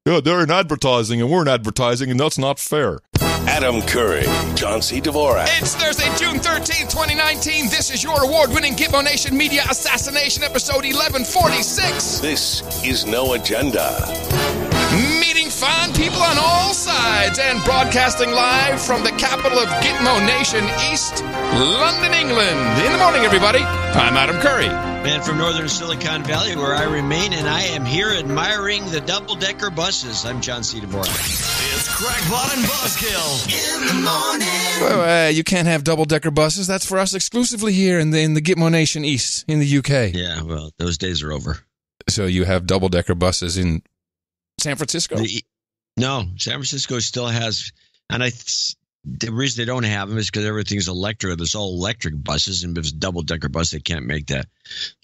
Yeah, they're in advertising and we're in advertising, and that's not fair. Adam Curry, John C. Dvorak. It's Thursday, June 13th, 2019. This is your award-winning Gitmo Nation Media Assassination episode 1146. This is No Agenda. Meeting fine people on all sides and broadcasting live from the capital of Gitmo Nation, East London, England. In the morning, everybody. I'm Adam Curry. And from northern Silicon Valley, where I remain, and I am here admiring the double-decker buses. I'm John C. Dvorak. It's Crackpot and Buzzkill in the morning. Well, you can't have double-decker buses. That's for us exclusively here in the Gitmo Nation East in the UK. Yeah, well, those days are over. So you have double-decker buses in San Francisco? No, San Francisco still has, and the reason they don't have them is because everything's electric. There's all electric buses, and if it's a double-decker bus, they can't make that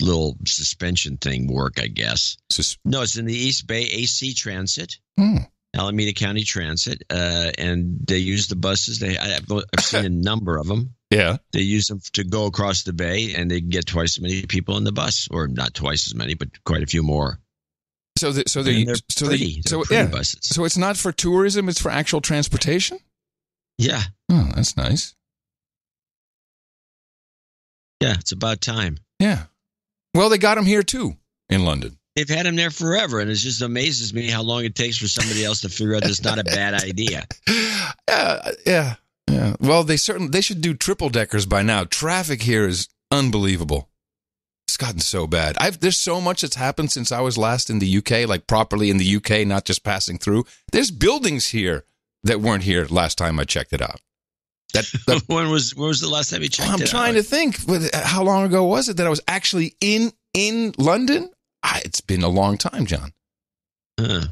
little suspension thing work, I guess. No, it's in the East Bay AC Transit, Alameda County Transit, and they use the buses. I've seen a number of them. Yeah. They use them to go across the bay, and they get twice as many people in the bus, or not twice as many, but quite a few more. They're pretty buses. So it's not for tourism; it's for actual transportation. Yeah. Oh, that's nice. Yeah, it's about time. Yeah. Well, they got them here too in London. They've had them there forever, and it just amazes me how long it takes for somebody else to figure out it's not a bad idea. Yeah. Well, they should do triple deckers by now. Traffic here is unbelievable. It's gotten so bad. There's so much that's happened since I was last in the UK, like properly in the UK, not just passing through. There's buildings here that weren't here last time I checked it out. When was the last time you checked it out? I'm trying to think. How long ago was it that I was actually in London? It's been a long time, John.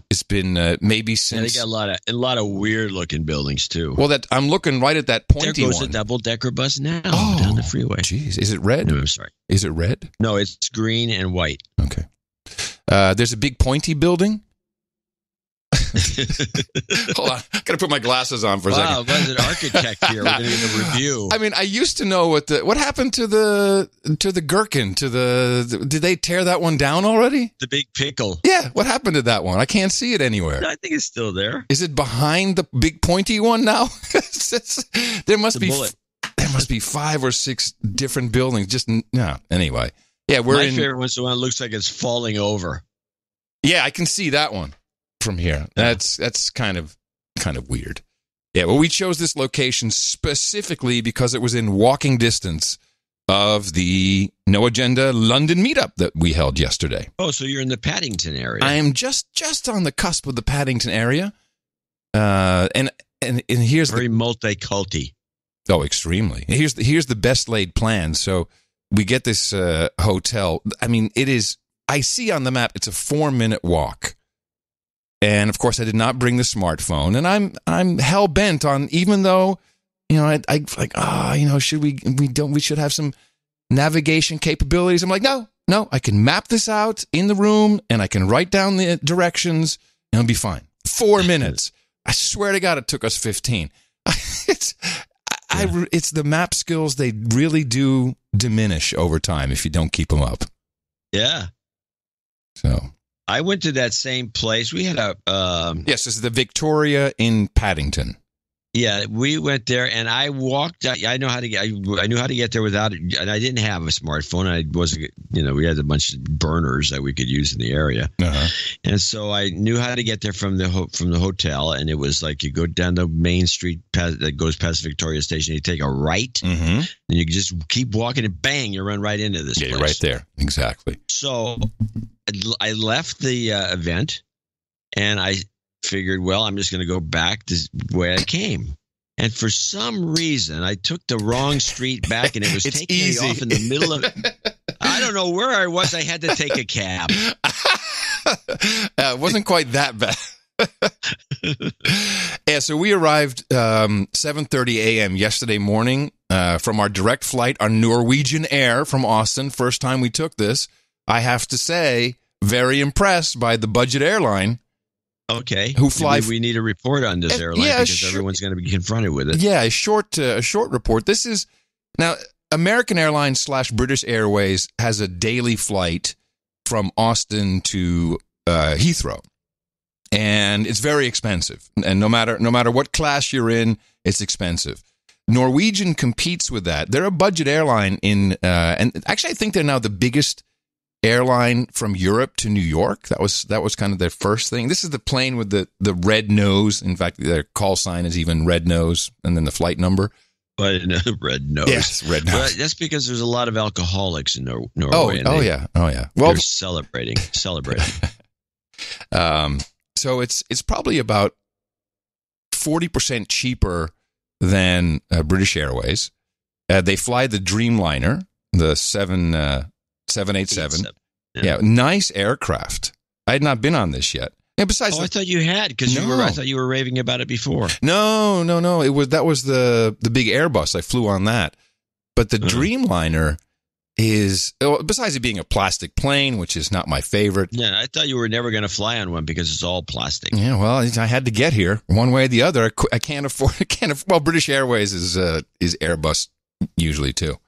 It's been maybe since. Yeah, they got a lot of weird looking buildings too. Well, I'm looking right at that pointy one. There goes a double decker bus now down the freeway. Jeez, is it red? No, I'm sorry. Is it red? No, it's green and white. Okay. There's a big pointy building. Hold on, I gotta put my glasses on for a second. Wow, was an architect here. We're gonna get a review. I mean, I used to know what happened to the gherkin. Did they tear that one down already? The big pickle. Yeah, what happened to that one? I can't see it anywhere. No, I think it's still there. Is it behind the big pointy one now? There must be 5 or 6 different buildings. Anyway, yeah, my favorite one's the one that looks like it's falling over. Yeah, I can see that one from here. That's kind of weird. Yeah, well, we chose this location specifically because it was in walking distance of the No Agenda London meetup that we held yesterday. Oh, so you're in the Paddington area. I am just on the cusp of the Paddington area. And here's very multi-culty. Oh, extremely. Here's the best laid plan. So we get this hotel. I mean, I see on the map it's a 4-minute walk. And of course, I did not bring the smartphone, and I'm hell bent on, even though, we should have some navigation capabilities. I'm like, no, I can map this out in the room, and I can write down the directions, and it'll be fine. 4 minutes. I swear to God, it took us 15. It's the map skills. They really do diminish over time if you don't keep them up. Yeah. So. I went to that same place. We had yes, this is the Victoria in Paddington. Yeah, we went there, and I walked. I knew how to get there without, and I didn't have a smartphone. I wasn't, we had a bunch of burners that we could use in the area, and so I knew how to get there from the hotel. And it was like you go down the main street that goes past Victoria Station. You take a right, and you just keep walking, and bang, you run right into this place. You're right there, exactly. So I left the event, and I figured, well, I'm just going to go back the way I came. And for some reason, I took the wrong street back, and it was taking me off in the middle of it. I don't know where I was. I had to take a cab. It wasn't quite that bad. Yeah, so we arrived 7:30 a.m. yesterday morning from our direct flight on Norwegian Air from Austin. First time we took this. I have to say, very impressed by the budget airline. Okay. Who fly? We need a report on this airline because everyone's going to be confronted with it. Yeah, a short report. This is now American Airlines / British Airways has a daily flight from Austin to Heathrow, and it's very expensive. And no matter what class you're in, it's expensive. Norwegian competes with that. They're a budget airline and actually I think they're now the biggest airline from Europe to New York. That was kind of their first thing. This is the plane with the red nose. In fact, their call sign is even red nose, and then the flight number. But red nose. Yes, red nose. But that's because there's a lot of alcoholics in Norway. Oh yeah. Well, they're celebrating. So it's probably about 40% cheaper than British Airways. They fly the Dreamliner, the 787. Yeah, nice aircraft. I had not been on this yet. And besides, I thought you had because I thought you were raving about it before. No. That was the big Airbus. I flew on that, but the Dreamliner is, besides it being a plastic plane, which is not my favorite. Yeah, I thought you were never going to fly on one because it's all plastic. Yeah, well, I had to get here one way or the other. I can't afford. Well, British Airways is Airbus usually too.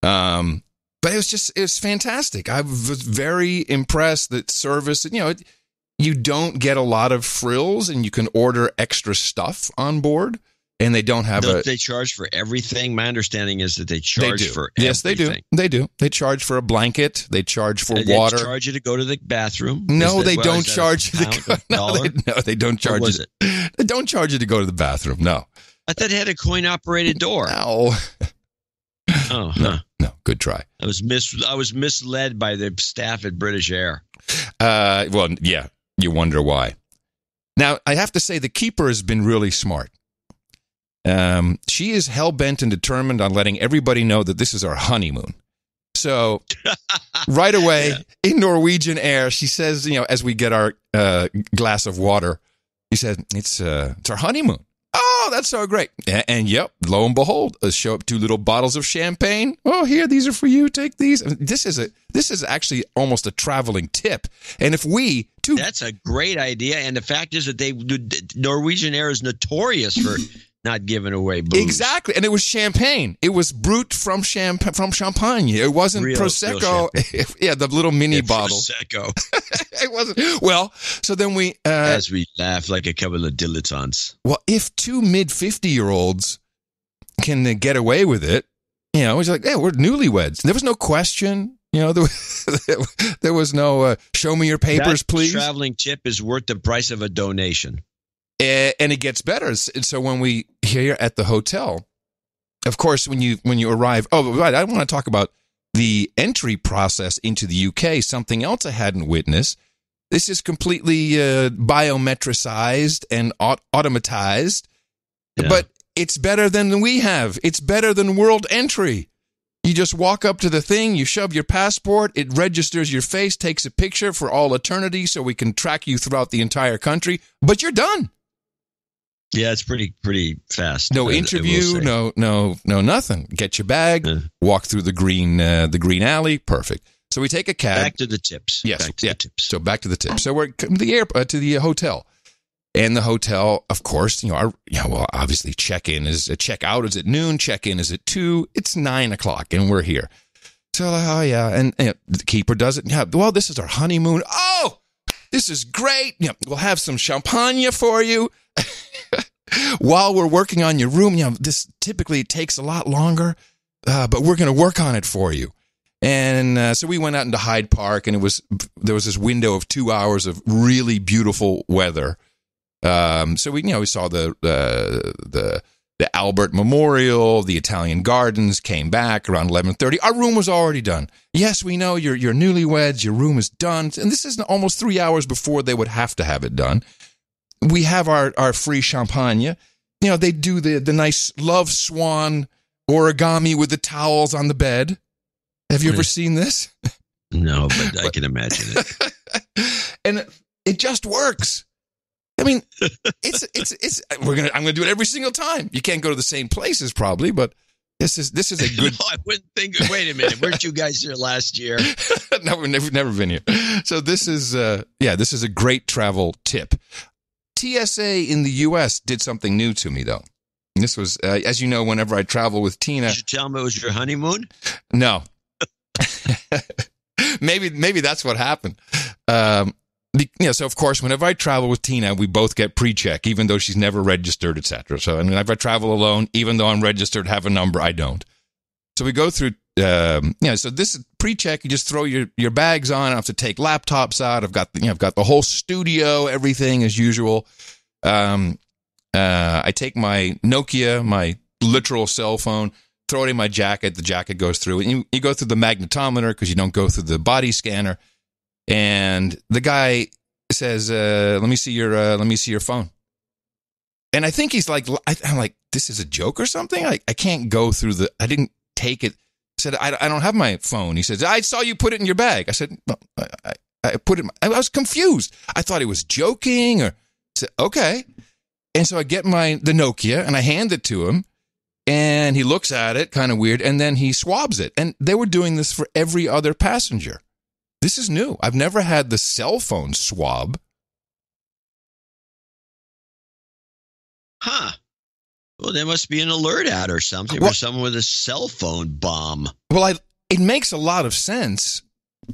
But it was fantastic. I was very impressed that service. You don't get a lot of frills, and you can order extra stuff on board. And they don't have They charge for everything. My understanding is that they charge for everything. Yes, they do. They charge for a blanket. They charge for water. They charge you to go to the bathroom. No, they don't charge you to go. No, they don't charge you. They don't charge you to go to the bathroom. No. I thought it had a coin-operated door. No. Oh, no. Good try. I was misled by the staff at British Air. Well, yeah. You wonder why. Now, I have to say the keeper has been really smart. She is hell-bent and determined on letting everybody know that this is our honeymoon. So right away in Norwegian Air, she says, as we get our glass of water, she said, it's our honeymoon. Oh, that's so great. And yep, lo and behold, show up 2 little bottles of champagne. Oh, here, these are for you. Take these. This is actually almost a traveling tip. And if that's a great idea. And the fact is that Norwegian Air is notorious for not giving away booze. Exactly. And it was champagne. It was brut from champagne. It wasn't Prosecco. Yeah, the little mini bottle. Prosecco. It wasn't. Well, so then we... as we laugh like a couple of dilettantes. Well, if 2 mid-50-year-olds can get away with it, it's like, we're newlyweds. There was no question. There was no, show me your papers, please. That traveling tip is worth the price of a donation. And it gets better. So when we here at the hotel, of course, when you arrive, right, I want to talk about the entry process into the UK, something else I hadn't witnessed. This is completely biometricized and automatized, but it's better than we have. It's better than world entry. You just walk up to the thing, you shove your passport, it registers your face, takes a picture for all eternity so we can track you throughout the entire country, but you're done. Yeah, it's pretty fast. No interview, no nothing. Get your bag, walk through the green alley, perfect. So we take a cab. Back to the tips. Yes, back to the tips. So back to the tips. So we're to the hotel, and the hotel, of course, obviously check out is at noon, check in is at 2. It's 9 o'clock, and we're here. So and the keeper does it. Yeah, well, this is our honeymoon. Oh, this is great. We'll have some champagne for you. While we're working on your room, this typically takes a lot longer, but we're going to work on it for you. And so we went out into Hyde Park, and there was this window of 2 hours of really beautiful weather. So we saw the Albert Memorial, the Italian Gardens, came back around 11:30. Our room was already done. Yes, we know you're newlyweds. Your room is done, and this is almost 3 hours before they would have to have it done. We have our free champagne. They do the nice love swan origami with the towels on the bed. Have you ever seen this? No, but I can imagine it. And it just works. I mean, I'm gonna do it every single time. You can't go to the same places probably, but this is a good. No, I wouldn't think. Wait a minute, weren't you guys here last year? No, we've never been here. So this is a great travel tip. TSA in the U.S. did something new to me, though. And this was, as you know, whenever I travel with Tina. Did you tell them it was your honeymoon? No. Maybe that's what happened. So of course, whenever I travel with Tina, we both get pre-check, even though she's never registered, etc. So, and if I travel alone, even though I'm registered, have a number, I don't. So we go through, so this is pre-check. You just throw your bags on. I don't have to take laptops out. I've got the whole studio, everything as usual. I take my Nokia, my literal cell phone, throw it in my jacket. The jacket goes through. And you go through the magnetometer because you don't go through the body scanner. And the guy says, "Let me see your phone." And I think he's like, I'm like, this is a joke or something. I can't go through I didn't take it. I said, I don't have my phone. He says, I saw you put it in your bag. I said, no, I put it. I was confused. I thought he was joking. Or I said, okay. And so I get the Nokia and I hand it to him. And he looks at it, kind of weird, and then he swabs it. And they were doing this for every other passenger. This is new. I've never had the cell phone swab. Huh. Well, there must be an alert out or something for someone with a cell phone bomb. Well, it makes a lot of sense.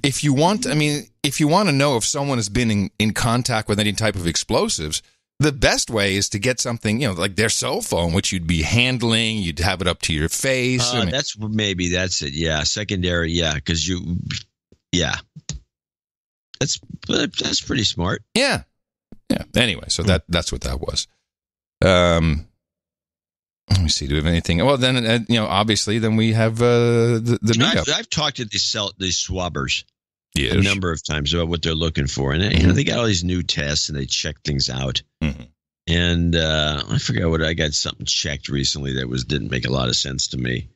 If you want to know if someone has been in contact with any type of explosives, the best way is to get something, like their cell phone, which you'd be handling. You'd have it up to your face. That's it. Yeah. Secondary. Yeah. Because that's pretty smart. Yeah. Yeah. Anyway, so that's what that was. Let me see. Do we have anything? Well, then, obviously, then we have the meetup. I've talked to these swabbers a number of times about what they're looking for. And, they got all these new tests and they check things out. Mm-hmm. And I forgot I got something checked recently that didn't make a lot of sense to me.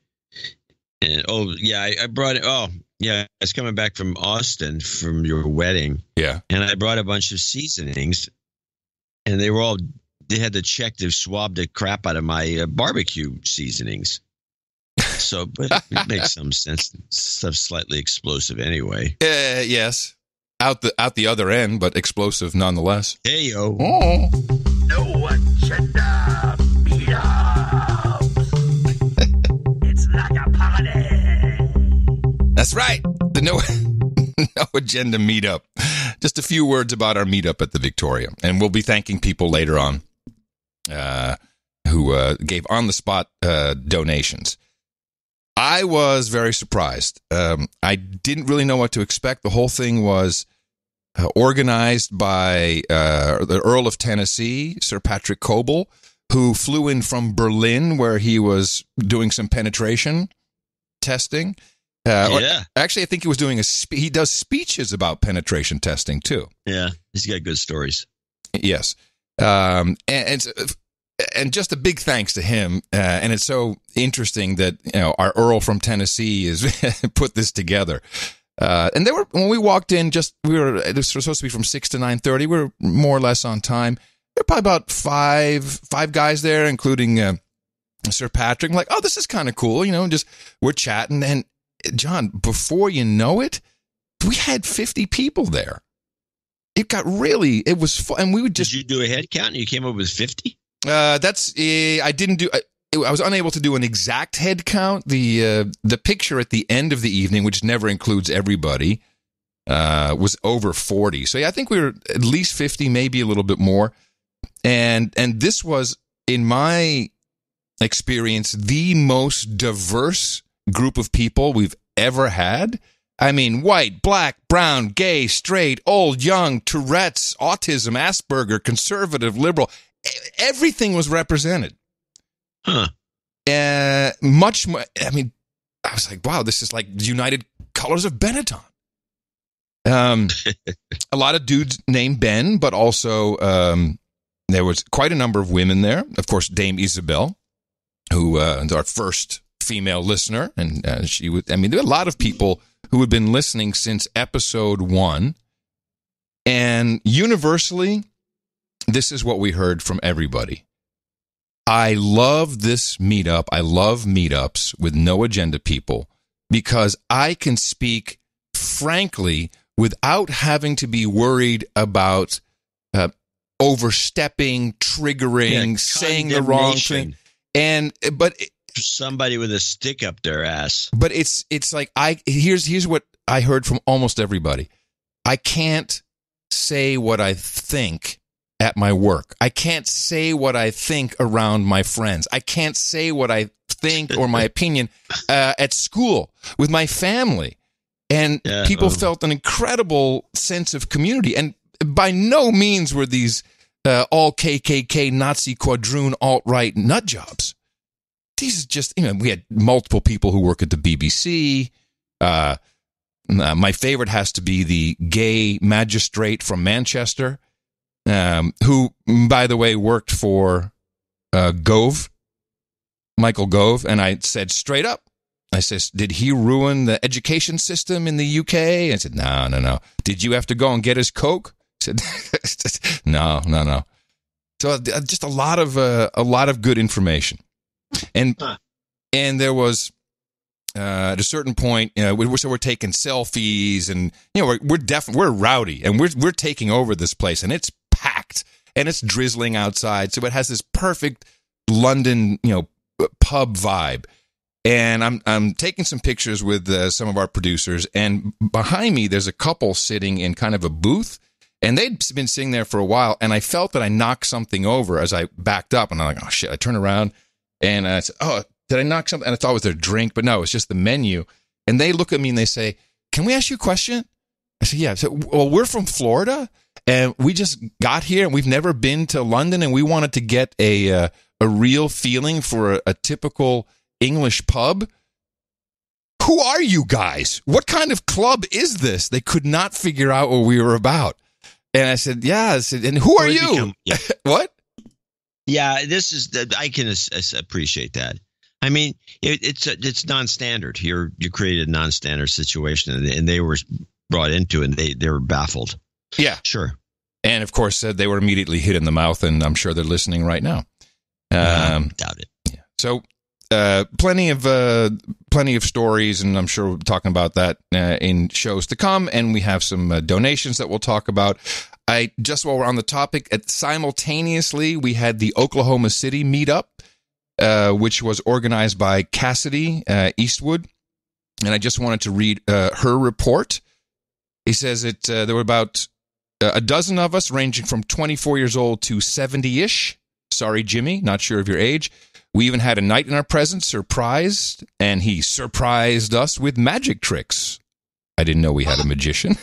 And, I brought it. Oh, yeah, I was coming back from Austin from your wedding. Yeah. And I brought a bunch of seasonings. And they had to check to swab the crap out of my barbecue seasonings. So, but it makes some sense. Stuff's slightly explosive anyway. Yes. Out the other end, but explosive nonetheless. Hey, yo. Oh. No agenda meetups. It's like a party. That's right. The no agenda meetup. Just a few words about our meetup at the Victoria. And we'll be thanking people later on. Who gave on-the-spot donations. I was very surprised. I didn't really know what to expect. The whole thing was organized by the Earl of Tennessee, Sir Patrick Coble, who flew in from Berlin, where he was doing some penetration testing. Actually, I think he was doing he does speeches about penetration testing, too. Yeah, he's got good stories. Yes. And just a big thanks to him. And it's so interesting that our Earl from Tennessee is put this together. And when we walked in, it was supposed to be from 6 to 9:30. We were more or less on time. There were probably about five guys there, including Sir Patrick. I'm like, oh, this is kind of cool, just we're chatting. And John, before you know it, we had 50 people there. It was fun. And we would just. Did you do a head count and you came up with 50? I didn't do. I was unable to do an exact head count. The picture at the end of the evening, which never includes everybody, was over 40. So yeah, I think we were at least 50, maybe a little bit more. And this was, in my experience, the most diverse group of people we've ever had. I mean, white, black, brown, gay, straight, old, young, Tourette's, autism, Asperger, conservative, liberal. Everything was represented. Huh. Much more. I mean, I was like, wow, this is like United Colors of Benetton. A lot of dudes named Ben, but also there was quite a number of women there. Of course, Dame Isabel, who is our first female listener. And there were a lot of people who had been listening since episode 1. And universally, this is what we heard from everybody. I love this meetup. I love meetups with no agenda people because I can speak frankly without having to be worried about overstepping, triggering, saying the wrong thing. But somebody with a stick up their ass. But it's like here's what I heard from almost everybody. I can't say what I think at my work. I can't say what I think around my friends. I can't say what I think or my opinion at school with my family. And people felt an incredible sense of community. And by no means were these all KKK, Nazi, quadroon, alt-right nut jobs. These are just, we had multiple people who work at the BBC. My favorite has to be the gay magistrate from Manchester, who, by the way, worked for Gove, Michael Gove. And I said straight up, I said, did he ruin the education system in the UK? I said, no. Did you have to go and get his Coke? I said, no. So just a lot of good information. And there was at a certain point, we're taking selfies, and we're rowdy, and we're taking over this place, and it's packed, and it's drizzling outside, so it has this perfect London pub vibe. And I'm taking some pictures with some of our producers, and behind me there's a couple sitting in kind of a booth, and they'd been sitting there for a while, and I felt that I knocked something over as I backed up, and I'm like, oh shit! I turn around, and I said, oh, did I knock something? And I thought it was their drink, but no, it's just the menu. And they look at me and they say, can we ask you a question? I said, yeah. So, well, we're from Florida, and we just got here, and we've never been to London, and we wanted to get a real feeling for a typical English pub. Who are you guys? What kind of club is this? They could not figure out what we were about. And I said, yeah. I said, and who are you? What? Yeah, this is. I can appreciate that. I mean, it's non-standard. You created a non-standard situation, and they were brought into it, and they were baffled. Yeah, sure. And of course, they were immediately hit in the mouth, and I'm sure they're listening right now. Doubt it. Yeah. So, plenty of stories, and I'm sure we'll be talking about that in shows to come. And we have some donations that we'll talk about. Just while we're on the topic, simultaneously we had the Oklahoma City meetup, which was organized by Cassidy Eastwood, and I just wanted to read her report. He says there were about a dozen of us, ranging from 24 years old to 70-ish. Sorry, Jimmy, not sure of your age. We even had a knight in our presence, surprised, and he surprised us with magic tricks. I didn't know we had a magician.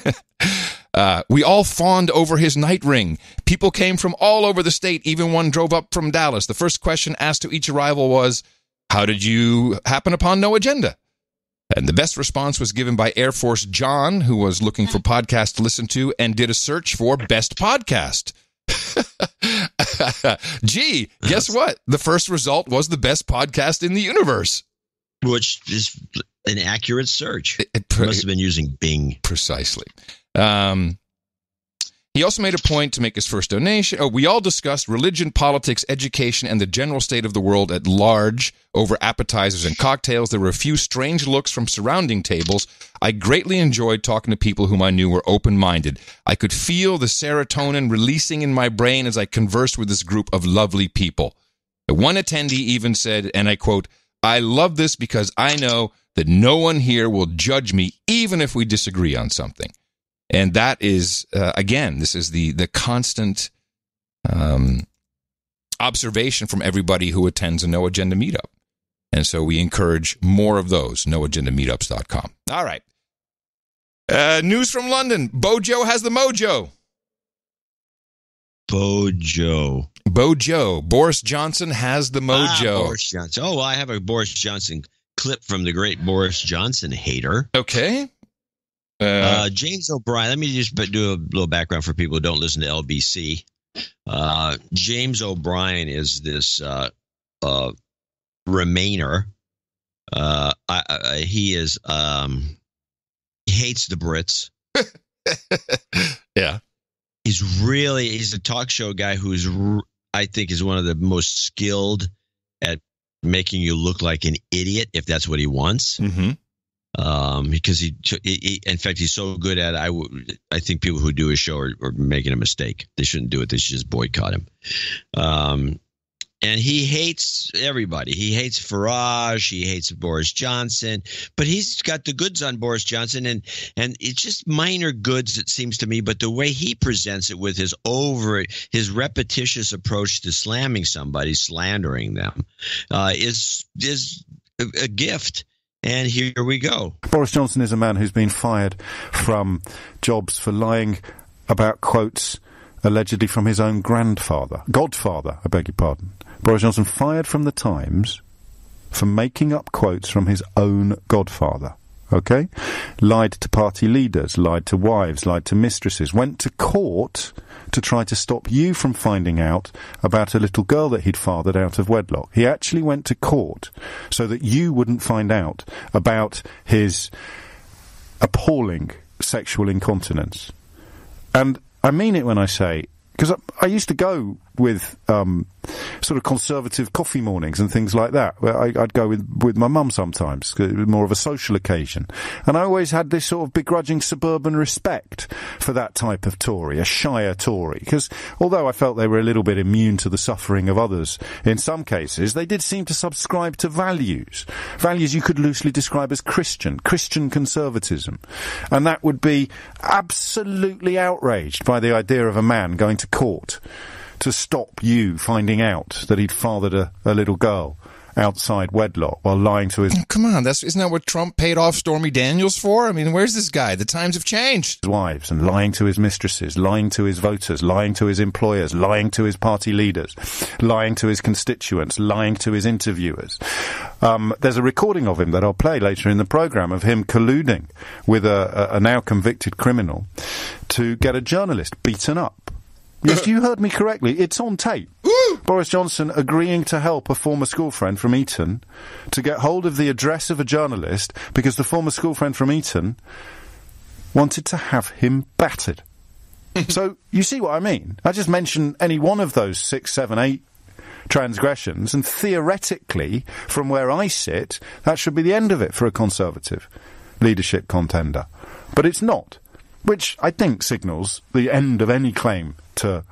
We all fawned over his night ring. People came from all over the state. Even one drove up from Dallas. The first question asked to each arrival was, how did you happen upon No Agenda? And the best response was given by Air Force John, who was looking for podcasts to listen to and did a search for best podcast. Gee, guess what? The first result was the best podcast in the universe. Which is an accurate search. It must have been using Bing. Precisely. He also made a point to make his first donation. We all discussed religion, politics, education, and the general state of the world at large over appetizers and cocktails. There were a few strange looks from surrounding tables. I greatly enjoyed talking to people whom I knew were open-minded. I could feel the serotonin releasing in my brain as I conversed with this group of lovely people. One attendee even said, and I quote, I love this because I know that no one here will judge me even if we disagree on something. And that is, again, this is the constant observation from everybody who attends a No Agenda meetup. And so we encourage more of those, noagendameetups.com. All right. News from London. Bojo has the mojo. Bojo. Boris Johnson has the mojo. Boris Johnson. Oh, well, I have a Boris Johnson clip from the great Boris Johnson hater. Okay. James O'Brien. Let me just do a little background for people who don't listen to LBC. James O'Brien is this Remainer. He hates the Brits. Yeah. He's a talk show guy who's, I think, is one of the most skilled at making you look like an idiot if that's what he wants. Mm-hmm. Because he, in fact, he's so good at it. I think people who do his show are making a mistake. They shouldn't do it. They should just boycott him. And he hates everybody. He hates Farage. He hates Boris Johnson. But he's got the goods on Boris Johnson, and it's just minor goods, it seems to me. But the way he presents it with his repetitious approach to slamming somebody, slandering them, is a gift. And here we go. Boris Johnson is a man who's been fired from jobs for lying about quotes allegedly from his own godfather, I beg your pardon. Boris Johnson fired from the Times for making up quotes from his own godfather. Okay? Lied to party leaders, lied to wives, lied to mistresses, went to court to try to stop you from finding out about a little girl that he'd fathered out of wedlock. He actually went to court so that you wouldn't find out about his appalling sexual incontinence. And I mean it when I say, because I used to go with sort of conservative coffee mornings and things like that. Where I'd go with my mum sometimes, 'cause it was more of a social occasion. And I always had this sort of begrudging suburban respect for that type of Tory, a shire Tory. Because although I felt they were a little bit immune to the suffering of others in some cases, they did seem to subscribe to values you could loosely describe as Christian conservatism. And that would be absolutely outraged by the idea of a man going to court to stop you finding out that he'd fathered a little girl outside wedlock while lying to his... Come on, isn't that what Trump paid off Stormy Daniels for? I mean, where's this guy? The times have changed. ...wives, and lying to his mistresses, lying to his voters, lying to his employers, lying to his party leaders, lying to his constituents, lying to his interviewers. There's a recording of him that I'll play later in the programme of him colluding with a now convicted criminal to get a journalist beaten up. Yes, you heard me correctly. It's on tape. Boris Johnson agreeing to help a former school friend from Eton to get hold of the address of a journalist because the former school friend from Eton wanted to have him battered. So, you see what I mean? I just mentioned any one of those 6, 7, 8 transgressions, and theoretically, from where I sit, that should be the end of it for a Conservative leadership contender. But it's not. Which I think signals the end of any claim to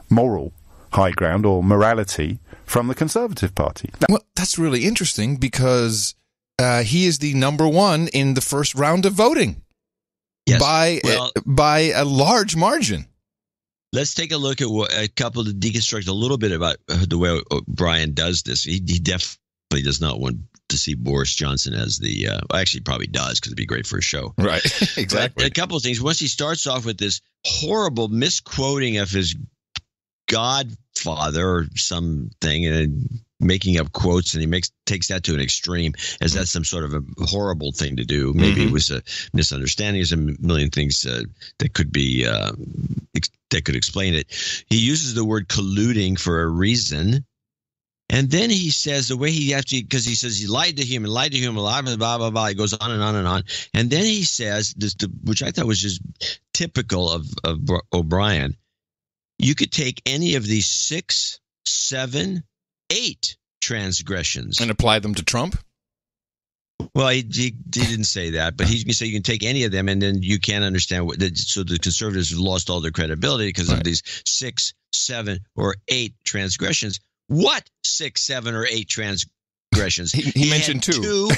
moral high ground or morality from the Conservative Party. Well, that's really interesting because he is the number one in the first round of voting. Yes. By a large margin. Let's take a look at a couple to deconstruct a little bit about the way O'Brien does this. He definitely does not want to see Boris Johnson as the actually probably does, because it'd be great for a show. Right. Exactly. But a couple of things. Once he starts off with this horrible misquoting of his godfather or something and making up quotes, and he takes that to an extreme as that's some sort of a horrible thing to do. Maybe it was a misunderstanding. There's a million things that could be that could explain it. He uses the word colluding for a reason. And then he says the way he actually, because he says he lied to him, blah, blah, blah, blah. He goes on and on and on. And then he says, which I thought was just typical of O'Brien, you could take any of these 6, 7, 8 transgressions. And apply them to Trump? Well, he didn't say that, but he can say you can take any of them, and then you can't understand so the conservatives have lost all their credibility because of these 6, 7, or 8 transgressions. What 6, 7, or 8 transgressions? He mentioned 2.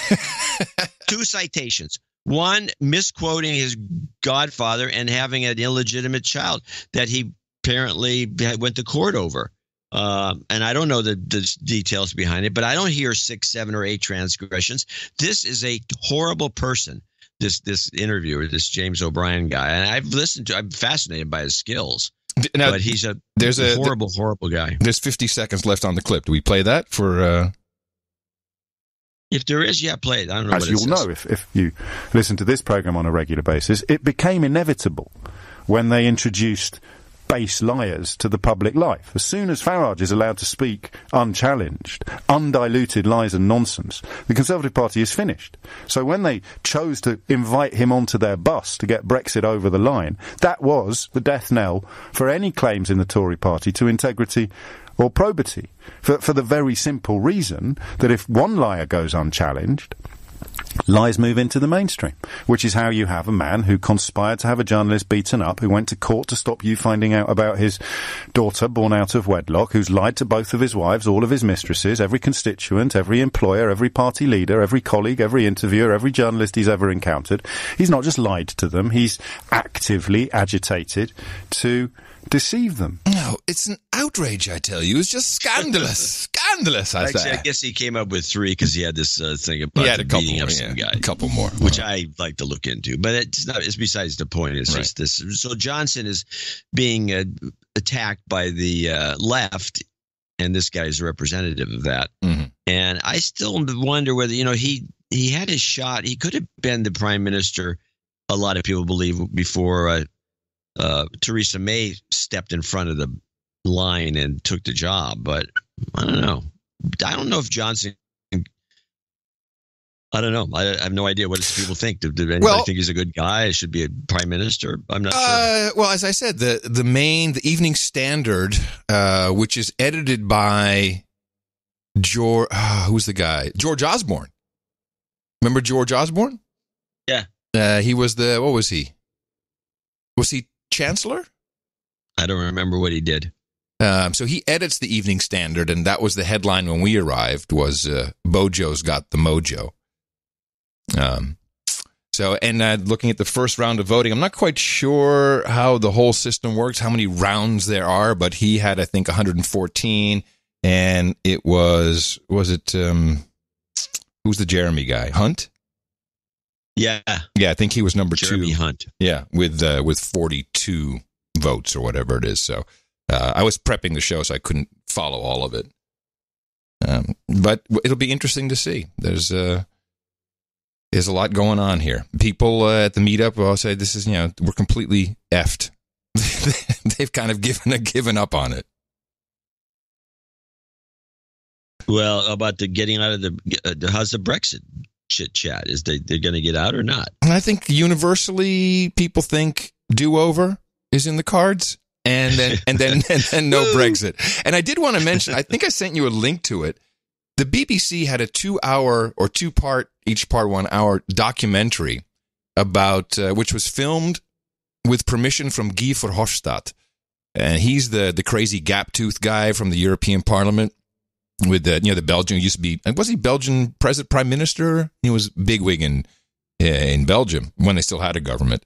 Two citations. One, misquoting his godfather and having an illegitimate child that he apparently went to court over. And I don't know the details behind it, but I don't hear 6, 7, or 8 transgressions. This is a horrible person, this interviewer, this James O'Brien guy. And I'm fascinated by his skills. Now, but he's a horrible guy. There's 50 seconds left on the clip. Do we play that for... If there is, yeah, play it. I don't know. As you'll know, if you listen to this program on a regular basis, it became inevitable when they introduced base liars to the public life. As soon as Farage is allowed to speak unchallenged, undiluted lies and nonsense, the Conservative Party is finished. So when they chose to invite him onto their bus to get Brexit over the line, that was the death knell for any claims in the Tory party to integrity or probity, for the very simple reason that if one liar goes unchallenged, lies move into the mainstream, which is how you have a man who conspired to have a journalist beaten up, who went to court to stop you finding out about his daughter born out of wedlock, who's lied to both of his wives, all of his mistresses, every constituent, every employer, every party leader, every colleague, every interviewer, every journalist he's ever encountered. He's not just lied to them, he's actively agitated to deceive them. No, it's an outrage, I tell you. It's just scandalous. Scandalous, I say. I guess he came up with 3 because he had this thing about beating up some guy. A couple more. Which I like to look into. But it's besides the point. It's just this. So Johnson is being attacked by the left, and this guy is a representative of that. Mm-hmm. And I still wonder whether, he had his shot. He could have been the prime minister, a lot of people believe, before Theresa May stepped in front of the line and took the job, but I don't know. I don't know if Johnson. I don't know. I have no idea what people think. Do anybody think he's a good guy? Should be a prime minister? I'm not sure. Well, as I said, the Evening Standard, which is edited by George. Who's the guy? George Osborne. Remember George Osborne? Yeah. He was what was he? Was he Chancellor? I don't remember what he did. So he edits the Evening Standard, and that was the headline when we arrived, was Bojo's got the mojo. Looking at the first round of voting, I'm not quite sure how the whole system works, how many rounds there are, but he had, I think, 114, and it was it, who's the Jeremy guy? Hunt? Yeah. Yeah, I think he was number Jeremy 2. Hunt. Yeah, with 42 votes or whatever it is. So I was prepping the show, so I couldn't follow all of it. But it'll be interesting to see. There's a lot going on here. People at the meetup will say this is, we're completely effed. They've kind of given up on it. Well, about the getting out of how's the Brexit chit chat? Is they're going to get out or not? And I think universally people think do-over is in the cards, and then no Brexit. And I did want to mention, I think I sent you a link to it. The BBC had a 2-hour or 2-part, each part 1 hour documentary about which was filmed with permission from Guy Verhofstadt, and he's the crazy gap-toothed guy from the European Parliament. With the Belgian, used to be, was he Belgian prime minister? He was bigwig in Belgium when they still had a government.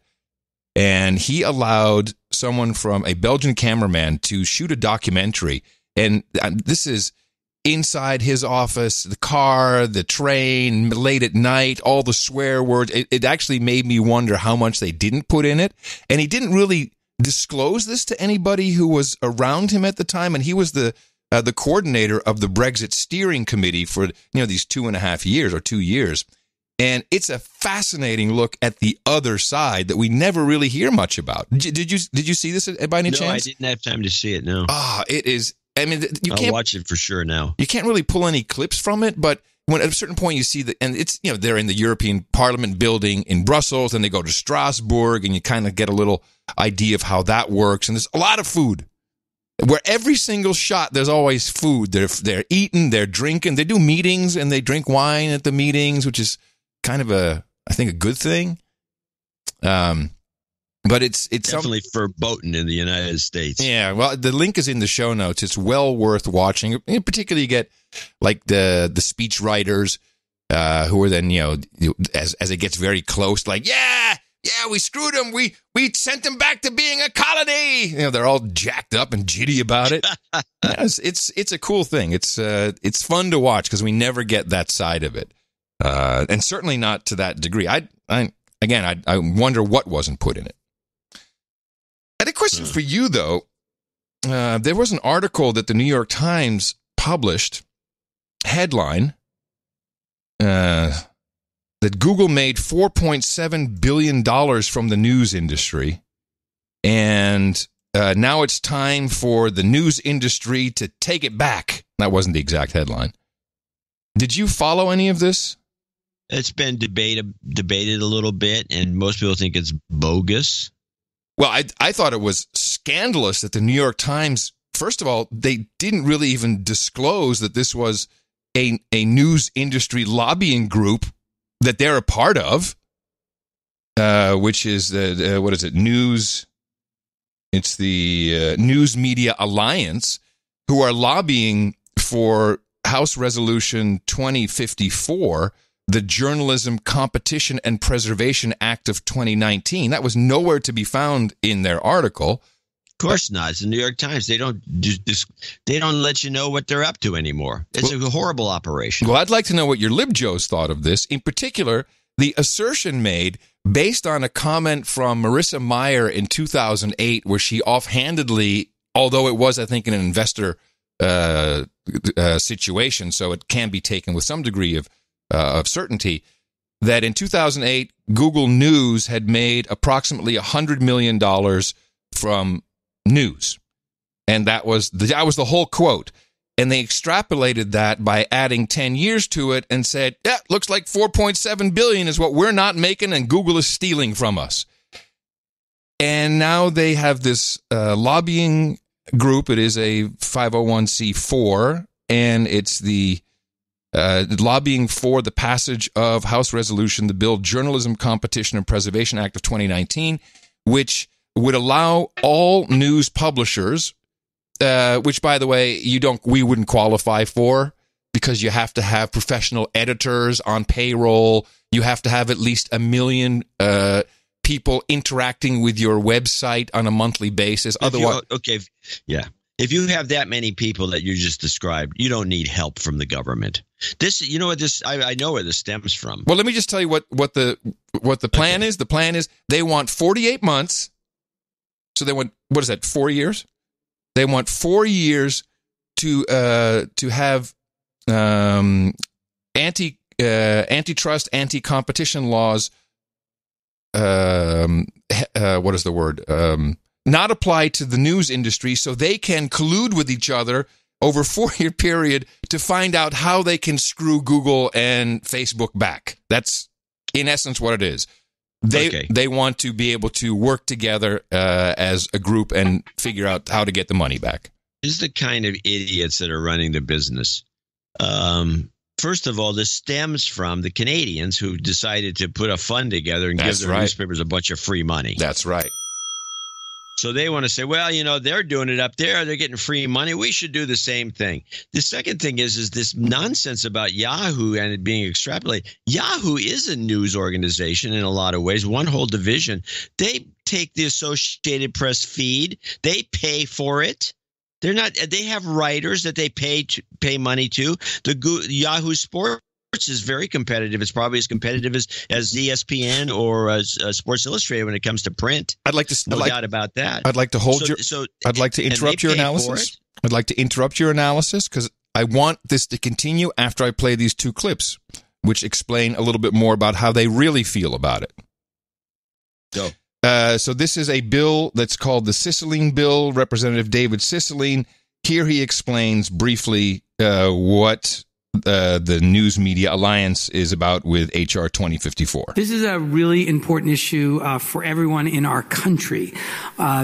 And he allowed someone from a Belgian cameraman to shoot a documentary. And this is inside his office, the car, the train, late at night, all the swear words. It actually made me wonder how much they didn't put in it. And he didn't really disclose this to anybody who was around him at the time. And he was the coordinator of the Brexit steering committee for these 2.5 years or 2 years, and it's a fascinating look at the other side that we never really hear much about. Did you see this by any chance? No, I didn't have time to see it. No. It is. I mean, I'll watch it for sure now. You can't really pull any clips from it, but when at a certain point you see that, and it's they're in the European Parliament building in Brussels, and they go to Strasbourg, and you kind of get a little idea of how that works. And there's a lot of food. Where every single shot, there's always food. They're eating, they're drinking. They do meetings and they drink wine at the meetings, which is kind of I think a good thing. But it's definitely verboten in the United States. Yeah, well, the link is in the show notes. It's well worth watching. In particular, you get like the speech writers who are then as it gets very close, like yeah, we screwed them. We sent them back to being a colony. They're all jacked up and jitty about it. It's a cool thing. It's fun to watch because we never get that side of it, and certainly not to that degree. I wonder what wasn't put in it. I had a question for you though. There was an article that the New York Times published. Headline. That Google made $4.7 billion from the news industry, and now it's time for the news industry to take it back. That wasn't the exact headline. Did you follow any of this? It's been debated a little bit, and most people think it's bogus. Well, I thought it was scandalous that the New York Times, first of all, they didn't really even disclose that this was a news industry lobbying group that they're a part of, which is what is it? News. It's the News Media Alliance, who are lobbying for House Resolution 2054, the Journalism Competition and Preservation Act of 2019. That was nowhere to be found in their article. Of course not. It's the New York Times. They don't let you know what they're up to anymore. It's a horrible operation. Well, I'd like to know what your LibJoes thought of this. In particular, the assertion made based on a comment from Marissa Mayer in 2008, where she offhandedly, although it was, I think, an investor situation, so it can be taken with some degree of certainty, that in 2008, Google News had made approximately $100 million from news. And that was the whole quote. And they extrapolated that by adding 10 years to it and said, yeah, looks like 4.7 billion is what we're not making and Google is stealing from us. And now they have this lobbying group. It is a 501c4, and it's the lobbying for the passage of House Resolution, the Bill Journalism Competition and Preservation Act of 2019, which would allow all news publishers, which, by the way, we wouldn't qualify for, because you have to have professional editors on payroll. You have to have at least 1 million people interacting with your website on a monthly basis. Otherwise, if you have that many people that you just described, you don't need help from the government. I know where this stems from. Well, let me just tell you what the plan is. The plan is they want 48 months. So they want, what is that, 4 years? They want 4 years to have antitrust, anti-competition laws. What is the word? Not apply to the news industry, so they can collude with each other over a 4-year period to find out how they can screw Google and Facebook back. That's in essence what it is. They want to be able to work together as a group and figure out how to get the money back. This is the kind of idiots that are running the business. First of all, this stems from the Canadians who decided to put a fund together and give their newspapers a bunch of free money. That's right. So they want to say, well, they're doing it up there. They're getting free money. We should do the same thing. The second thing is this nonsense about Yahoo and it being extrapolated. Yahoo is a news organization in a lot of ways, one whole division. They take the Associated Press feed. They pay for it. They have writers that they pay money to. Yahoo Sports is very competitive. It's probably as competitive as ESPN or as Sports Illustrated when it comes to print. I'd like to no doubt about that. I'd like to I'd like to interrupt your analysis. I'd like to interrupt your analysis because I want this to continue after I play these two clips, which explain a little bit more about how they really feel about it. Go. So this is a bill that's called the Cicilline Bill. Representative David Cicilline. Here he explains briefly what the News Media Alliance is about with H.R. 2054. This is a really important issue for everyone in our country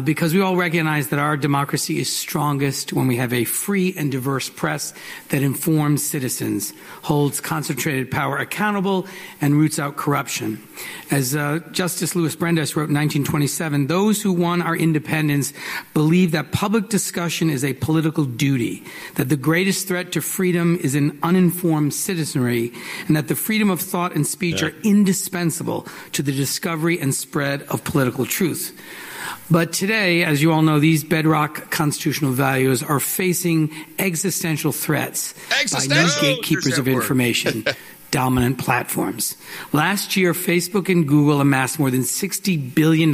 because we all recognize that our democracy is strongest when we have a free and diverse press that informs citizens, holds concentrated power accountable, and roots out corruption. As Justice Louis Brandeis wrote in 1927, those who won our independence believe that public discussion is a political duty, that the greatest threat to freedom is an uninformed citizenry, and that the freedom of thought and speech are indispensable to the discovery and spread of political truth. But today, as you all know, these bedrock constitutional values are facing existential threats by new gatekeepers of information. Dominant platforms. Last year, Facebook and Google amassed more than $60 billion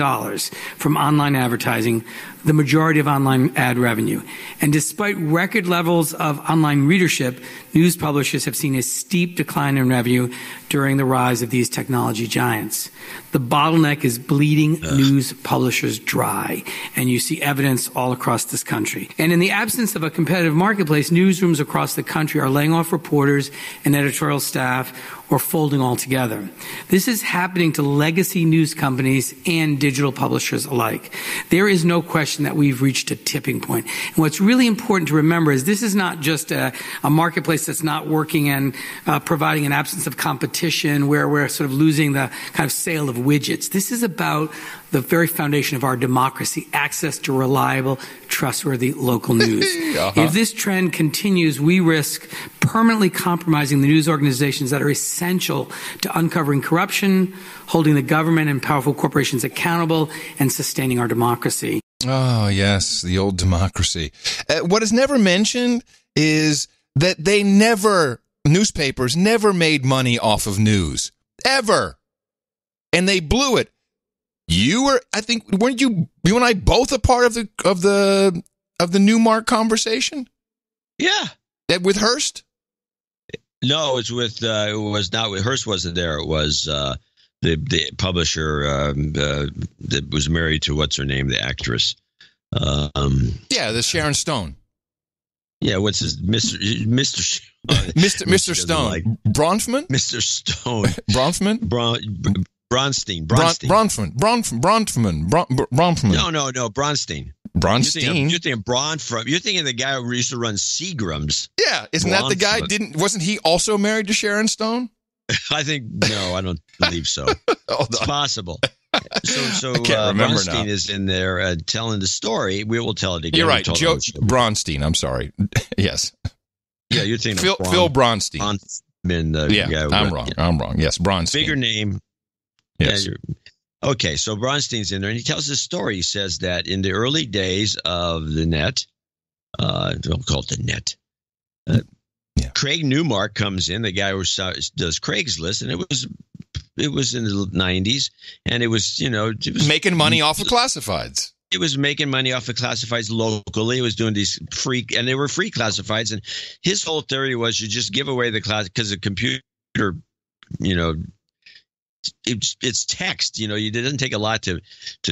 from online advertising, the majority of online ad revenue. And despite record levels of online readership, news publishers have seen a steep decline in revenue during the rise of these technology giants. The bottleneck is bleeding news publishers dry, and you see evidence all across this country. And in the absence of a competitive marketplace, newsrooms across the country are laying off reporters and editorial staff staff or folding altogether. This is happening to legacy news companies and digital publishers alike. There is no question that we've reached a tipping point. And what's really important to remember is this is not just a marketplace that's not working and providing an absence of competition where we're sort of losing the kind of sale of widgets. This is about the very foundation of our democracy, access to reliable, trustworthy local news. If this trend continues, we risk permanently compromising the news organizations that are essential to uncovering corruption, holding the government and powerful corporations accountable, and sustaining our democracy. Oh, yes, the old democracy. What is never mentioned is that newspapers never made money off of news. Ever. And they blew it. Weren't you and I both a part of the Newmark conversation? Yeah. With Hearst? No, it was not with Hearst. Wasn't there? It was the publisher that was married to what's her name, the actress. The Sharon Stone. Yeah, what's his Mr. Stone? Like, Bronfman? Mr. Stone. Bronfman? Bronstein. Bronfman. No, Bronstein. Bronstein. You're thinking the guy who used to run Seagram's. Yeah, isn't that the guy? Wasn't he also married to Sharon Stone? I don't believe so. It's possible. So I can't remember Bronstein now. is in there telling the story. We will tell it again. You're right, Joe Bronstein. I'm sorry. Yes. Yeah, you're thinking Phil Bronstein. I'm wrong. I'm wrong. Yes, Bronstein. Bigger name. Yes. Yeah, okay, so Bronstein's in there, and he tells this story. He says that in the early days of the net, don't call it the net. Craig Newmark comes in, the guy who does Craigslist, and it was in the 90s, and it was making money off of classifieds. It was making money off of classifieds locally. It was doing these and they were free classifieds. And his whole theory was you just give away the class because the computer, it's text. It doesn't take a lot to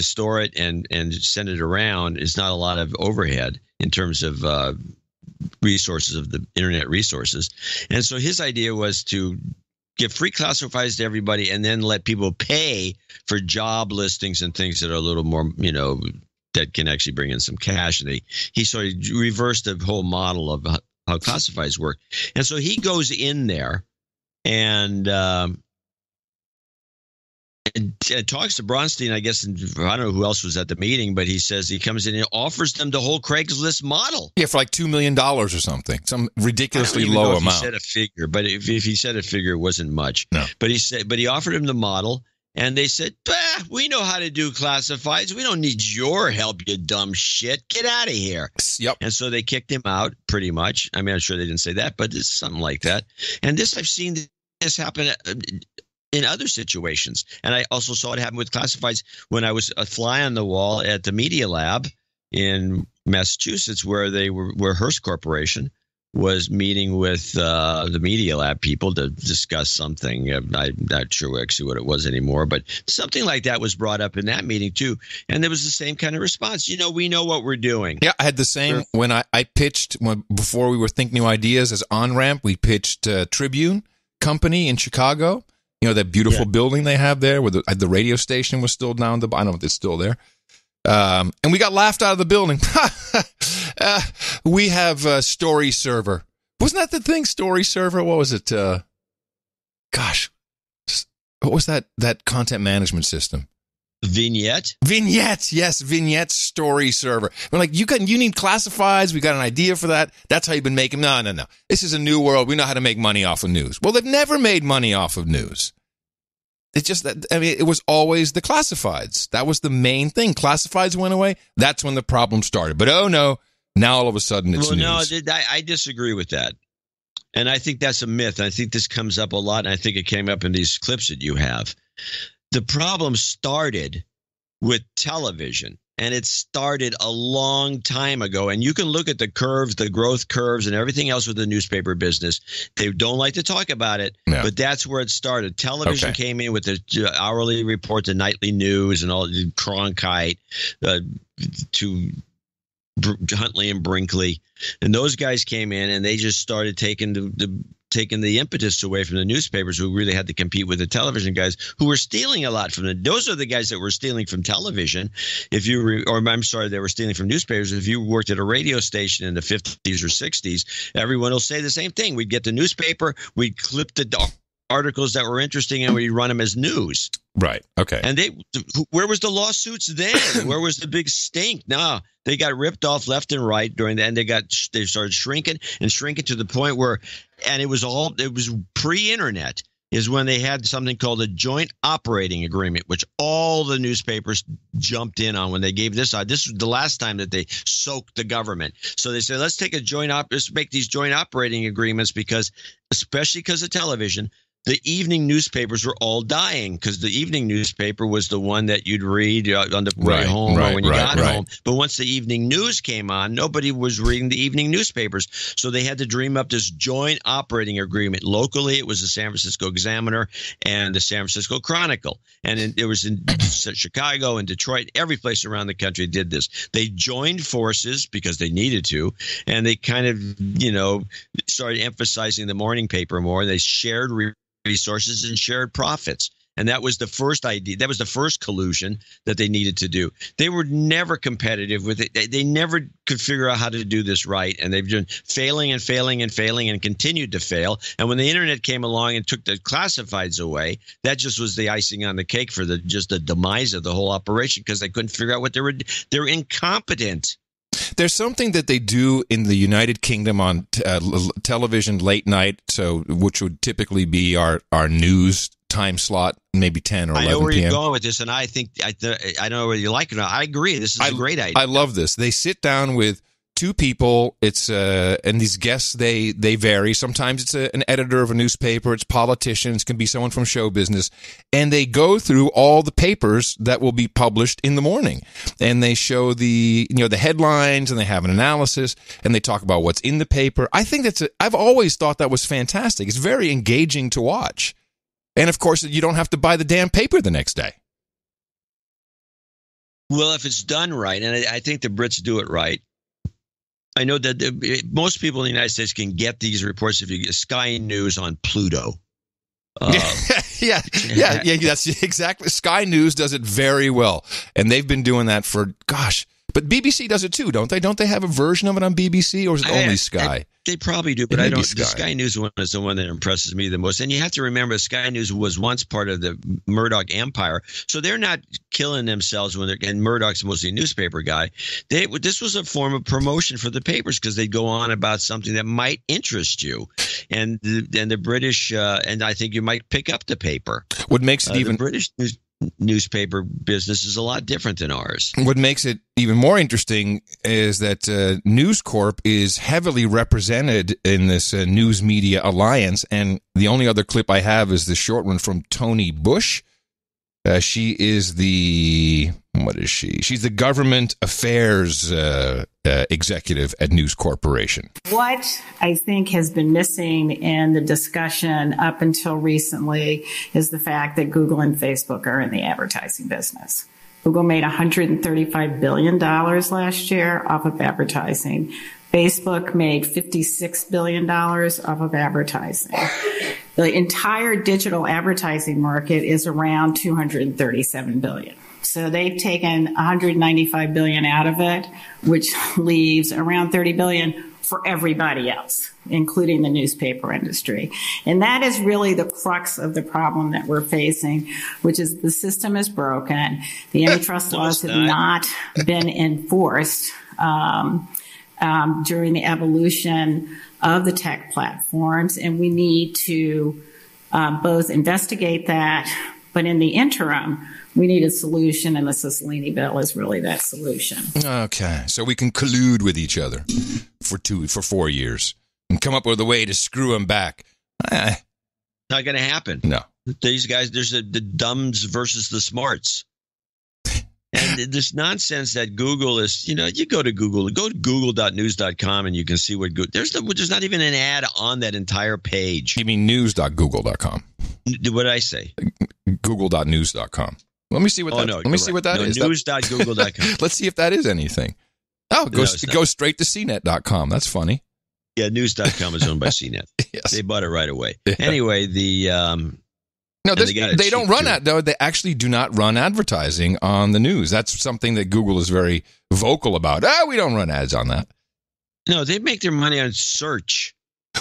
store it and send it around. It's not a lot of overhead in terms of resources of the internet resources. And so his idea was to give free classifieds to everybody and then let people pay for job listings and things that are a little more, that can actually bring in some cash. And he sort of reversed the whole model of how classifieds work. And so he goes in there and talks to Bronstein, I guess, and I don't know who else was at the meeting, but he says he comes in and offers them the whole Craigslist model. Yeah, for like $2 million or something, some ridiculously low low amount. He said a figure, but if he said a figure, it wasn't much. No. But he offered him the model, and they said, we know how to do classifieds. We don't need your help, you dumb shit. Get out of here. Yep. And so they kicked him out, pretty much. I mean, I'm sure they didn't say that, but it's something like that. And I've seen this happen in other situations. And I also saw it happen with classifieds when I was a fly on the wall at the Media Lab in Massachusetts, where Hearst Corporation was meeting with the Media Lab people to discuss something. I'm not sure actually what it was anymore, but something like that was brought up in that meeting too. And there was the same kind of response. We know what we're doing. Yeah, I had the same when I pitched, before we were Think New Ideas as On-Ramp, we pitched Tribune Company in Chicago. That beautiful building they have there where the radio station was still down I don't know if it's still there. And we got laughed out of the building. We have a Story Server. Wasn't that the thing, Story Server? What was it? What was that content management system? Vignettes, yes, Vignette Story Server. We're like, you need classifieds. We got an idea for that. That's how you've been making. No. This is a new world. We know how to make money off of news. Well, they've never made money off of news. It's just that, it was always the classifieds. That was the main thing. Classifieds went away. That's when the problem started. But oh no, now all of a sudden it's news. No, I disagree with that. And I think that's a myth. I think this comes up a lot, and I think it came up in these clips that you have. The problem started with television, and it started a long time ago. And you can look at the curves, the growth curves, and everything else with the newspaper business. They don't like to talk about it, but that's where it started. Television came in with the hourly report, the nightly news, and all Cronkite to Huntley and Brinkley. And those guys came in, and they just started taking the taken the impetus away from the newspapers, who really had to compete with the television guys, who were stealing a lot from those are the guys that were stealing from television. If you they were stealing from newspapers. If you worked at a radio station in the 50s or 60s, everyone will say the same thing. We'd get the newspaper, we'd clip the articles that were interesting, and we'd run them as news. Right. Okay. And where was the lawsuits then? Where was the big stink? No, they got ripped off left and right during that, and they started shrinking to the point where, and it was pre-internet, is when they had something called a joint operating agreement, which all the newspapers jumped in on when they gave this out. This was the last time that they soaked the government. So they said, let's make these joint operating agreements, especially because of television. The evening newspapers were all dying, because the evening newspaper was the one that you'd read on the way home or when you got home. But once the evening news came on, nobody was reading the evening newspapers. So they had to dream up this joint operating agreement. Locally, it was the San Francisco Examiner and the San Francisco Chronicle. And it was in Chicago and Detroit. Every place around the country did this. They joined forces because they needed to, and they kind of, started emphasizing the morning paper more. They shared resources and shared profits. And that was the first idea. That was the first collusion that they needed to do. They were never competitive with it. They never could figure out how to do this right. And they've been failing and continued to fail. And when the internet came along and took the classifieds away, that just was the icing on the cake for the demise of the whole operation, because they couldn't figure out what they're incompetent. There's something that they do in the United Kingdom on television late night, which would typically be our news time slot, maybe 10 or 11 p.m. I know where you're going with this, and I think I don't know whether you like it or not. I agree. This is a great idea. I love this. They sit down with two people. It's and these guests, they vary. Sometimes it's an editor of a newspaper. It's politicians. It can be someone from show business, and they go through all the papers that will be published in the morning, and they show the headlines, and they have an analysis, and they talk about what's in the paper. I think I've always thought that was fantastic. It's very engaging to watch, and of course, you don't have to buy the damn paper the next day. Well, if it's done right, and I think the Brits do it right. I know that most people in the United States can get these reports if you get Sky News on Pluto. Yeah, that's exactly. Sky News does it very well, and they've been doing that for But BBC does it too, don't they? Don't they have a version of it on BBC, or is it only Sky? They probably do, but I don't. The Sky News one is the one that impresses me the most. And you have to remember, Sky News was once part of the Murdoch empire, so they're not killing themselves and Murdoch's mostly a newspaper guy. This was a form of promotion for the papers, because they'd go on about something that might interest you, and the British, and I think you might pick up the paper. What makes it even the British newspaper business is a lot different than ours. What makes it even more interesting is that News Corp is heavily represented in this news media alliance, and the only other clip I have is the short one from Tony Bush. She is what is she? She's the government affairs executive at News Corporation. What I think has been missing in the discussion up until recently is the fact that Google and Facebook are in the advertising business. Google made $135 billion last year off of advertising. Facebook made $56 billion off of advertising. The entire digital advertising market is around $237 billion. So they've taken $195 billion out of it, which leaves around $30 billion for everybody else, including the newspaper industry. And that is really the crux of the problem that we're facing, which is the system is broken. The antitrust laws have not been enforced during the evolution of the tech platforms, and we need to both investigate that, but in the interim, we need a solution, and the Cicilline bill is really that solution. Okay, so we can collude with each other for 4 years and come up with a way to screw them back. Not going to happen. No. These guys, there's the dumbs versus the smarts. And this nonsense that Google is, you go to google.news.com, and you can see what Google, there's not even an ad on that entire page. You mean news.google.com? What did I say? Google.news.com. Let me see what that. Let me see what that is. News.google.com. Let's see if that is anything. Oh, it goes straight to CNET.com. That's funny. Yeah, news.com is owned by CNET. Yes. They bought it right away. Yeah. Anyway, No, they don't run ad, though. They actually do not run advertising on the news. That's something that Google is very vocal about. We don't run ads on that. No, they make their money on search.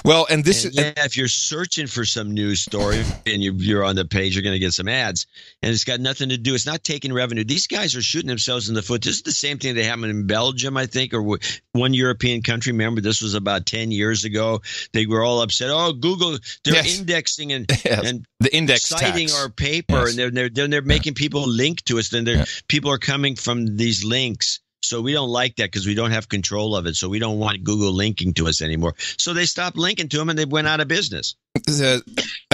Well, and if you're searching for some news story and you're on the page, you're going to get some ads, and it's got nothing to do. It's not taking revenue. These guys are shooting themselves in the foot. This is the same thing that happened in Belgium, I think, or one European country. Remember, this was about 10 years ago. They were all upset. Oh, Google, they're indexing and the index citing tax. our paper, Yes. and they're making people link to us. Then people are coming from these links. So we don't like that because we don't have control of it. So we don't want Google linking to us anymore. So they stopped linking to them and they went out of business.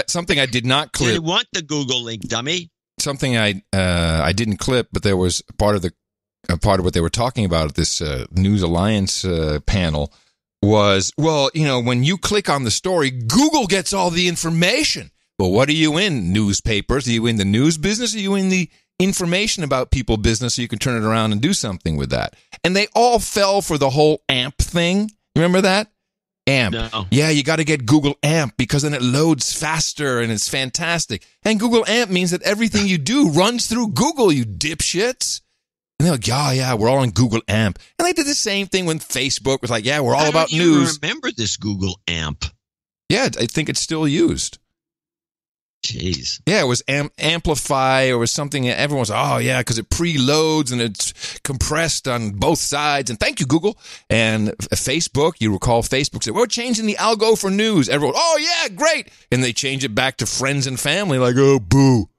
Something I did not clip. They want the Google link, dummy. Something I didn't clip, but there was part of what they were talking about at this News Alliance panel was, when you click on the story, Google gets all the information. Well, what are you in? Newspapers? Are you in the news business? Are you in the information about people business so you can turn it around and do something with that? And they all fell for the whole AMP thing. Remember that? AMP. No. Yeah, you got to get Google AMP because then it loads faster and it's fantastic. And Google AMP means that everything you do runs through Google, you dipshits. And they're like, yeah, we're all on Google AMP. And they did the same thing when Facebook was like, yeah, we're all about news. Remember this Google AMP? Yeah, I think it's still used. Jeez. Yeah, it was Amplify or was something. Everyone was, because it preloads and it's compressed on both sides. And thank you, Google. And Facebook, you recall Facebook said, we're changing the algo for news. Everyone, great. And they change it back to friends and family like, oh, boo.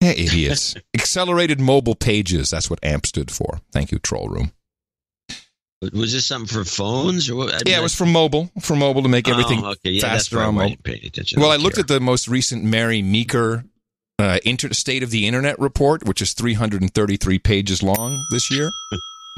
Yeah, idiots. Accelerated mobile pages. That's what AMP stood for. Thank you, Troll Room. Was this something for phones or what? Yeah, it was for mobile to make everything faster on mobile. Well, I looked at the most recent Mary Meeker State of the Internet report, which is 333 pages long this year.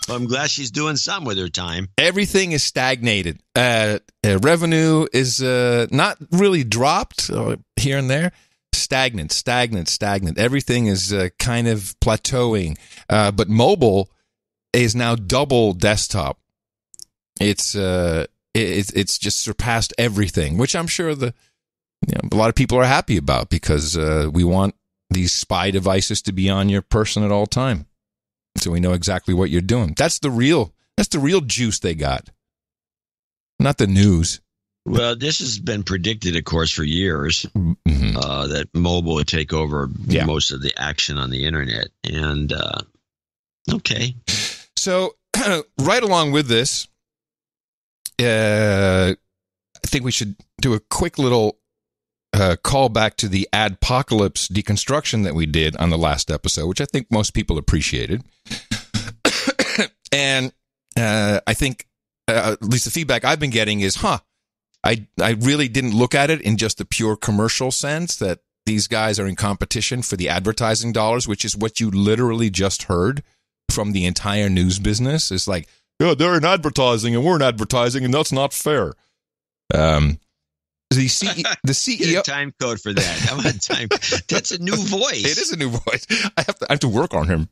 Well, I'm glad she's doing something with her time. Everything is stagnated. Revenue is not really dropped here and there. Stagnant. Everything is kind of plateauing. But mobile is now double desktop. It's just surpassed everything, which I'm sure a lot of people are happy about because we want these spy devices to be on your person at all time, so we know exactly what you're doing. That's the real juice they got, not the news. Well, this has been predicted, of course, for years that mobile would take over most of the action on the internet, and okay. So, right along with this, I think we should do a quick little callback to the adpocalypse deconstruction that we did on the last episode, which I think most people appreciated. And I think, at least the feedback I've been getting is, I really didn't look at it in just the pure commercial sense that these guys are in competition for the advertising dollars, which is what you literally just heard from the entire news business. It's like, they're in advertising and we're in advertising, and that's not fair. The CEO Get a time code for that. How about time? That's a new voice. It is a new voice. I have to work on him.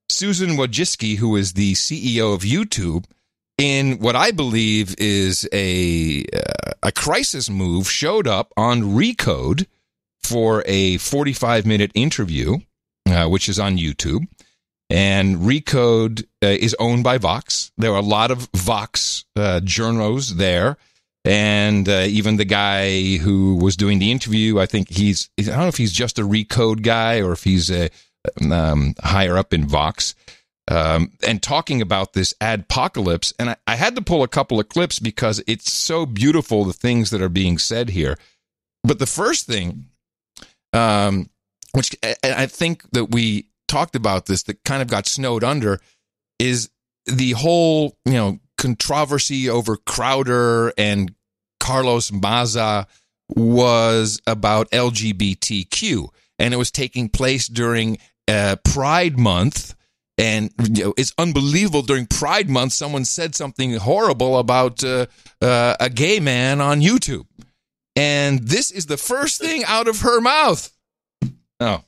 Susan Wojcicki, who is the CEO of YouTube, in what I believe is a crisis move, showed up on Recode for a 45-minute interview, which is on YouTube. And Recode is owned by Vox. There are a lot of Vox journos there. And even the guy who was doing the interview, I think I don't know if he's just a Recode guy or if he's higher up in Vox. And talking about this adpocalypse. And I had to pull a couple of clips because it's so beautiful, the things that are being said here. But the first thing, which I think that we talked about this, that kind of got snowed under, is the whole, controversy over Crowder and Carlos Maza was about LGBTQ. And it was taking place during Pride Month. And it's unbelievable. During Pride Month, someone said something horrible about a gay man on YouTube. And this is the first thing out of her mouth. Oh,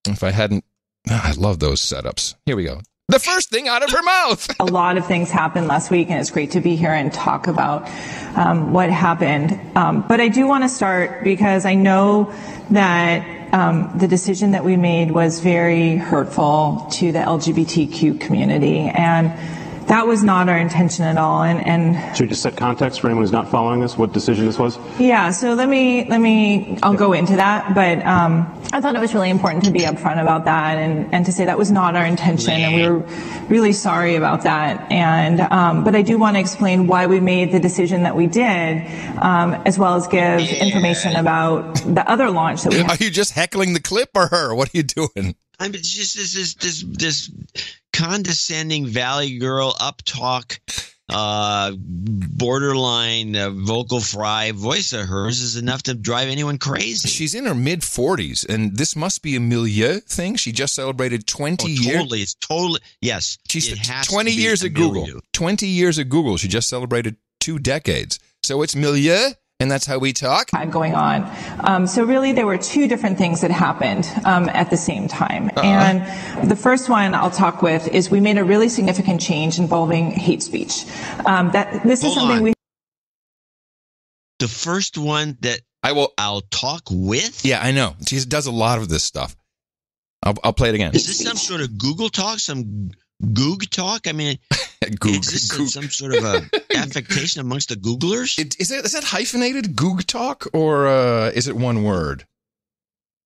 if I hadn't... I love those setups. Here we go. The first thing out of her mouth. A lot of things happened last week, and it's great to be here and talk about what happened. But I do want to start because I know that the decision that we made was very hurtful to the LGBTQ community, and that was not our intention at all. And should we just set context for anyone who's not following this, what decision this was? Yeah, so I'll go into that, but I thought it was really important to be upfront about that and to say that was not our intention, and we were really sorry about that. And but I do want to explain why we made the decision that we did, as well as give information about the other launch that we had. Are you just heckling the clip or her? What are you doing? I mean, it's just this condescending Valley Girl uptalk, borderline vocal fry voice of hers is enough to drive anyone crazy. She's in her mid-40s, and this must be a milieu thing. She just celebrated 20 years. Totally, it's totally, yes. She's 20 years at Google. 20 years at Google. She just celebrated 2 decades. So it's milieu. And that's how we talk? Going on. So really, there were 2 different things that happened at the same time. And the first one I'll talk with is we made a really significant change involving hate speech. The first one that I'll talk with? Yeah, I know. She does a lot of this stuff. I'll play it again. Is this some sort of Google talk? Some Goog talk? I mean, is this some sort of a affectation amongst the Googlers? Is that hyphenated, Goog talk, or is it one word?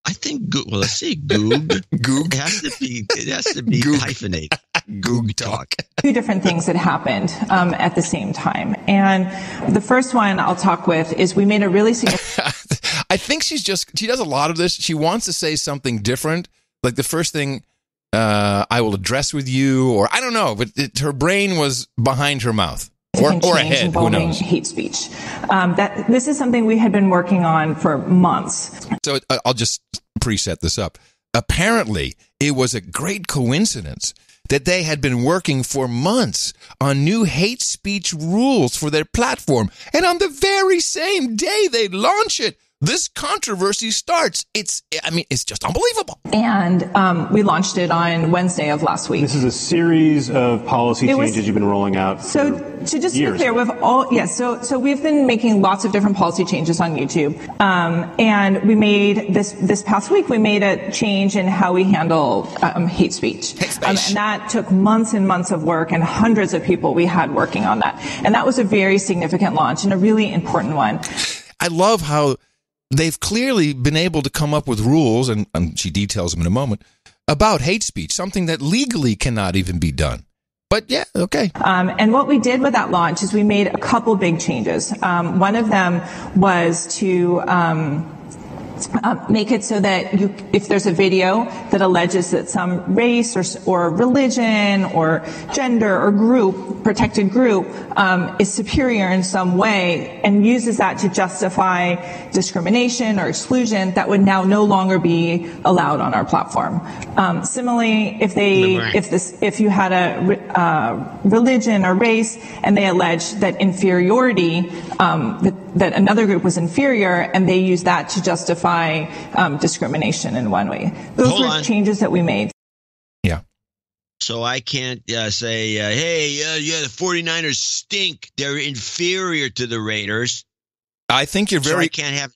I think, well, let's see, Goog. Goog? It has to be Goog. hyphenated. Goog talk. 2 different things that happened at the same time. And the first one I'll talk with is we made a really significant... I think she does a lot of this. She wants to say something different. Like the first thing... I will address with you, or I don't know, but her brain was behind her mouth or ahead. Who knows? Hate speech. This is something we had been working on for months. So I'll just preset this up. Apparently, it was a great coincidence that they had been working for months on new hate speech rules for their platform, and on the very same day they launch it, this controversy starts. It's just unbelievable. And we launched it on Wednesday of last week. This is a series of policy changes you've been rolling out. So to just be clear, so we've been making lots of different policy changes on YouTube. And we made this past week, we made a change in how we handle hate speech. And that took months and months of work and hundreds of people we had working on that. And that was a very significant launch and a really important one. I love how they've clearly been able to come up with rules, and she details them in a moment, about hate speech, something that legally cannot even be done. But yeah, okay. And what we did with that launch is we made a couple big changes. One of them was to make it so that if there's a video that alleges that some race or religion or gender or protected group is superior in some way and uses that to justify discrimination or exclusion, that would now no longer be allowed on our platform. Similarly, if you had a religion or race and they alleged that inferiority, that another group was inferior, and they use that to justify discrimination in one way. Those were changes that we made. Yeah. So I can't say, hey, the 49ers stink. They're inferior to the Raiders. I think you're very...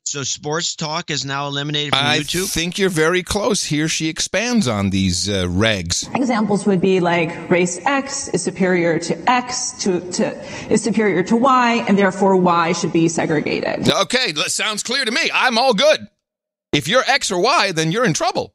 So sports talk is now eliminated from YouTube? I think you're very close. Here she expands on these regs. Examples would be like race X is superior to X is superior to Y, and therefore Y should be segregated. Okay, that sounds clear to me. I'm all good. If you're X or Y, then you're in trouble.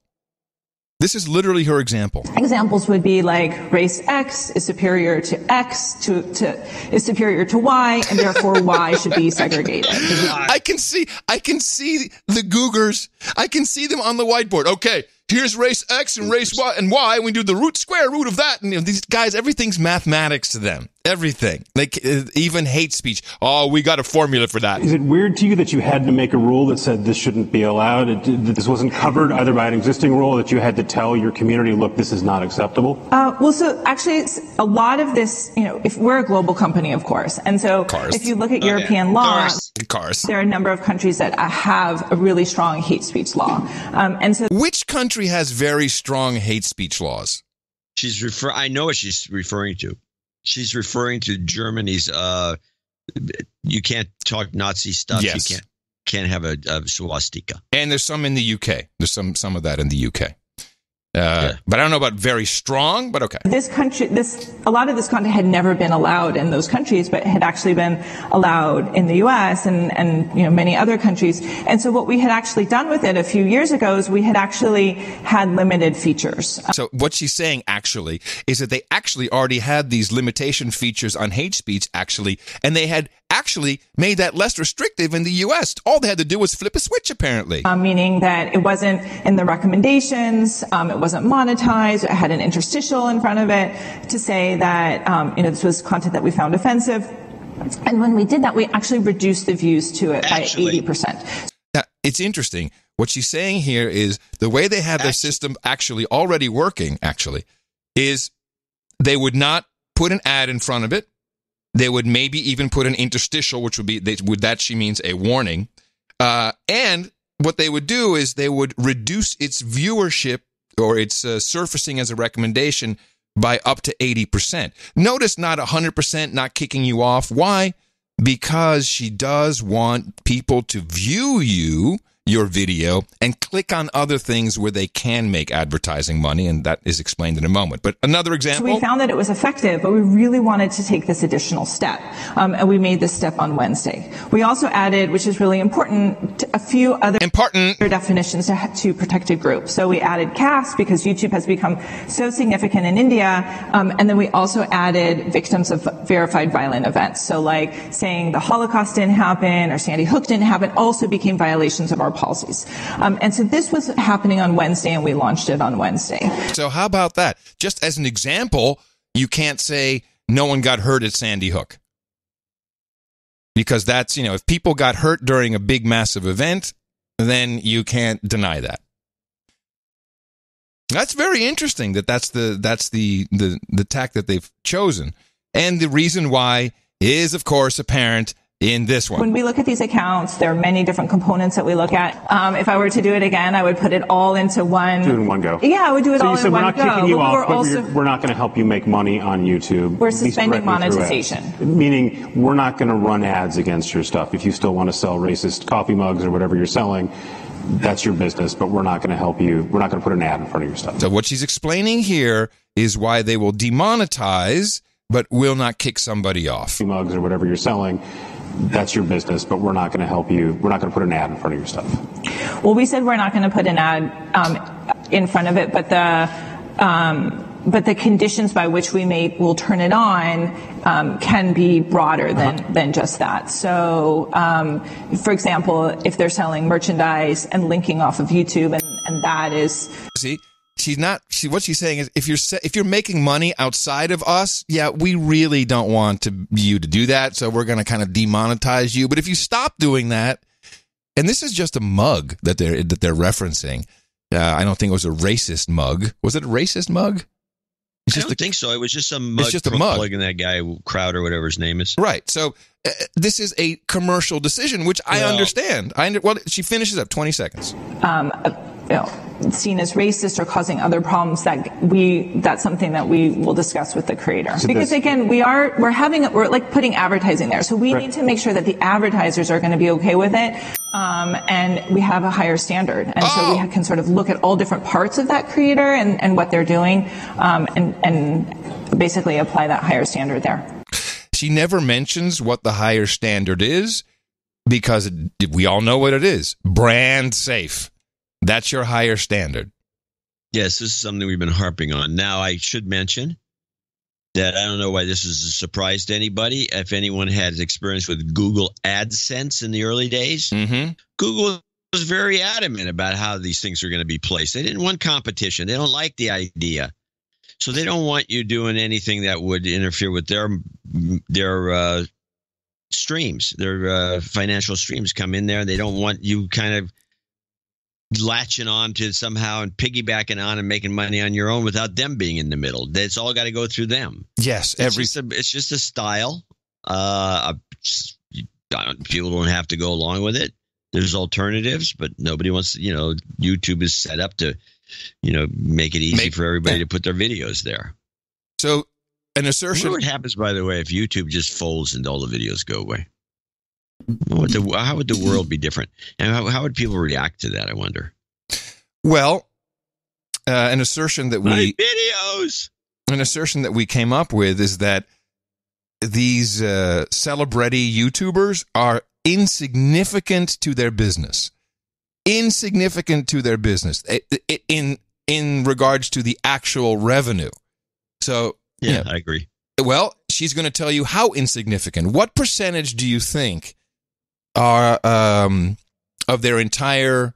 This is literally her example. Examples would be like race X is superior to X is superior to Y, and therefore Y should be segregated. I can see the Googers. I can see them on the whiteboard. Okay, here's race X and race Y and Y, and we do the square root of that. And these guys, everything's mathematics to them. Everything. Like even hate speech. Oh, we got a formula for that. Is it weird to you that you had to make a rule that said this shouldn't be allowed? That this wasn't covered either by an existing rule, that you had to tell your community, look, this is not acceptable? Well, so actually, a lot of this, if we're a global company, of course, and so if you look at European law, there are a number of countries that have a really strong hate speech law. And so, which country has very strong hate speech laws? I know what she's referring to. She's referring to Germany's. You can't talk Nazi stuff. Yes. You can't have a swastika. And there's some in the UK. There's some of that in the UK. But I don't know about very strong, but okay. A lot of this content had never been allowed in those countries, but had actually been allowed in the U.S. and many other countries. And so what we had actually done with it a few years ago is we had actually had limited features. So what she's saying actually is that they actually already had these limitation features on hate speech actually, and they had actually made that less restrictive in the U.S. All they had to do was flip a switch, apparently. Meaning that it wasn't in the recommendations, it wasn't monetized, it had an interstitial in front of it to say that, this was content that we found offensive. And when we did that, we actually reduced the views to it by 80%. Now, it's interesting. What she's saying here is the way they have their system actually already working, is they would not put an ad in front of it. They would maybe even put an interstitial, which would be, she means a warning. And what they would do is they would reduce its viewership or its surfacing as a recommendation by up to 80%. Notice not 100%, not kicking you off. Why? Because she does want people to view your video and click on other things where they can make advertising money, and that is explained in a moment. But another example. So we found that it was effective, but we really wanted to take this additional step, and we made this step on Wednesday. We also added, which is really important, a few other definitions to protected groups. So we added caste because YouTube has become so significant in India, and then we also added victims of verified violent events. So like saying the Holocaust didn't happen or Sandy Hook didn't happen also became violations of our policies. And so this was happening on Wednesday, and we launched it on Wednesday. So how about that? Just as an example, you can't say no one got hurt at Sandy Hook. Because that's, if people got hurt during a big, massive event, then you can't deny that. That's very interesting that's the tack that they've chosen. And the reason why is, of course, apparent in this one. When we look at these accounts, there are many different components that we look at. If I were to do it again, I would put it all into one. Do it in one go. Yeah, I would do it all in one go. So you said we're not kicking you off, but we're not going to help you make money on YouTube. We're suspending monetization. Meaning we're not going to run ads against your stuff. If you still want to sell racist coffee mugs or whatever you're selling, that's your business, but we're not going to help you. We're not going to put an ad in front of your stuff. So what she's explaining here is why they will demonetize, but will not kick somebody off. Mugs or whatever you're selling, that's your business, but we're not going to help you. We're not going to put an ad in front of your stuff. Well, we said we're not going to put an ad in front of it, but the conditions by which will turn it on can be broader than just that. So, for example, if they're selling merchandise and linking off of YouTube, and that is. See, what she's saying is if you're making money outside of us, yeah, we really don't want you to do that, so we're going to kind of demonetize you. But if you stop doing that, and this is just a mug that they're referencing, I don't think it was a racist mug. Was it a racist mug? I don't think so. It was just some mug. It's just a mug. Plugging that guy Crowder, whatever his name is. Right. So this is a commercial decision, which I understand. Well, she finishes up 20 seconds. Seen as racist or causing other problems, that's something that we will discuss with the creator. Because again, we're like putting advertising there. So we need to make sure that the advertisers are going to be okay with it. And we have a higher standard. And so we can sort of look at all different parts of that creator and what they're doing, and basically apply that higher standard there. She never mentions what the higher standard is because we all know what it is. Brand safe. That's your higher standard. Yes, this is something we've been harping on. Now, I should mention that I don't know why this is a surprise to anybody. If anyone had experience with Google AdSense in the early days, Google was very adamant about how these things are going to be placed. They didn't want competition. They don't like the idea. So they don't want you doing anything that would interfere with their streams. Their financial streams come in there. They don't want you kind of latching on to somehow and piggybacking on and making money on your own without them being in the middle. It's all got to go through them. Yes, it's just a style. People don't have to go along with it. There's alternatives, but nobody wants to. YouTube is set up to make it easy for everybody to put their videos there. So an assertion. What happens, by the way, if YouTube just folds and all the videos go away? How would the world be different? And how would people react to that, I wonder? Well, an assertion that My videos. An assertion that we came up with is that these celebrity YouTubers are insignificant to their business. Insignificant to their business in regards to the actual revenue. So yeah, I agree. Well, she's going to tell you how insignificant. What percentage do you think are of their entire?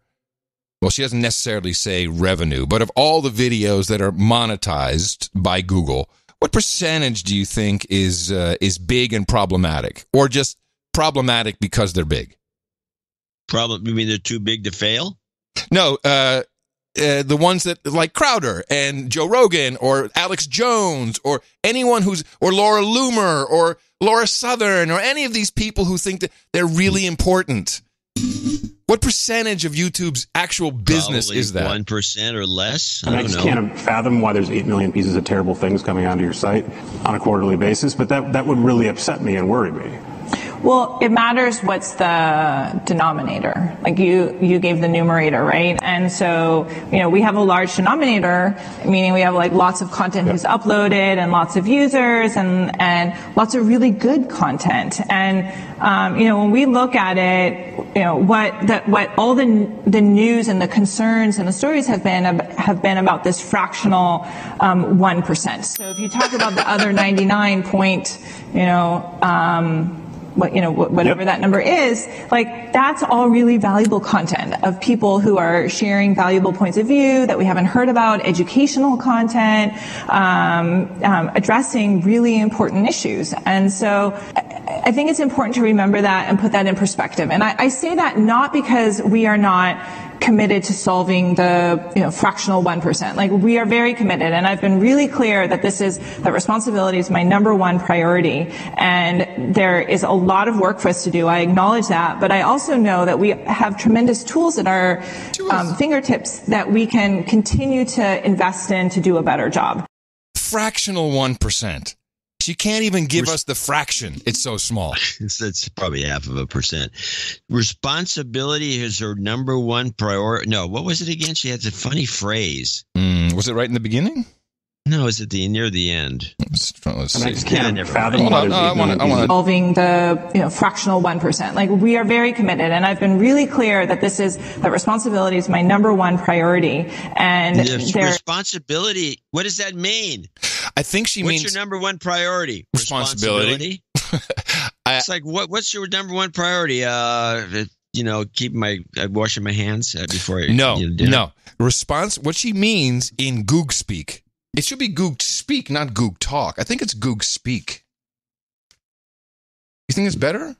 Well, she doesn't necessarily say revenue, but of all the videos that are monetized by Google, what percentage do you think is big and problematic, or just problematic because they're big? You mean they're too big to fail? No, the ones that like Crowder and Joe Rogan or Alex Jones or anyone or Laura Loomer or Laura Southern or any of these people who think that they're really important. What percentage of YouTube's actual business Probably is that? 1% or less. I just can't fathom why there's 8 million pieces of terrible things coming onto your site on a quarterly basis, but that would really upset me and worry me. Well, it matters what's the denominator. Like you gave the numerator, right? And so, we have a large denominator, meaning we have like lots of content who's uploaded and lots of users and lots of really good content. And, when we look at it, what all the news and the concerns and the stories have been about this fractional 1%. So if you talk about the other 99 whatever that number is, like that's all really valuable content of people who are sharing valuable points of view that we haven't heard about, educational content, addressing really important issues. And so I think it's important to remember that and put that in perspective. And I say that not because we are not committed to solving the fractional 1%. Like we are very committed, and I've been really clear that that responsibility is my number one priority, and there is a lot of work for us to do. I acknowledge that, but I also know that we have tremendous tools at our fingertips that we can continue to invest in to do a better job. Fractional 1%. She can't even give us the fraction. It's so small. It's probably 0.5%. Responsibility is her number one priority. No, what was it again? She had a funny phrase. Was it right in the beginning? No, is it near the end? Let's see. I just can't fathom solving the fractional 1%. Like we are very committed, and I've been really clear that that responsibility is my number one priority. And responsibility. What does that mean? I think she means what's your number one priority? Responsibility. It's like what's your number one priority? Washing my hands before I No. What she means in Goog speak. It should be Goog speak, not Goog talk. I think it's Goog speak. You think it's better?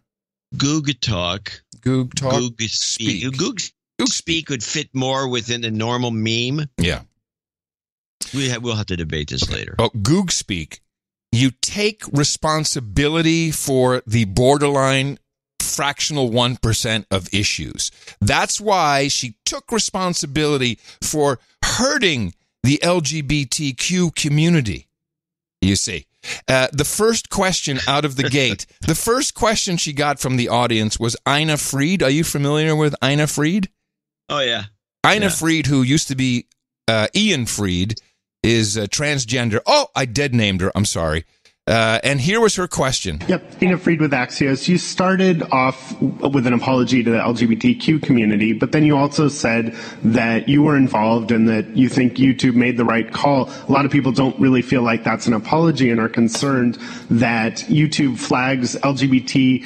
Goog talk. Goog talk. Goog speak. Goog speak would fit more within a normal meme. Yeah. We'll have to debate this later. Oh, Goog speak. You take responsibility for the borderline fractional 1% of issues. That's why she took responsibility for hurting the LGBTQ community. You see, the first question out of the gate, the first question she got from the audience was Ina Fried. Are you familiar with Ina Fried? Oh, yeah. Ina Fried, who used to be Ian Fried, is transgender. Oh, I dead named her. I'm sorry. And here was her question. Yep, Ina Fried with Axios. You started off with an apology to the LGBTQ community, but then you also said that you were involved and that you think YouTube made the right call. A lot of people don't really feel like that's an apology and are concerned that YouTube flags LGBT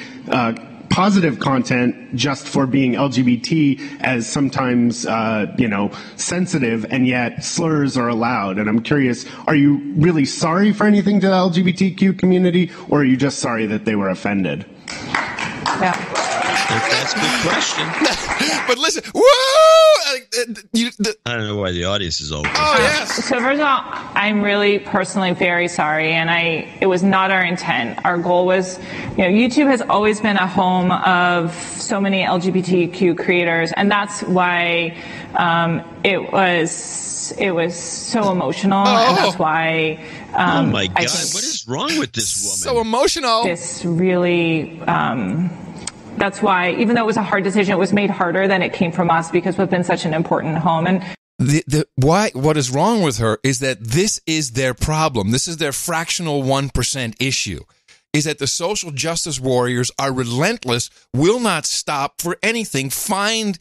positive content just for being LGBT as sometimes, sensitive, and yet slurs are allowed. And I'm curious, are you really sorry for anything to the LGBTQ community, or are you just sorry that they were offended? Yeah. That's a good question. But listen, woo! I don't know why the audience is open. Oh, yes. So first of all, I'm really personally very sorry, and it was not our intent. Our goal was, YouTube has always been a home of so many LGBTQ creators, and that's why it was so emotional, and that's why. Oh my God! What is wrong with this woman? So emotional. This really. That's why, even though it was a hard decision, it was made harder than it came from us because we've been such an important home. And what is wrong with her is that this is their problem. This is their fractional 1% issue. Is that the social justice warriors are relentless, will not stop for anything, find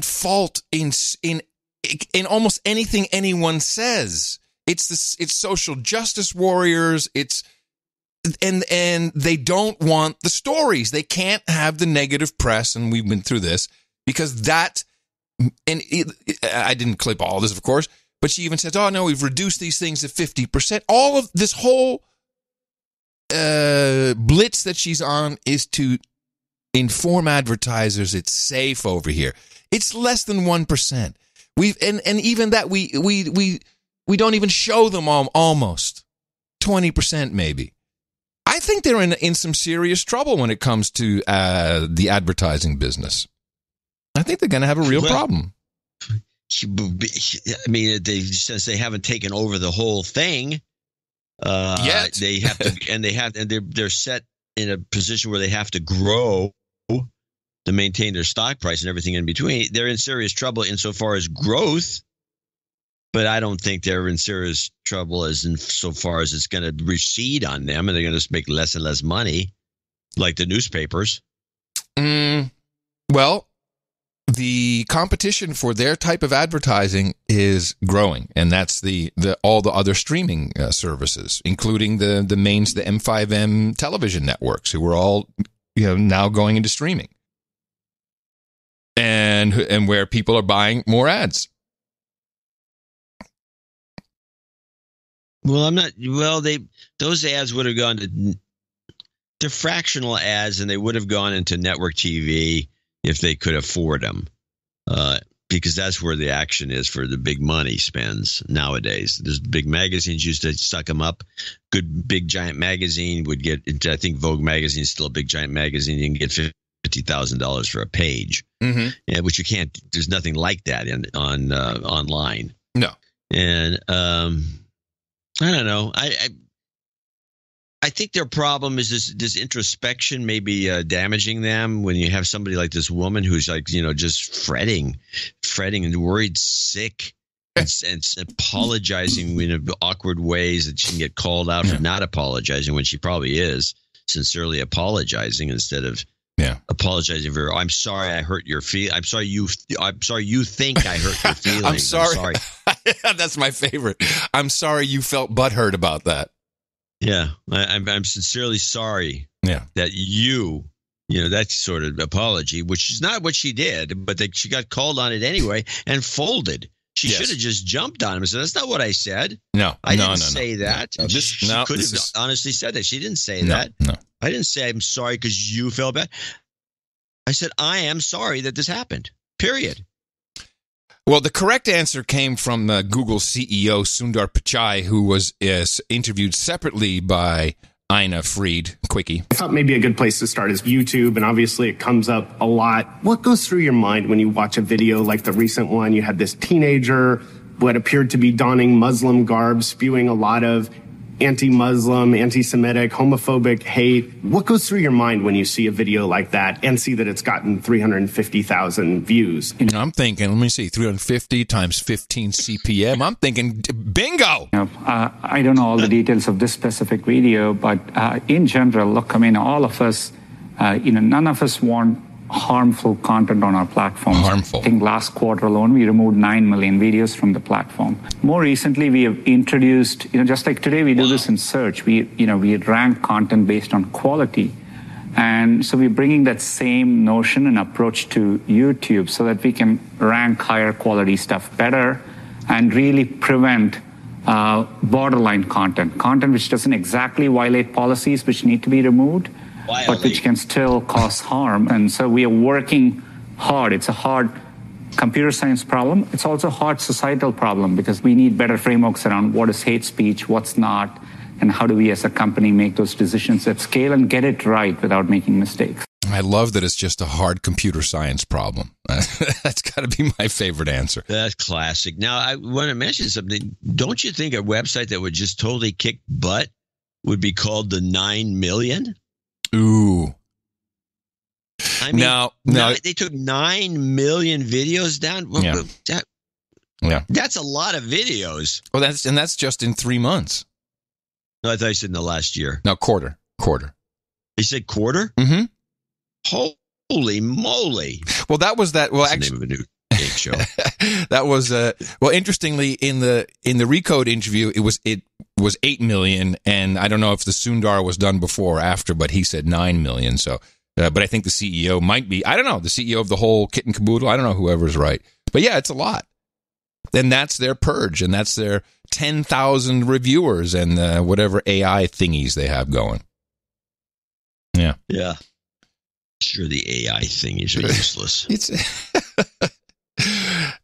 fault in almost anything anyone says. It's social justice warriors. And they don't want the stories. They can't have the negative press, and we've been through this because I didn't clip all this, of course, but she even says, "Oh no, we've reduced these things to 50%." All of this whole blitz that she's on is to inform advertisers it's safe over here. It's less than 1%. And even that we don't even show them almost 20% maybe. I think they're in some serious trouble when it comes to the advertising business. I think they're going to have a real problem. I mean, since they haven't taken over the whole thing, yet they have to, they're set in a position where they have to grow to maintain their stock price and everything in between. They're in serious trouble insofar as growth. But I don't think they're in serious trouble so far as it's going to recede on them and they're going to make less and less money, like the newspapers. Well, the competition for their type of advertising is growing, and that's all the other streaming services, including the M5M television networks, who are all now going into streaming, and where people are buying more ads. Well, those ads would have gone to, they're fractional ads, and they would have gone into network TV if they could afford them, because that's where the action is for the big money spends nowadays. There's big magazines used to suck them up. Good big giant magazine would get, I think Vogue magazine is still a big giant magazine. You can get $50,000 for a page, which you can't. There's nothing like that online. No, and I don't know. I think their problem is this introspection may be damaging them when you have somebody like this woman who's like, just fretting and worried sick and apologizing in awkward ways that she can get called out for not apologizing when she probably is sincerely apologizing instead of apologizing for her. I'm sorry I hurt your I'm sorry you think I hurt your feelings. I'm sorry. That's my favorite. I'm sorry you felt butthurt about that. Yeah, I'm sincerely sorry. Yeah, that that sort of apology, which is not what she did, but she got called on it anyway and folded. She should have just jumped on him and said, "That's not what I said. No, I didn't say that." She could have honestly said that. She didn't say that. No, I didn't say I'm sorry because you felt bad. I said I am sorry that this happened. Period. Well, the correct answer came from Google CEO Sundar Pichai, who was interviewed separately by Ina Fried, Quickie. I thought maybe a good place to start is YouTube, and obviously it comes up a lot. What goes through your mind when you watch a video like the recent one? You had this teenager who had appeared to be donning Muslim garb, spewing a lot of anti-Muslim, anti-Semitic, homophobic hate. What goes through your mind when you see a video like that and see that it's gotten 350,000 views? I'm thinking, let me see, 350 times 15 CPM. I'm thinking, bingo! I don't know all the details of this specific video, but in general, look, I mean, all of us, none of us want harmful content on our platform. Harmful. I think last quarter alone, we removed 9 million videos from the platform. More recently, we have introduced, just like today we do this in search, we rank content based on quality. And so we're bringing that same notion and approach to YouTube so that we can rank higher quality stuff better and really prevent borderline content which doesn't exactly violate policies which need to be removed, but which can still cause harm. And so we are working hard. It's a hard computer science problem. It's also a hard societal problem because we need better frameworks around what is hate speech, what's not, and how do we as a company make those decisions at scale and get it right without making mistakes. I love that it's just a hard computer science problem. That's got to be my favorite answer. That's classic. Now, I want to mention something. Don't you think a website that would just totally kick butt would be called the 9 million? Ooh. I mean, now they took 9 million videos down. That's a lot of videos. Well, that's just in 3 months. No, I thought you said in the last year. No, quarter. You said quarter? Mm-hmm. Holy moly! Well, that was that. Well, that's actually, the name of a new game show. That was well. Interestingly, in the Recode interview, it was 8 million, and I don't know if the Sundar was done before or after, but he said 9 million. So, but I think the CEO might be. I don't know, the CEO of the whole kit and caboodle. I don't know whoever's right, but yeah, it's a lot. And that's their purge, and that's their 10,000 reviewers and whatever AI thingies they have going. Yeah. Yeah. Sure, the AI thingies are useless.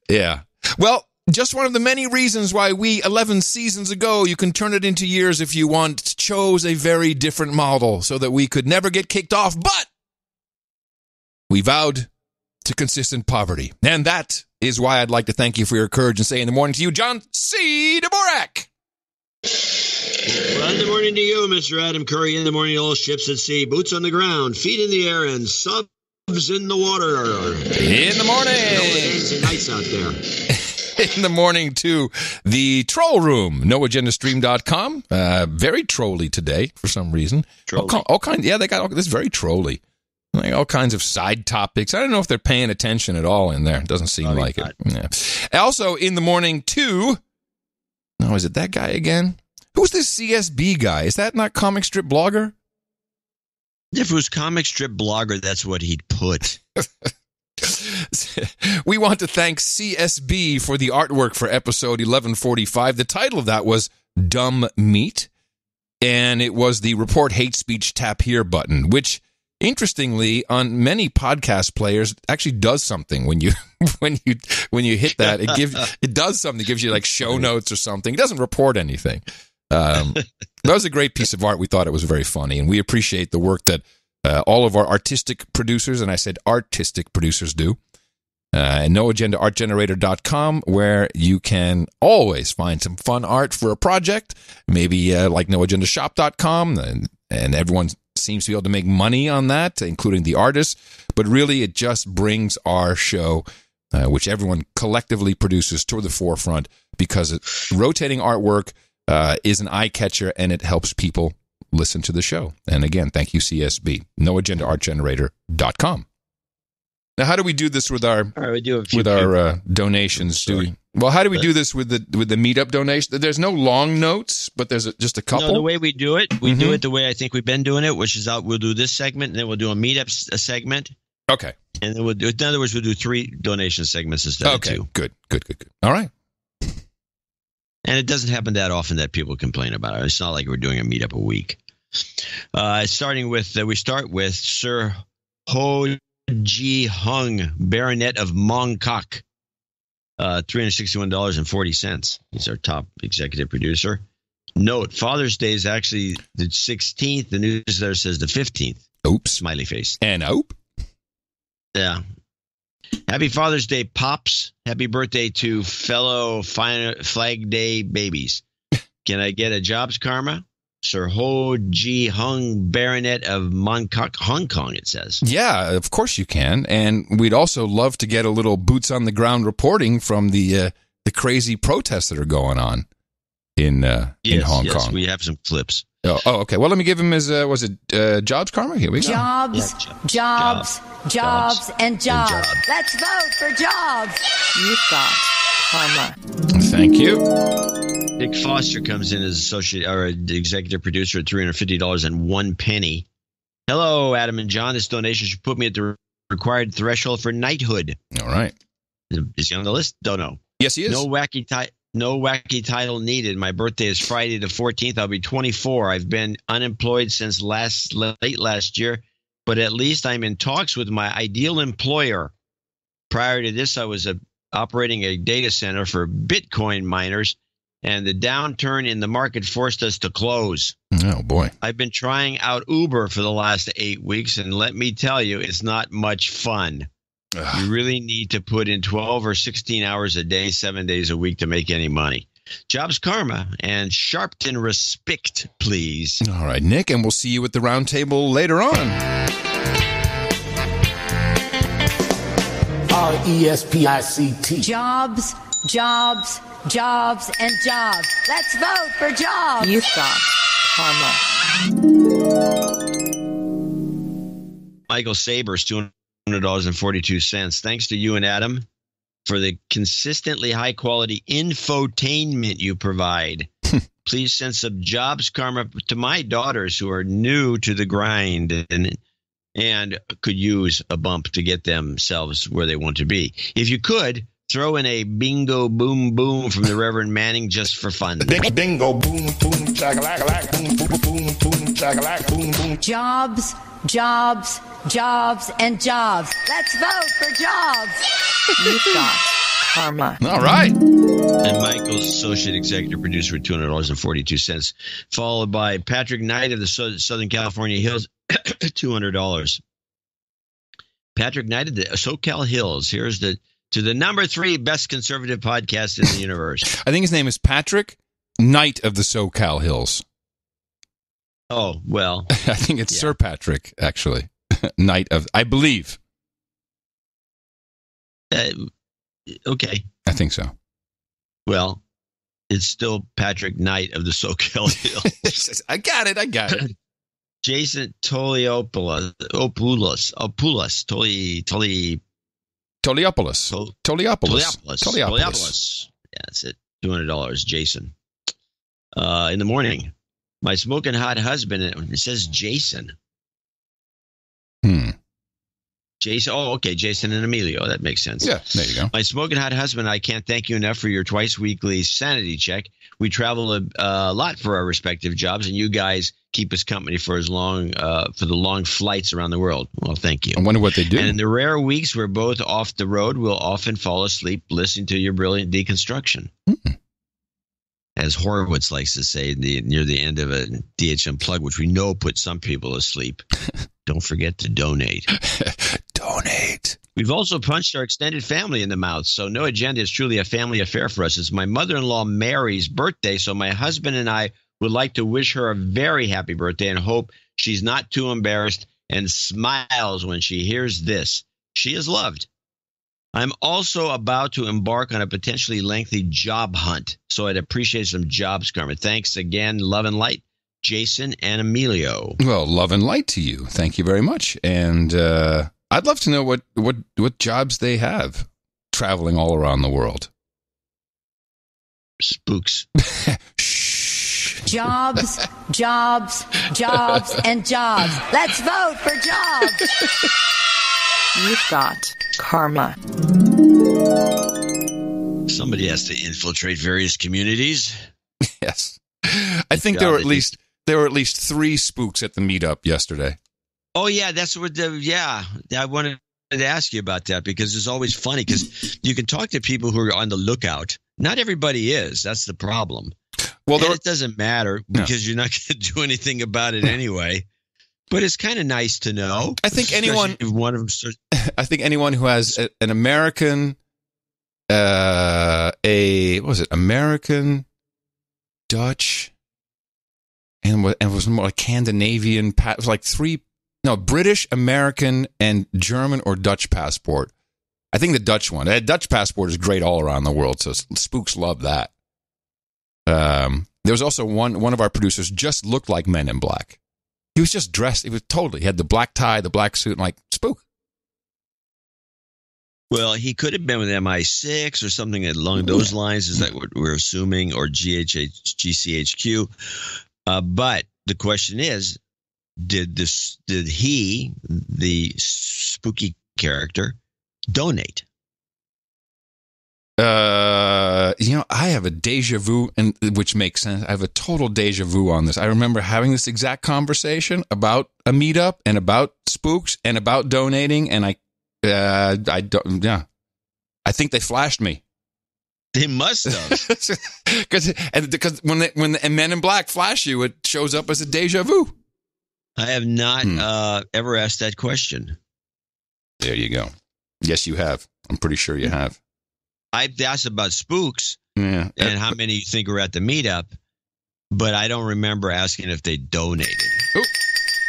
Yeah. Well, just one of the many reasons why we, 11 seasons ago, you can turn it into years if you want, chose a very different model so that we could never get kicked off, but we vowed to consistent poverty. And that is why I'd like to thank you for your courage and say in the morning to you, John C. Dvorak. Well, in the morning to you, Mr. Adam Curry. In the morning, all ships at sea, boots on the ground, feet in the air, and subs in the water. In the morning. It's nice out there. In the morning to the troll room, noagendastream.com. Very trolly today for some reason. All kinds. Yeah, they got all this very trolly. Like all kinds of side topics. I don't know if they're paying attention at all in there. It doesn't seem like it. Yeah. Also, in the morning to, no, is it that guy again? Who's this CSB guy? Is that not comic strip blogger? If it was comic strip blogger, that's what he'd put. We want to thank CSB for the artwork for episode 1145. The title of that was Dumb Meat, and it was the Report Hate Speech Tap Here button, which, interestingly, on many podcast players, actually does something when you hit that. It does something. It gives you like show notes or something. It doesn't report anything. That was a great piece of art. We thought it was very funny, and we appreciate the work that all of our artistic producers, and I said artistic producers, do. And noagendaartgenerator.com, where you can always find some fun art for a project, maybe like noagendashop.com, and everyone seems to be able to make money on that, including the artists. But really, it just brings our show, which everyone collectively produces, to the forefront because rotating artwork is an eye catcher, and it helps people listen to the show. And again, thank you, CSB. NoAgendaArtGenerator.com. Now, how do we do this with our donations? How do we do this with the meetup donation? There's no long notes, but there's just a couple. No, the way we do it, do it the way I think we've been doing it, which is we'll do this segment, and then we'll do a meetup segment. Okay. And then in other words, we'll do 3 donation segments instead of 2. Good. All right. And it doesn't happen that often that people complain about it. It's not like we're doing a meetup a week. Starting with, we start with Sir Ho Ji Hung, Baronet of Mongkok, $361.40. He's our top executive producer. Note, Father's Day is actually the 16th. The newsletter says the 15th. Oops. Smiley face. And oop. Yeah. Happy Father's Day, Pops. Happy birthday to fellow Flag Day babies. Can I get a jobs karma? Sir Ho Ji Hung, Baronet of Mongkok, Hong Kong, it says. Yeah, of course you can. And we'd also love to get a little boots on the ground reporting from the crazy protests that are going on in Hong Kong. Yes, we have some clips. Oh, okay. Well, let me give him his, jobs karma? Here we go. Jobs, and jobs. Let's vote for jobs. You've got karma. Thank you. Dick Foster comes in as executive producer at $350.01. Hello, Adam and John. This donation should put me at the required threshold for knighthood. All right. Is he on the list? Don't know. Yes, he is. No wacky No wacky title needed. My birthday is Friday the 14th. I'll be 24. I've been unemployed since late last year, but at least I'm in talks with my ideal employer. Prior to this, I was operating a data center for Bitcoin miners, and the downturn in the market forced us to close. Oh, boy. I've been trying out Uber for the last 8 weeks, and let me tell you, it's not much fun. Ugh. You really need to put in 12 or 16 hours a day, 7 days a week to make any money. Jobs karma and Sharpton respect, please. All right, Nick, and we'll see you at the round table later on. RESPICT. Jobs, jobs, jobs, and jobs. Let's vote for jobs. You've got karma. Michael Sabers, $200.42. Thanks to you and Adam for the consistently high-quality infotainment you provide. Please send some jobs karma to my daughters who are new to the grind and could use a bump to get themselves where they want to be. If you could, throw in a bingo boom boom from the Reverend Manning just for fun. Bingo boom boom chakalaka boom boom boom boom chakalaka boom boom. Jobs, jobs, jobs, and jobs. Let's vote for jobs. You've got karma. All right. And Michael's associate executive producer with $200.42, followed by Patrick Knight of the Southern California Hills, $200. Patrick Knight of the SoCal Hills. Here's to the number 3 best conservative podcast in the universe. I think his name is Patrick Knight of the SoCal Hills. Oh, well. I think it's Sir Patrick, actually. Knight of, I believe. Okay. I think so. Well, it's still Patrick Knight of the SoCal Hills. I got it. Jason Toliopoulos. Yeah, that's it. $200, Jason. In the morning, my smoking hot husband, it says Jason. Jason. Oh, okay. Jason and Emilio. That makes sense. Yeah, there you go. My smoking hot husband, I can't thank you enough for your twice weekly sanity check. We travel a lot for our respective jobs, and you guys keep us company for the long flights around the world. Well, thank you. I wonder what they do. And in the rare weeks we're both off the road, we'll often fall asleep listening to your brilliant deconstruction. As Horowitz likes to say near the end of a DH Unplugged, which we know puts some people asleep. Don't forget to donate. Donate. We've also punched our extended family in the mouth, so No Agenda is truly a family affair for us. It's my mother-in-law Mary's birthday, so my husband and I would like to wish her a very happy birthday and hope she's not too embarrassed and smiles when she hears this. She is loved. I'm also about to embark on a potentially lengthy job hunt, so I'd appreciate some jobs karma. Thanks again. Love and light, Jason and Emilio. Well, love and light to you. Thank you very much. And I'd love to know what jobs they have traveling all around the world. Spooks. Jobs, jobs, jobs, and jobs. Let's vote for jobs. You've got karma. Somebody has to infiltrate various communities. Yes. I think there were at least 3 spooks at the meetup yesterday. Oh, yeah, that's what I wanted to ask you about that because it's always funny because you can talk to people who are on the lookout. Not everybody is. That's the problem. Well, it doesn't matter because you're not going to do anything about it anyway. But it's kind of nice to know. I think anyone who has an American, American, Dutch, and it was more like Scandinavian. It was like British, American, and German or Dutch passport. I think the Dutch one. That Dutch passport is great all around the world, so spooks love that. There was also one of our producers just looked like Men in Black. He was just dressed. He had the black tie, the black suit, and like spook. Well, he could have been with MI6 or something along those lines. Is that what we're assuming, or GCHQ? But the question is, did he, the spooky character, donate? I have a deja vu, and which makes sense. I have a total deja vu on this. I remember having this exact conversation about a meetup and about spooks and about donating, and I think they flashed me. They must have, because when the Men in Black flash you, it shows up as a deja vu. I have not ever asked that question. There you go. Yes, you have. I'm pretty sure you have. I've asked about spooks and how many you think were at the meetup, but I don't remember asking if they donated.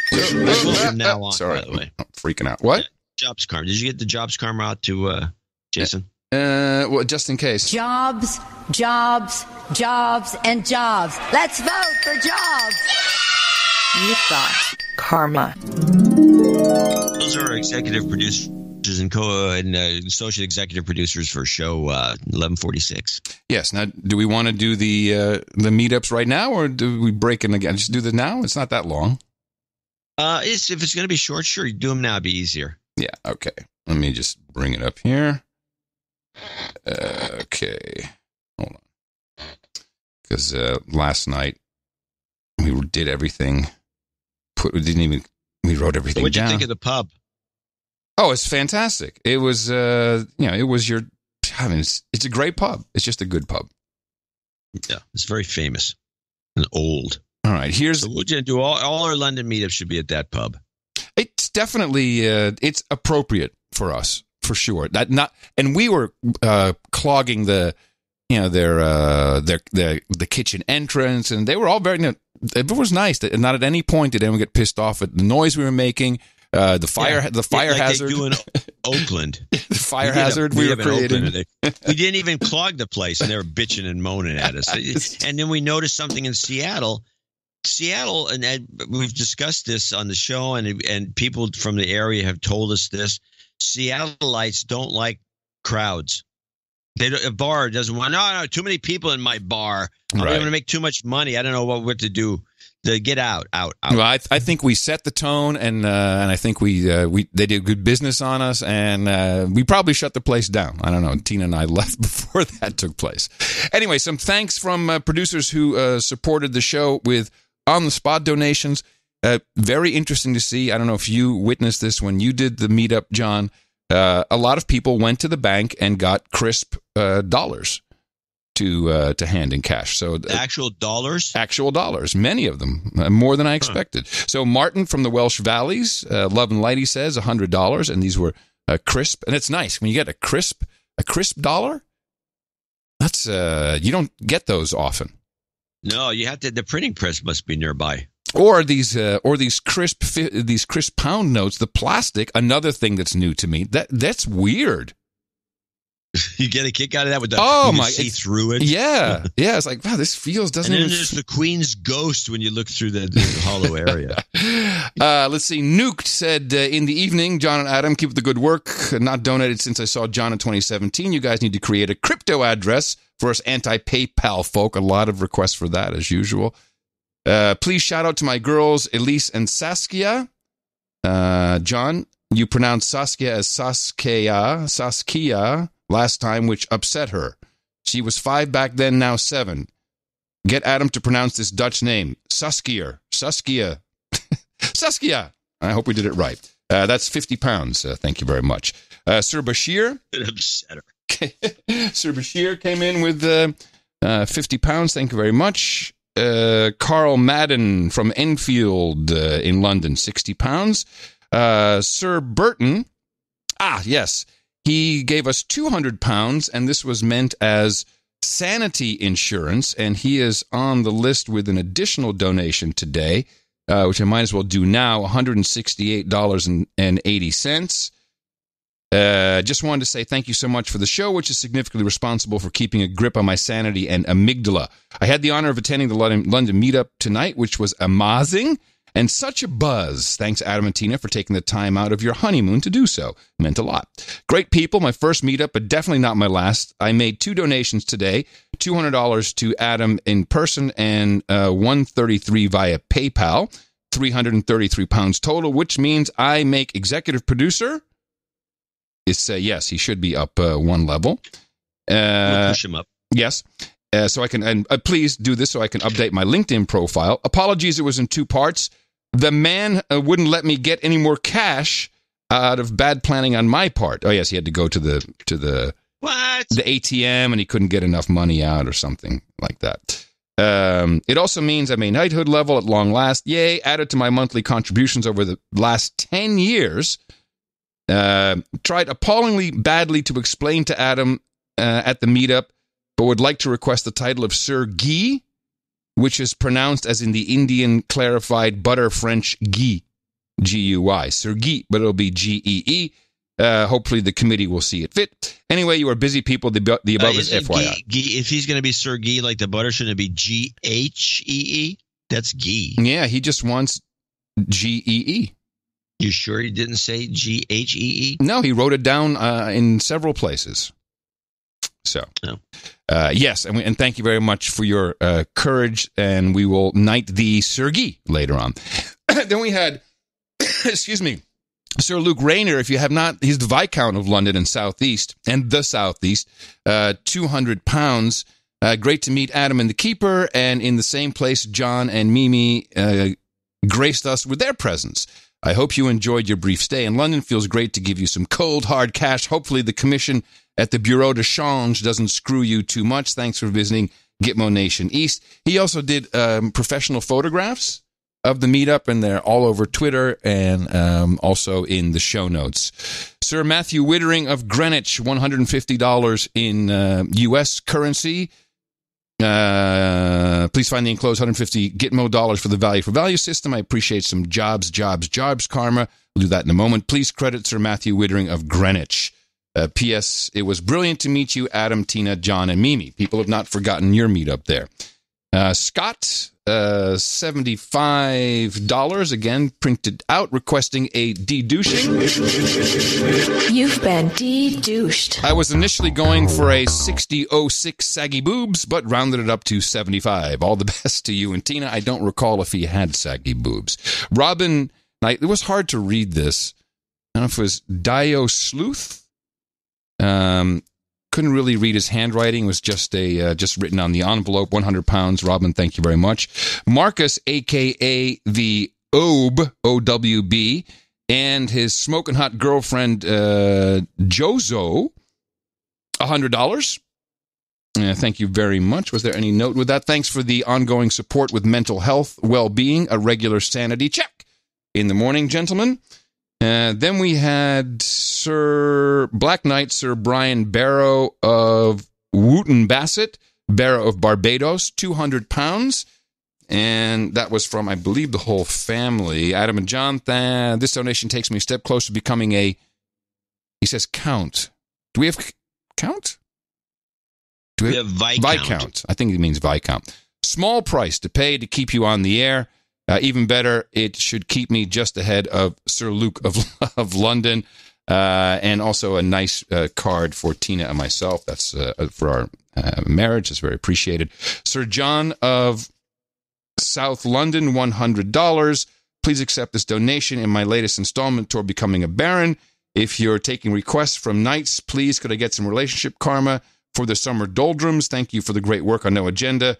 From now on, sorry, by the way. I'm freaking out. What? Jobs karma. Did you get the jobs karma out to Jason? Well, just in case. Jobs, jobs, jobs, and jobs. Let's vote for jobs. You've got karma. Those are executive producers and associate executive producers for show 1146. Yes. Now, do we want to do the meetups right now, or do we break in again? Just do this now. It's not that long. If it's going to be short, sure, you do them now. It'd be easier. Yeah. Okay. Let me just bring it up here. Okay. Hold on. Because last night we did everything. We wrote everything down. What'd you think of the pub? Oh, it's fantastic. It was, it was it's a great pub. It's just a good pub. Yeah, it's very famous and old. All right, so we'll do all our London meetups should be at that pub. It's definitely it's appropriate for us for sure. And we were clogging the kitchen entrance, and they were all very. It was nice. That not at any point did anyone get pissed off at the noise we were making. The fire hazard. They do in Oakland. The fire hazard we were creating. We didn't even clog the place, and they were bitching and moaning at us. And then we noticed something in Seattle. And we've discussed this on the show, and people from the area have told us this. Seattleites don't like crowds. A bar doesn't want. No, too many people in my bar. I'm going to make too much money. I don't know what to do. To get out. Well, I think we set the tone, and I think they did good business on us, and we probably shut the place down. I don't know. Tina and I left before that took place. Anyway, some thanks from producers who supported the show with on-the-spot donations. Very interesting to see. I don't know if you witnessed this when you did the meetup, John. A lot of people went to the bank and got crisp dollars to hand in cash. So actual dollars, many of them, more than I expected. So Martin from the Welsh Valleys, Love and Light, he says $100, and these were crisp, and it's nice when you get a crisp dollar. That's you don't get those often. No, you have to. The printing press must be nearby. Or these crisp pound notes. The plastic, another thing that's new to me. That's weird. You get a kick out of that with the see through it. Yeah. It's like, wow, this doesn't. And then there's the Queen's ghost when you look through the hollow area. Let's see. Nuked said in the evening, John and Adam, keep up the good work. Not donated since I saw John in 2017. You guys need to create a crypto address for us anti-PayPal folk. A lot of requests for that as usual. Please shout out to my girls Elise and Saskia. John, you pronounced Saskia as Saskia last time, which upset her. She was 5 back then, now 7. Get Adam to pronounce this Dutch name. Saskia. Saskia. I hope we did it right. That's 50 pounds. Thank you very much. Sir Bashir. It upset her. Sir Bashir came in with 50 pounds. Thank you very much. Carl Madden from Enfield in London, 60 pounds. Sir Burton. Yes. He gave us 200 pounds, and this was meant as sanity insurance, and he is on the list with an additional donation today, which I might as well do now, $168.80. Just wanted to say thank you so much for the show, which is significantly responsible for keeping a grip on my sanity and amygdala. I had the honor of attending the London meetup tonight, which was amazing and such a buzz. Thanks, Adam and Tina, for taking the time out of your honeymoon to do so. It meant a lot. Great people, my first meetup, but definitely not my last. I made 2 donations today, $200 to Adam in person and $133 via PayPal, 333 pounds total, which means I make executive producer. It's yes, he should be up 1 level. We'll push him up. Yes. So I can, and please do this so I can update my LinkedIn profile. Apologies, it was in 2 parts. The man wouldn't let me get any more cash out of bad planning on my part. Oh yes, he had to go to the what? The ATM, and he couldn't get enough money out or something like that. It also means I'm a knighthood level at long last. Yay, added to my monthly contributions over the last 10 years. Tried appallingly badly to explain to Adam at the meetup, but would like to request the title of Sir Guy, which is pronounced as in the Indian clarified butter French Guy, G-U-Y, Sir Guy, but it'll be G-E-E. Hopefully the committee will see it fit. Anyway, you are busy people. The above is FYI. If he's going to be Sir Guy like the butter, shouldn't it be G-H-E-E? That's Guy. Yeah, he just wants G-E-E. You sure he didn't say G-H-E-E? No, he wrote it down in several places. So, yes, and thank you very much for your courage, and we will knight thee, Sir Guy, later on. Then we had, excuse me, Sir Luke Rayner. If you have not, he's the Viscount of London and Southeast, and the Southeast, £200. Great to meet Adam and the Keeper, and in the same place, John and Mimi graced us with their presence. I hope you enjoyed your brief stay in London. Feels great to give you some cold, hard cash. Hopefully the commission at the Bureau de Change doesn't screw you too much. Thanks for visiting Gitmo Nation East. He also did professional photographs of the meetup, and they're all over Twitter and also in the show notes. Sir Matthew Wittering of Greenwich, $150 in U.S. currency. Please find the enclosed 150 Gitmo dollars for the value for value system. I appreciate some jobs karma. We'll do that in a moment. Please credit Sir Matthew Wittering of Greenwich. P.S. It was brilliant to meet you, Adam, Tina, John, and Mimi. People have not forgotten your meetup there. Scott, $75, again, printed out, requesting a de-douching. You've been de-douched. I was initially going for a 60.06 saggy boobs, but rounded it up to 75. All the best to you and Tina. I don't recall if he had saggy boobs. Robin, it was hard to read this. I don't know if it was Dio Sleuth. Couldn't really read his handwriting. It was just written on the envelope. £100. Robin, thank you very much. Marcus, a.k.a. the Obe, O-W-B, and his smoking hot girlfriend, Jozo, $100. Thank you very much. Was there any note with that? Thanks for the ongoing support with mental health, well-being, a regular sanity check in the morning, gentlemen. Then we had Sir Black Knight, Sir Brian Barrow of Wooten Bassett, Barrow of Barbados, £200. And that was from, I believe, the whole family. Adam and John, this donation takes me a step closer to becoming he says count. Do we have count? We have Viscount. I think it means Viscount. Small price to pay to keep you on the air. Even better, it should keep me just ahead of Sir Luke of London, and also a nice card for Tina and myself. That's for our marriage. It's very appreciated. Sir John of South London, $100. Please accept this donation in my latest installment toward becoming a baron. If you're taking requests from knights, please could I get some relationship karma for the summer doldrums? Thank you for the great work on No Agenda.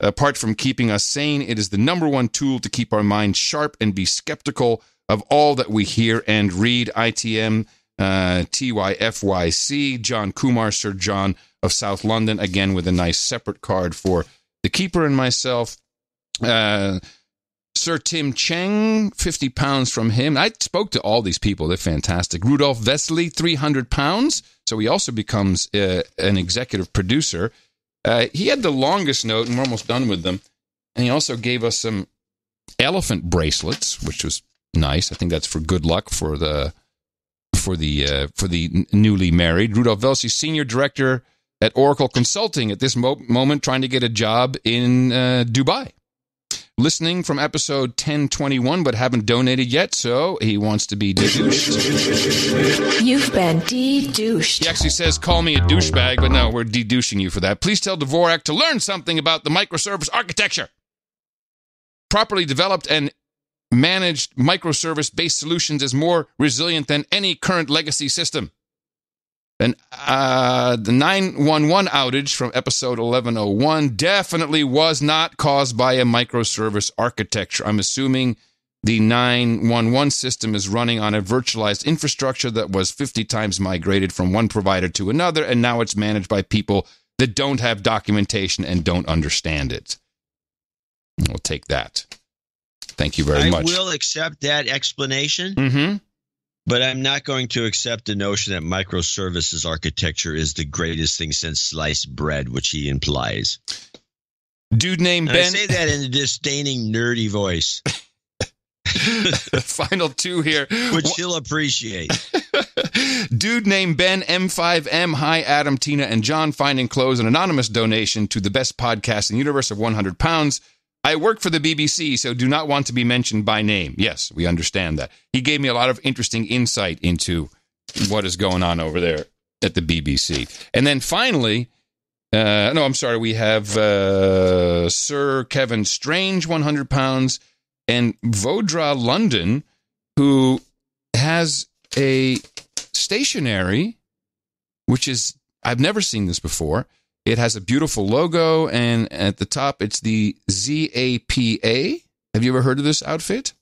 Apart from keeping us sane, it is the number one tool to keep our minds sharp and be skeptical of all that we hear and read. ITM, TYFYC, John Kumar, Sir John of South London, again with a nice separate card for the keeper and myself. Sir Tim Cheng, £50 from him. I spoke to all these people. They're fantastic. Rudolph Vesely, £300. So he also becomes an executive producer. He had the longest note, and we're almost done with them. And he also gave us some elephant bracelets, which was nice. I think that's for good luck for the newly married. Rudolph Velsey, senior director at Oracle Consulting, at this moment trying to get a job in Dubai. Listening from episode 1021, but haven't donated yet, so he wants to be de-douched. You've been de-douched. He actually says, call me a douchebag, but no, we're de-douching you for that. Please tell Dvorak to learn something about the microservice architecture. Properly developed and managed microservice-based solutions is more resilient than any current legacy system. And the 911 outage from episode 1101 definitely was not caused by a microservice architecture. I'm assuming the 911 system is running on a virtualized infrastructure that was 50 times migrated from one provider to another, and now it's managed by people that don't have documentation and don't understand it. We'll take that. Thank you very much. I will accept that explanation. Mm-hmm. But I'm not going to accept the notion that microservices architecture is the greatest thing since sliced bread, which he implies. Dude named And Ben. I say that in a disdaining, nerdy voice. Final two here. Which he'll appreciate. Dude named Ben M5M. Hi, Adam, Tina, and John. Find and close an anonymous donation to the best podcast in the universe of £100. I work for the BBC, so do not want to be mentioned by name. Yes, we understand that. He gave me a lot of interesting insight into what is going on over there at the BBC. And then finally, we have Sir Kevin Strange, £100, and Vodra London, who has a stationery, which is, I've never seen this before. It has a beautiful logo, and at the top, it's the ZAPA. Have you ever heard of this outfit?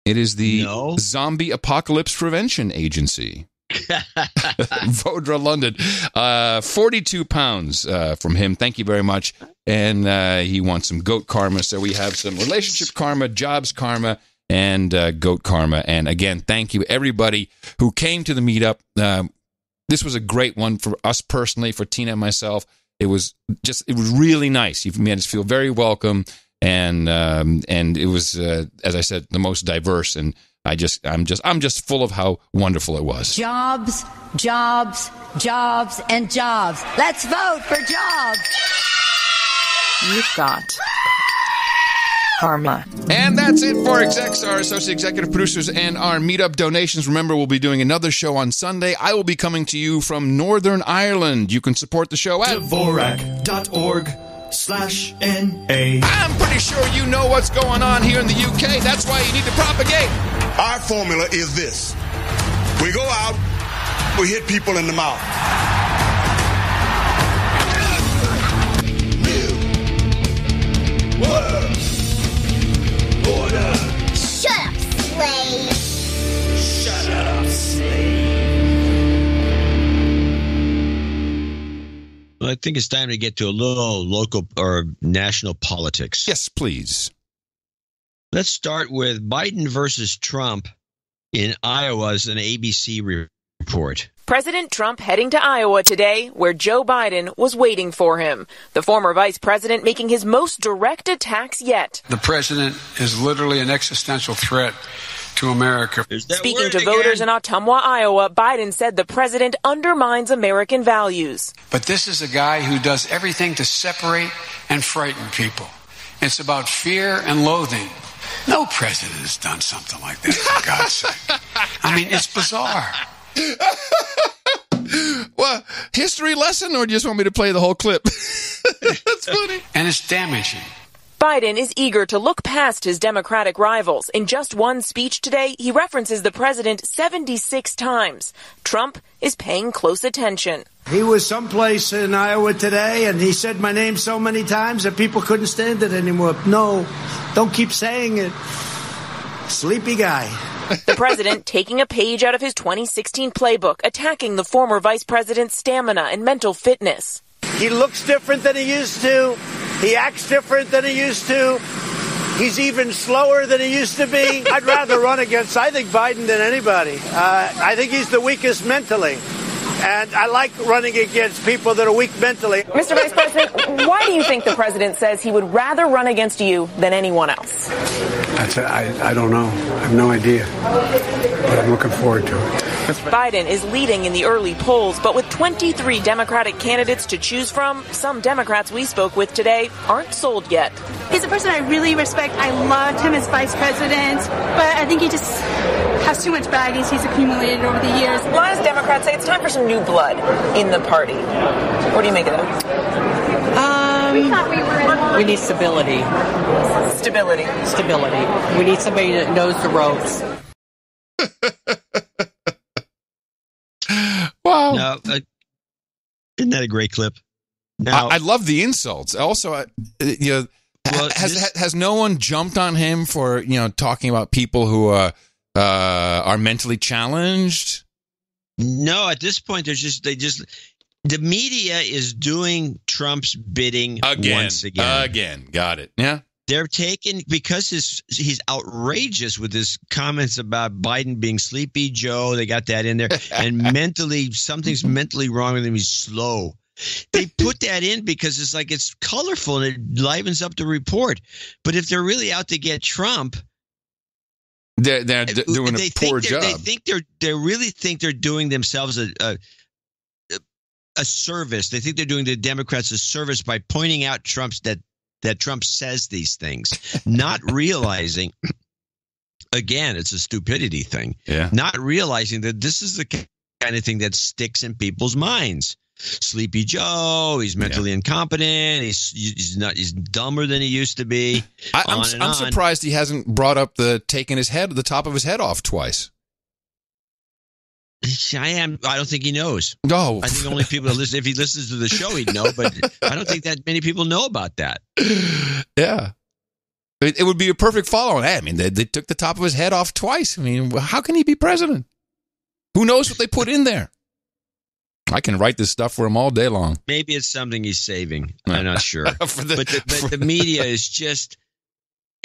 It is the Zombie Apocalypse Prevention Agency. Vodra London. 42 pounds from him. Thank you very much. And he wants some goat karma. So we have some relationship karma, jobs karma, and goat karma. And again, thank you, everybody who came to the meetup. This was a great one for us personally, for Tina and myself. It was really nice. You've made us feel very welcome, and it was, as I said, the most diverse. And I'm just full of how wonderful it was. Jobs, jobs, jobs, and jobs. Let's vote for jobs. You've got karma. And that's it for execs, our associate executive producers, and our meetup donations. Remember, we'll be doing another show on Sunday. I will be coming to you from Northern Ireland. You can support the show at Dvorak.org/NA. I'm pretty sure you know what's going on here in the UK. That's why you need to propagate. Our formula is this. We go out, we hit people in the mouth. Shut up, slave. Shut up, slave. Well, I think it's time to get to a little local or national politics. Yes, please. Let's start with Biden versus Trump in Iowa as an ABC report. President Trump heading to Iowa today, where Joe Biden was waiting for him. The former vice president making his most direct attacks yet. The president is literally an existential threat to America. Speaking to voters in Ottumwa, Iowa, Biden said the president undermines American values. But this is a guy who does everything to separate and frighten people. It's about fear and loathing. No president has done something like that, for God's sake. I mean, it's bizarre. Well, history lesson, or do you just want me to play the whole clip? That's funny. And it's damaging. Biden is eager to look past his Democratic rivals. In just one speech today, he references the president 76 times. Trump is paying close attention. He was someplace in Iowa today, and he said my name so many times that people couldn't stand it anymore. No, don't keep saying it. Sleepy guy. The president taking a page out of his 2016 playbook, attacking the former vice president's stamina and mental fitness. He looks different than he used to. He acts different than he used to. He's even slower than he used to be. I'd rather run against, I think, Biden than anybody. I think he's the weakest mentally. And I like running against people that are weak mentally. Mr. Vice President, why do you think the president says he would rather run against you than anyone else? I don't know. I have no idea. But I'm looking forward to it. Biden is leading in the early polls, but with 23 Democratic candidates to choose from, some Democrats we spoke with today aren't sold yet. He's a person I really respect. I loved him as vice president, but I think he just has too much baggage he's accumulated over the years. Well, as Democrats say, it's time for some new blood in the party. What do you make of that? We need stability. Stability. We need somebody that knows the ropes. Wow. Now, isn't that a great clip? Now, I love the insults. Also, has no one jumped on him for talking about people who are mentally challenged? No, at this point, the media is doing Trump's bidding once again. Again, got it. Yeah. They're taking, because he's outrageous with his comments about Biden being Sleepy Joe. They got that in there. And something's mentally wrong with him. He's slow. They put that in because it's colorful and it livens up the report. But if they're really out to get Trump, they're doing a poor job. They really think they're doing themselves a service. They think they're doing the Democrats a service by pointing out that Trump says these things, not realizing, again, it's a stupidity thing. Yeah. Not realizing that this is the kind of thing that sticks in people's minds. Sleepy Joe, he's mentally incompetent. He's dumber than he used to be. I'm surprised he hasn't brought up taking the top of his head off twice. I don't think he knows. No. I think only people that listen, if he listens to the show, he'd know, but I don't think that many people know about that. Yeah. It would be a perfect follow-on. I mean, they took the top of his head off twice. I mean, how can he be president? Who knows what they put in there? I can write this stuff for him all day long. Maybe it's something he's saving. I'm not sure. But the media is just...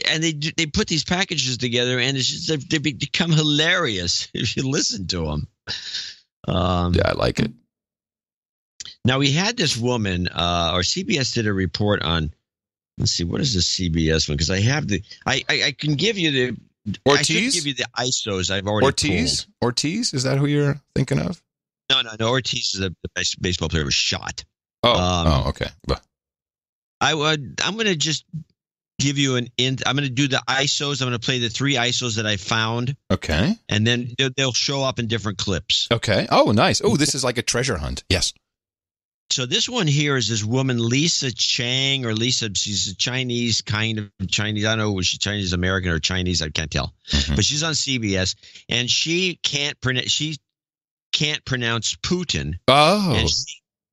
And they put these packages together, and it's just, they become hilarious if you listen to them. Yeah, I like it. Now, we had this woman, or CBS did a report on, let's see, what is the CBS one? Because I have I can give you the... Ortiz? I should give you the ISOs I've already pulled. Ortiz? Is that who you're thinking of? No. Ortiz is a baseball player who was shot. Okay. I'm going to just... give you I'm going to do the ISOs. I'm going to play the 3 ISOs that I found. Okay. And then they'll show up in different clips. Okay. Oh, nice. Oh, this is like a treasure hunt. Yes. So this one here is this woman, Lisa Chang, or Lisa, she's a Chinese, kind of Chinese. I don't know, was she Chinese American or Chinese? I can't tell. Mm-hmm. But she's on CBS, and she can't pronounce Putin. Oh. And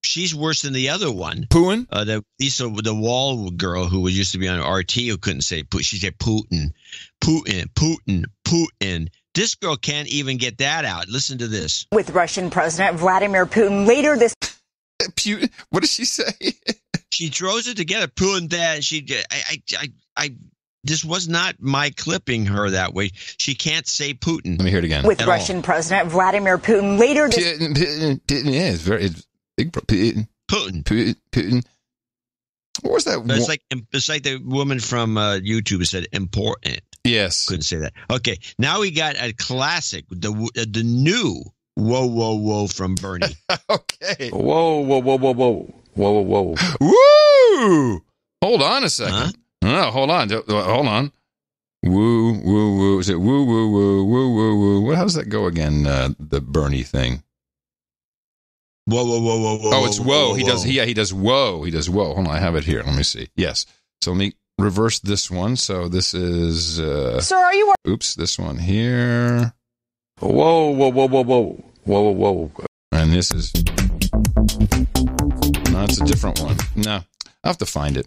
she's worse than the other one. Putin? The wall girl who used to be on RT who couldn't say Putin. She said Putin. This girl can't even get that out. Listen to this. With Russian President Vladimir Putin later this... Putin? What does she say? She throws it together. Putin that. This was not my clipping her that way. She can't say Putin. Let me hear it again. With Russian President Vladimir Putin later this... Putin, yeah, it's very... Big Putin. What was that? It's like the woman from YouTube said important. Yes. Couldn't say that. Okay. Now we got a classic, the new whoa from Bernie. Okay. Whoa. Woo! Hold on a second. Huh? No, hold on. Woo. Is it woo? How does that go again? The Bernie thing. Whoa. Oh, it's whoa. He does whoa. Hold on, I have it here. Let me see. Yes. So let me reverse this one. So this is... Sir, are you... Oops, this one here. Whoa. And this is... No, it's a different one. No, I'll have to find it.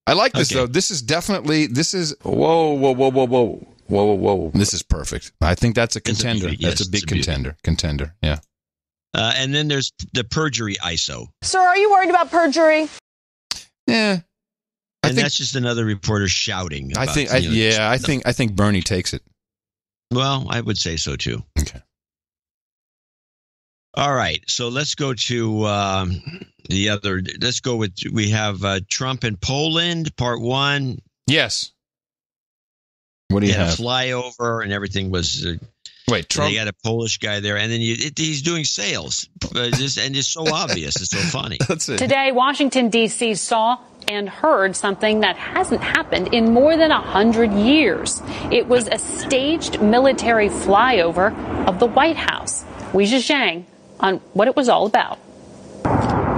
I like this, though. This is definitely... This is... Whoa. This is perfect. I think that's a contender. That's a big contender. Contender, yeah. And then there's the perjury ISO. Sir, are you worried about perjury? Yeah. That's just another reporter shouting. I think Bernie takes it. Well, I would say so too. Okay. All right. So let's go to the other. Let's go with, we have Trump in Poland, part 1. Yes. What do you have? A flyover and everything was... Wait, Trump? They got a Polish guy there, and then he's doing sales. And it's so obvious. It's so funny. That's it. Today, Washington, D.C. saw and heard something that hasn't happened in more than 100 years. It was a staged military flyover of the White House. Weijia Zhang on what it was all about.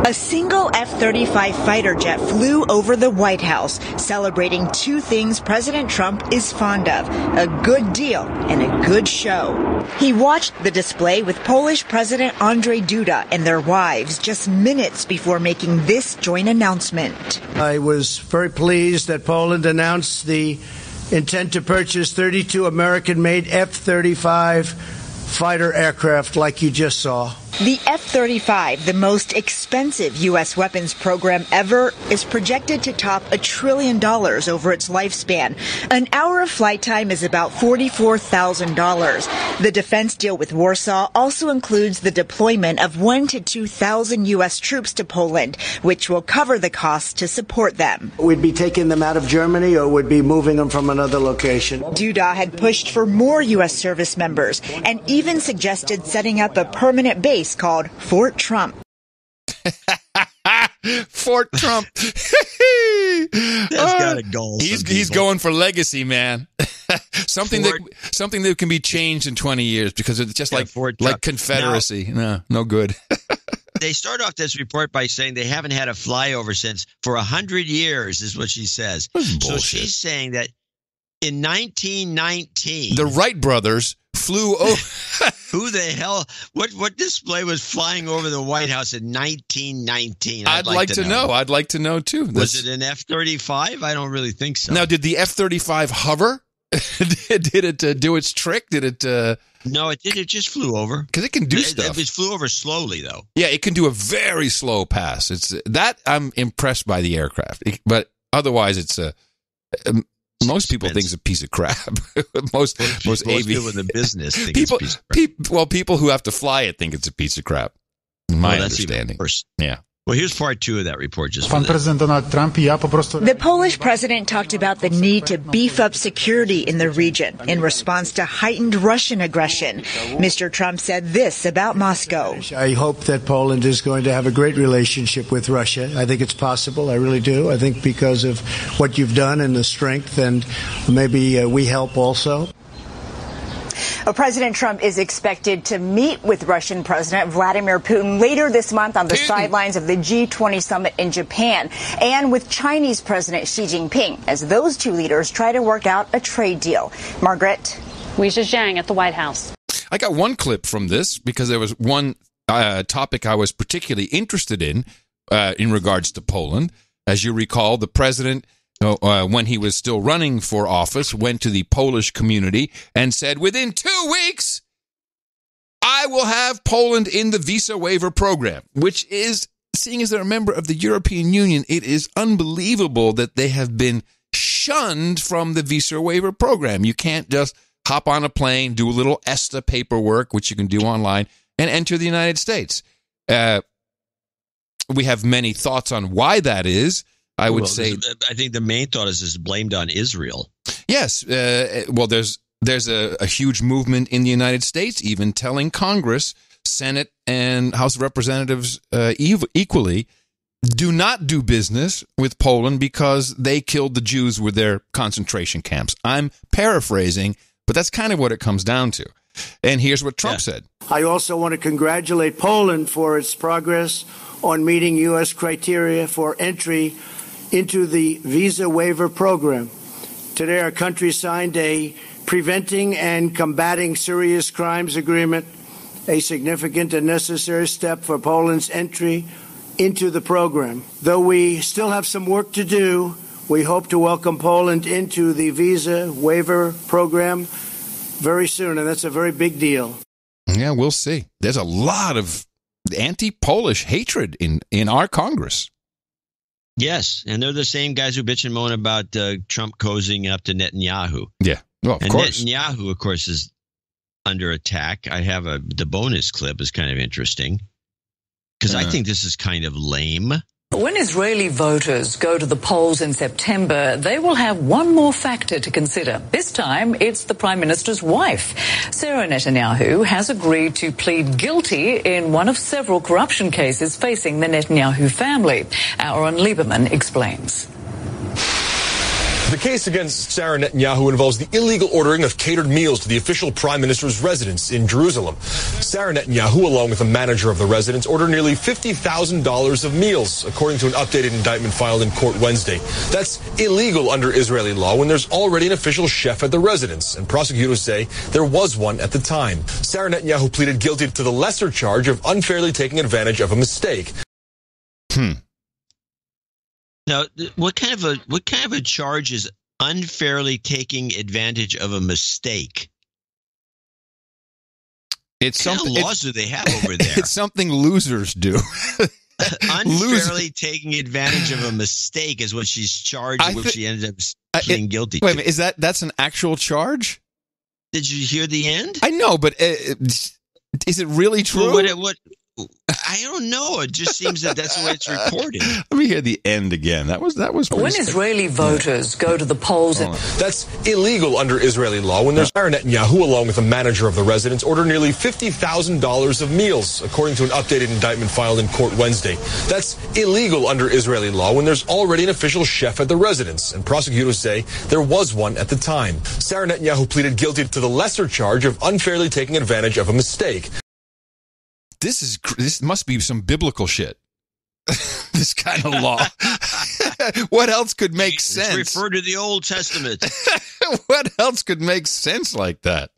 A single F-35 fighter jet flew over the White House, celebrating two things President Trump is fond of, a good deal and a good show. He watched the display with Polish President Andrzej Duda and their wives just minutes before making this joint announcement. I was very pleased that Poland announced the intent to purchase 32 American-made F-35 fighter aircraft like you just saw. The F-35, the most expensive U.S. weapons program ever, is projected to top $1 trillion over its lifespan. An hour of flight time is about $44,000. The defense deal with Warsaw also includes the deployment of 1,000 to 2,000 U.S. troops to Poland, which will cover the costs to support them. We'd be taking them out of Germany or would be moving them from another location. Duda had pushed for more U.S. service members and even suggested setting up a permanent base called Fort Trump. Fort Trump. That's got a goal. He's going for legacy, man. something that can be changed in 20 years because it's just like Confederacy. No good. They start off this report by saying they haven't had a flyover since for 100 years, is what she says. So she's saying that in 1919, the Wright brothers flew over. Who the hell? What display was flying over the White House in 1919? I'd like to know. I'd like to know too. Was it an F-35? I don't really think so. Now, did the F-35 hover? Did it do its trick? Did it? No, it did. It just flew over because it can do stuff. It flew over slowly, though. Yeah, it can do a very slow pass. It's that I'm impressed by the aircraft, but otherwise, it's a. Most people think it's a piece of crap. most people in the business think it's a piece of crap. People who have to fly it think it's a piece of crap. My understanding. Yeah. Well, here's part 2 of that report. The Polish president talked about the need to beef up security in the region in response to heightened Russian aggression. Mr. Trump said this about Moscow. I hope that Poland is going to have a great relationship with Russia. I think it's possible. I really do. I think because of what you've done and the strength, and maybe we help also. President Trump is expected to meet with Russian President Vladimir Putin later this month on the sidelines of the G20 summit in Japan, and with Chinese President Xi Jinping as those two leaders try to work out a trade deal. Margaret? Weijia Zhang at the White House. I got one clip from this because there was one topic I was particularly interested in regards to Poland. As you recall, the president, when he was still running for office, went to the Polish community and said, within 2 weeks, I will have Poland in the visa waiver program, which is, seeing as they're a member of the European Union, it is unbelievable that they have been shunned from the visa waiver program. You can't just hop on a plane, do a little ESTA paperwork, which you can do online, and enter the United States. We have many thoughts on why that is. I would say, I think the main thought is blamed on Israel. Yes. Well, there's a huge movement in the United States, even telling Congress, Senate, and House of Representatives equally, do not do business with Poland because they killed the Jews with their concentration camps. I'm paraphrasing, but that's kind of what it comes down to. And here's what Trump said. I also want to congratulate Poland for its progress on meeting U.S. criteria for entry into the visa waiver program. Today, our country signed a Preventing and Combating Serious Crimes Agreement, a significant and necessary step for Poland's entry into the program. Though we still have some work to do, we hope to welcome Poland into the visa waiver program very soon, and that's a very big deal. Yeah, we'll see. There's a lot of anti-Polish hatred in our Congress. Yes, and they're the same guys who bitch and moan about Trump cozying up to Netanyahu. Yeah, well, of course. Netanyahu, of course, is under attack. I have the bonus clip is kind of interesting because I think this is kind of lame. When Israeli voters go to the polls in September, they will have one more factor to consider. This time, it's the Prime Minister's wife. Sarah Netanyahu has agreed to plead guilty in one of several corruption cases facing the Netanyahu family. Aaron Lieberman explains. The case against Sarah Netanyahu involves the illegal ordering of catered meals to the official prime minister's residence in Jerusalem. Sarah Netanyahu, along with the manager of the residence, ordered nearly $50,000 of meals, according to an updated indictment filed in court Wednesday. That's illegal under Israeli law when there's already an official chef at the residence, and prosecutors say there was one at the time. Sarah Netanyahu pleaded guilty to the lesser charge of unfairly taking advantage of a mistake. Now, what kind of a charge is unfairly taking advantage of a mistake? It's what kind of laws do they have over there? It's something losers do. Unfairly taking advantage of a mistake is what she's charged with. She ended up pleading guilty to. Wait a minute, that's an actual charge? Did you hear the end? I know, but is it really true? Well, what I don't know. It just seems that that's the way it's reported. Let me hear the end again. That was. When Israeli voters go to the polls, That's illegal under Israeli law when there's Sarah Netanyahu, along with the manager of the residence, ordered nearly $50,000 of meals, according to an updated indictment filed in court Wednesday. That's illegal under Israeli law when there's already an official chef at the residence, and prosecutors say there was one at the time. Sarah Netanyahu pleaded guilty to the lesser charge of unfairly taking advantage of a mistake. This must be some biblical shit. This kind of law. What else could make sense? Refer to the Old Testament. What else could make sense like that?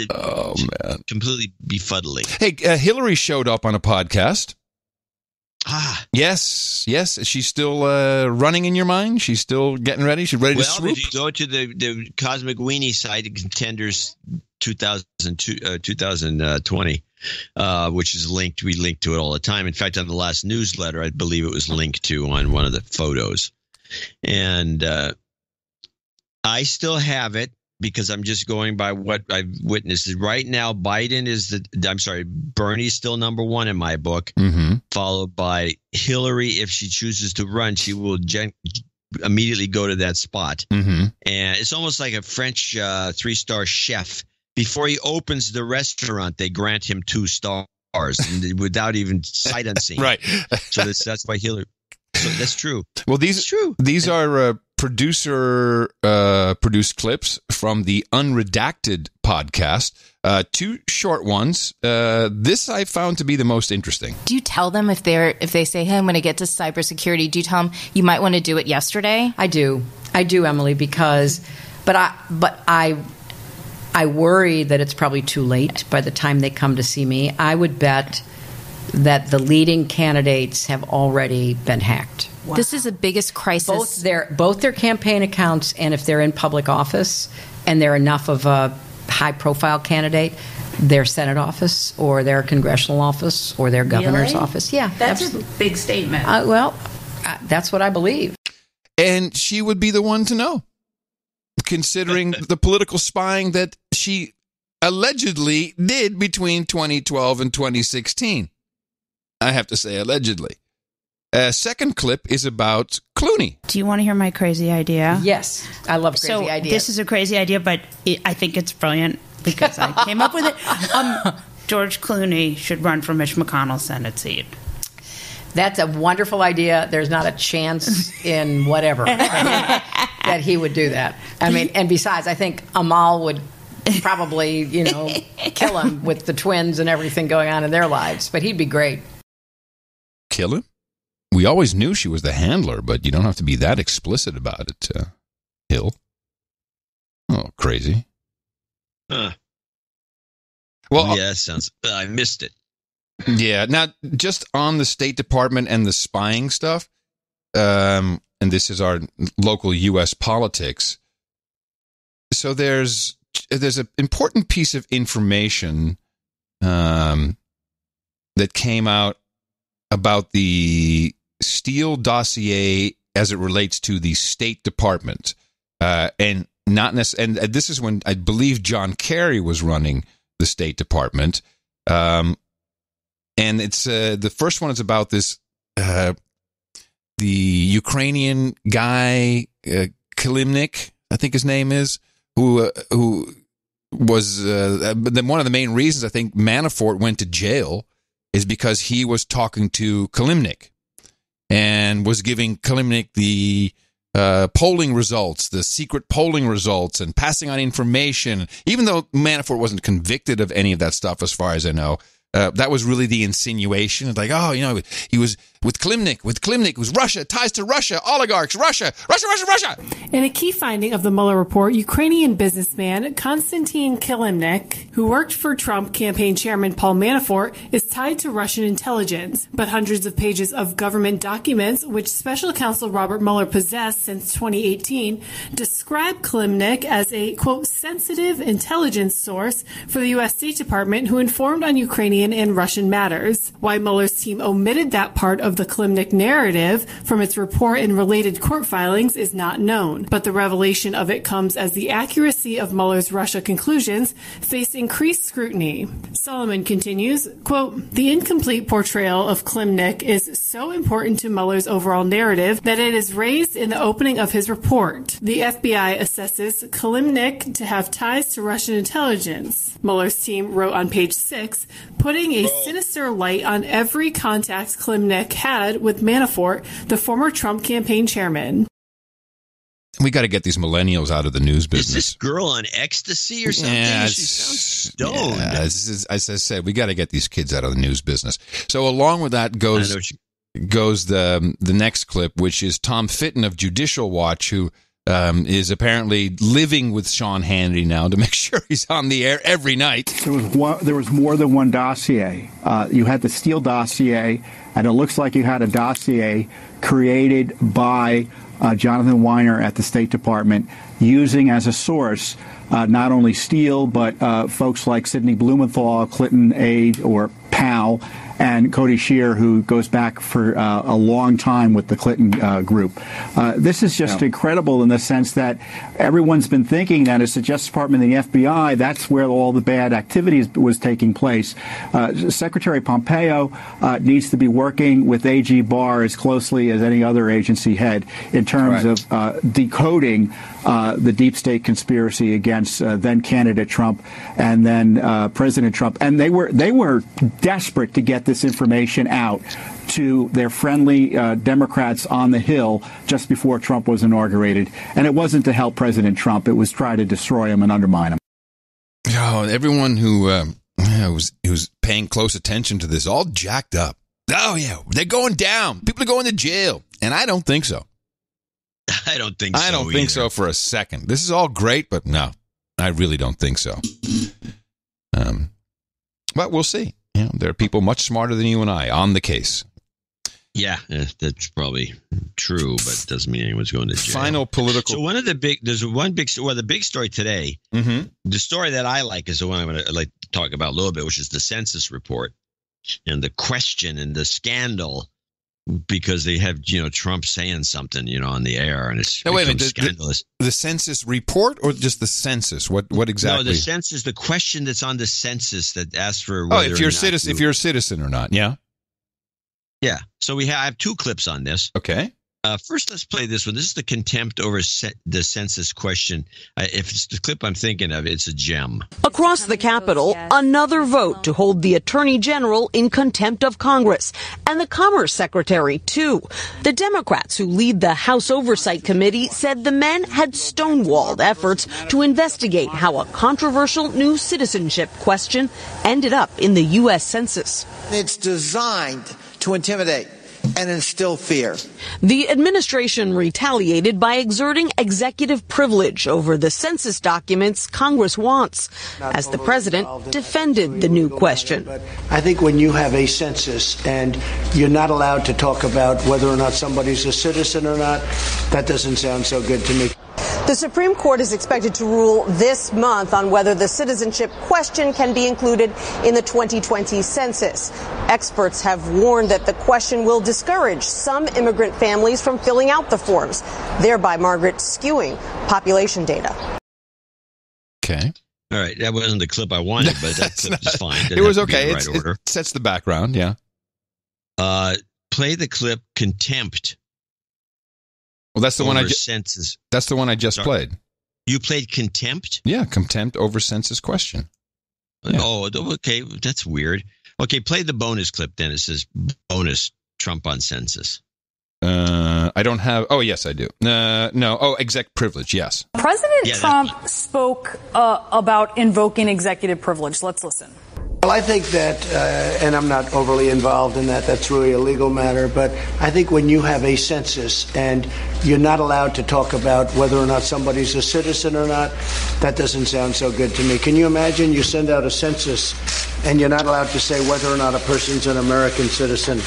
Oh, man. Completely befuddling. Hey, Hillary showed up on a podcast. Yes. She's still running in your mind? She's still getting ready? She's ready to swoop? Well, if you go to the Cosmic Weenie site, Contenders 2020, which is linked. We link to it all the time. In fact, on the last newsletter, I believe it was linked to on one of the photos. And I still have it because I'm just going by what I've witnessed. Right now, Bernie's still number one in my book, followed by Hillary. If she chooses to run, she will immediately go to that spot. And it's almost like a French 3-star chef. Before he opens the restaurant, they grant him 2 stars without even sight unseen. Right. So that's why Hillary. So that's true. Well, these are producer produced clips from the Unredacted podcast. 2 short ones. This I found to be the most interesting. Do you tell them if they say, "Hey, I'm going to get to cybersecurity"? Do you tell them you might want to do it yesterday? I do, Emily, but I worry that it's probably too late by the time they come to see me. I would bet that the leading candidates have already been hacked. Wow. This is the biggest crisis. Both their campaign accounts, and if they're in public office and they're enough of a high-profile candidate, their Senate office or their congressional office or their governor's office. Yeah, that's absolutely. a big statement. That's what I believe. And she would be the one to know, considering the political spying that she allegedly did between 2012 and 2016. I have to say allegedly. Second clip is about Clooney. Do you want to hear my crazy idea? Yes, I love crazy ideas. This is a crazy idea, but I think it's brilliant because I came up with it. George Clooney should run for Mitch McConnell's Senate seat. That's a wonderful idea. There's not a chance in whatever that he would do that. I mean, and besides, I think Amal would probably, kill him with the twins and everything going on in their lives. But he'd be great. Kill him? We always knew she was the handler, but you don't have to be that explicit about it, Hill. Oh, crazy. Well, yeah, sounds. I missed it. Yeah. Now, just on the State Department and the spying stuff, and this is our local U.S. politics. So there's an important piece of information that came out about the Steele dossier as it relates to the State Department, and not necessarily. And this is when I believe John Kerry was running the State Department. And it's the first one is about this the Ukrainian guy Kilimnik, I think his name is, who was one of the main reasons I think Manafort went to jail is because he was talking to Kilimnik and was giving Kilimnik the polling results, the secret polling results, and passing on information. Even though Manafort wasn't convicted of any of that stuff, as far as I know, that was really the insinuation. It's like, oh, he was with Klimnik. With Klimnik, it was Russia, ties to Russia, oligarchs, Russia. In a key finding of the Mueller report, Ukrainian businessman Konstantin Kilimnik, who worked for Trump campaign chairman Paul Manafort, is tied to Russian intelligence. But hundreds of pages of government documents, which special counsel Robert Mueller possessed since 2018, describe Kilimnik as a, quote, sensitive intelligence source for the U.S. State Department who informed on Ukrainian and Russian matters. Why Mueller's team omitted that part of the Kilimnik narrative from its report and related court filings is not known, but the revelation of it comes as the accuracy of Mueller's Russia conclusions face increased scrutiny. Solomon continues, quote, the incomplete portrayal of Kilimnik is so important to Mueller's overall narrative that it is raised in the opening of his report. The FBI assesses Kilimnik to have ties to Russian intelligence. Mueller's team wrote on page 6, putting a sinister light on every contact Kilimnik had with Manafort, the former Trump campaign chairman. We got to get these millennials out of the news business. Is this girl on ecstasy or something? Yeah, she sounds stoned. Yeah, as I said, we got to get these kids out of the news business. So along with that goes the next clip, which is Tom Fitton of Judicial Watch, who is apparently living with Sean Hannity now to make sure he's on the air every night. There was more than one dossier. You had the Steele dossier, and it looks like you had a dossier created by Jonathan Weiner at the State Department, using as a source not only Steele, but folks like Sidney Blumenthal, Clinton aide, or Powell, and Cody Shear, who goes back for a long time with the Clinton group. This is just incredible in the sense that everyone's been thinking that it's the Justice Department and the FBI, that's where all the bad activities was taking place. Secretary Pompeo needs to be working with AG Barr as closely as any other agency head in terms of decoding the deep state conspiracy against then candidate Trump and then President Trump. And they were desperate to get this information out to their friendly Democrats on the Hill just before Trump was inaugurated. And it wasn't to help President Trump. It was try to destroy him and undermine him. Oh, everyone who was paying close attention to this all jacked up. Oh, yeah, they're going down. People are going to jail. And I don't think so. I don't think so. I don't think so for a second. This is all great, but no, I really don't think so. But we'll see. You know, there are people much smarter than you and I on the case. Yeah, that's probably true, but it doesn't mean anyone's going to jail. Final political. So there's one big, the big story today. Mm-hmm. The story that I like is the one I'm going to like to talk about a little bit, which is the census report and the question and the scandal. Because they have, Trump saying something, on the air, and it's scandalous. The census report or just the census? What exactly? No, the census, the question that's on the census that asks for if you're a citizen or not. Yeah. Yeah. So I have two clips on this. Okay. First, let's play this one. This is the contempt over the census question. If it's the clip I'm thinking of, it's a gem. Across the Capitol, another vote to hold the Attorney General in contempt of Congress and the Commerce Secretary, too. The Democrats who lead the House Oversight Committee said the men had stonewalled efforts to investigate how a controversial new citizenship question ended up in the U.S. Census. It's designed to intimidate and instill fear. The administration retaliated by exerting executive privilege over the census documents Congress wants, as the president defended the new question. I think when you have a census and you're not allowed to talk about whether or not somebody's a citizen or not, that doesn't sound so good to me. The Supreme Court is expected to rule this month on whether the citizenship question can be included in the 2020 census. Experts have warned that the question will discourage some immigrant families from filling out the forms, thereby, Margaret, skewing population data. Okay. All right. That wasn't the clip I wanted, but that clip is fine. It was okay. It sets the background, yeah. Play the clip Contempt. Well, that's the one census. That's the one I just played. You played Contempt? Yeah, Contempt over census question. Yeah. Oh, okay. That's weird. Okay, play the bonus clip then. It says bonus Trump on census. I don't have. Oh, yes, I do. No. Oh, exec privilege. Yes. President Trump spoke about invoking executive privilege. Let's listen. Well, I think that, and I'm not overly involved in that, that's really a legal matter, but I think when you have a census and you're not allowed to talk about whether or not somebody's a citizen or not, that doesn't sound so good to me. Can you imagine you send out a census and you're not allowed to say whether or not a person's an American citizen?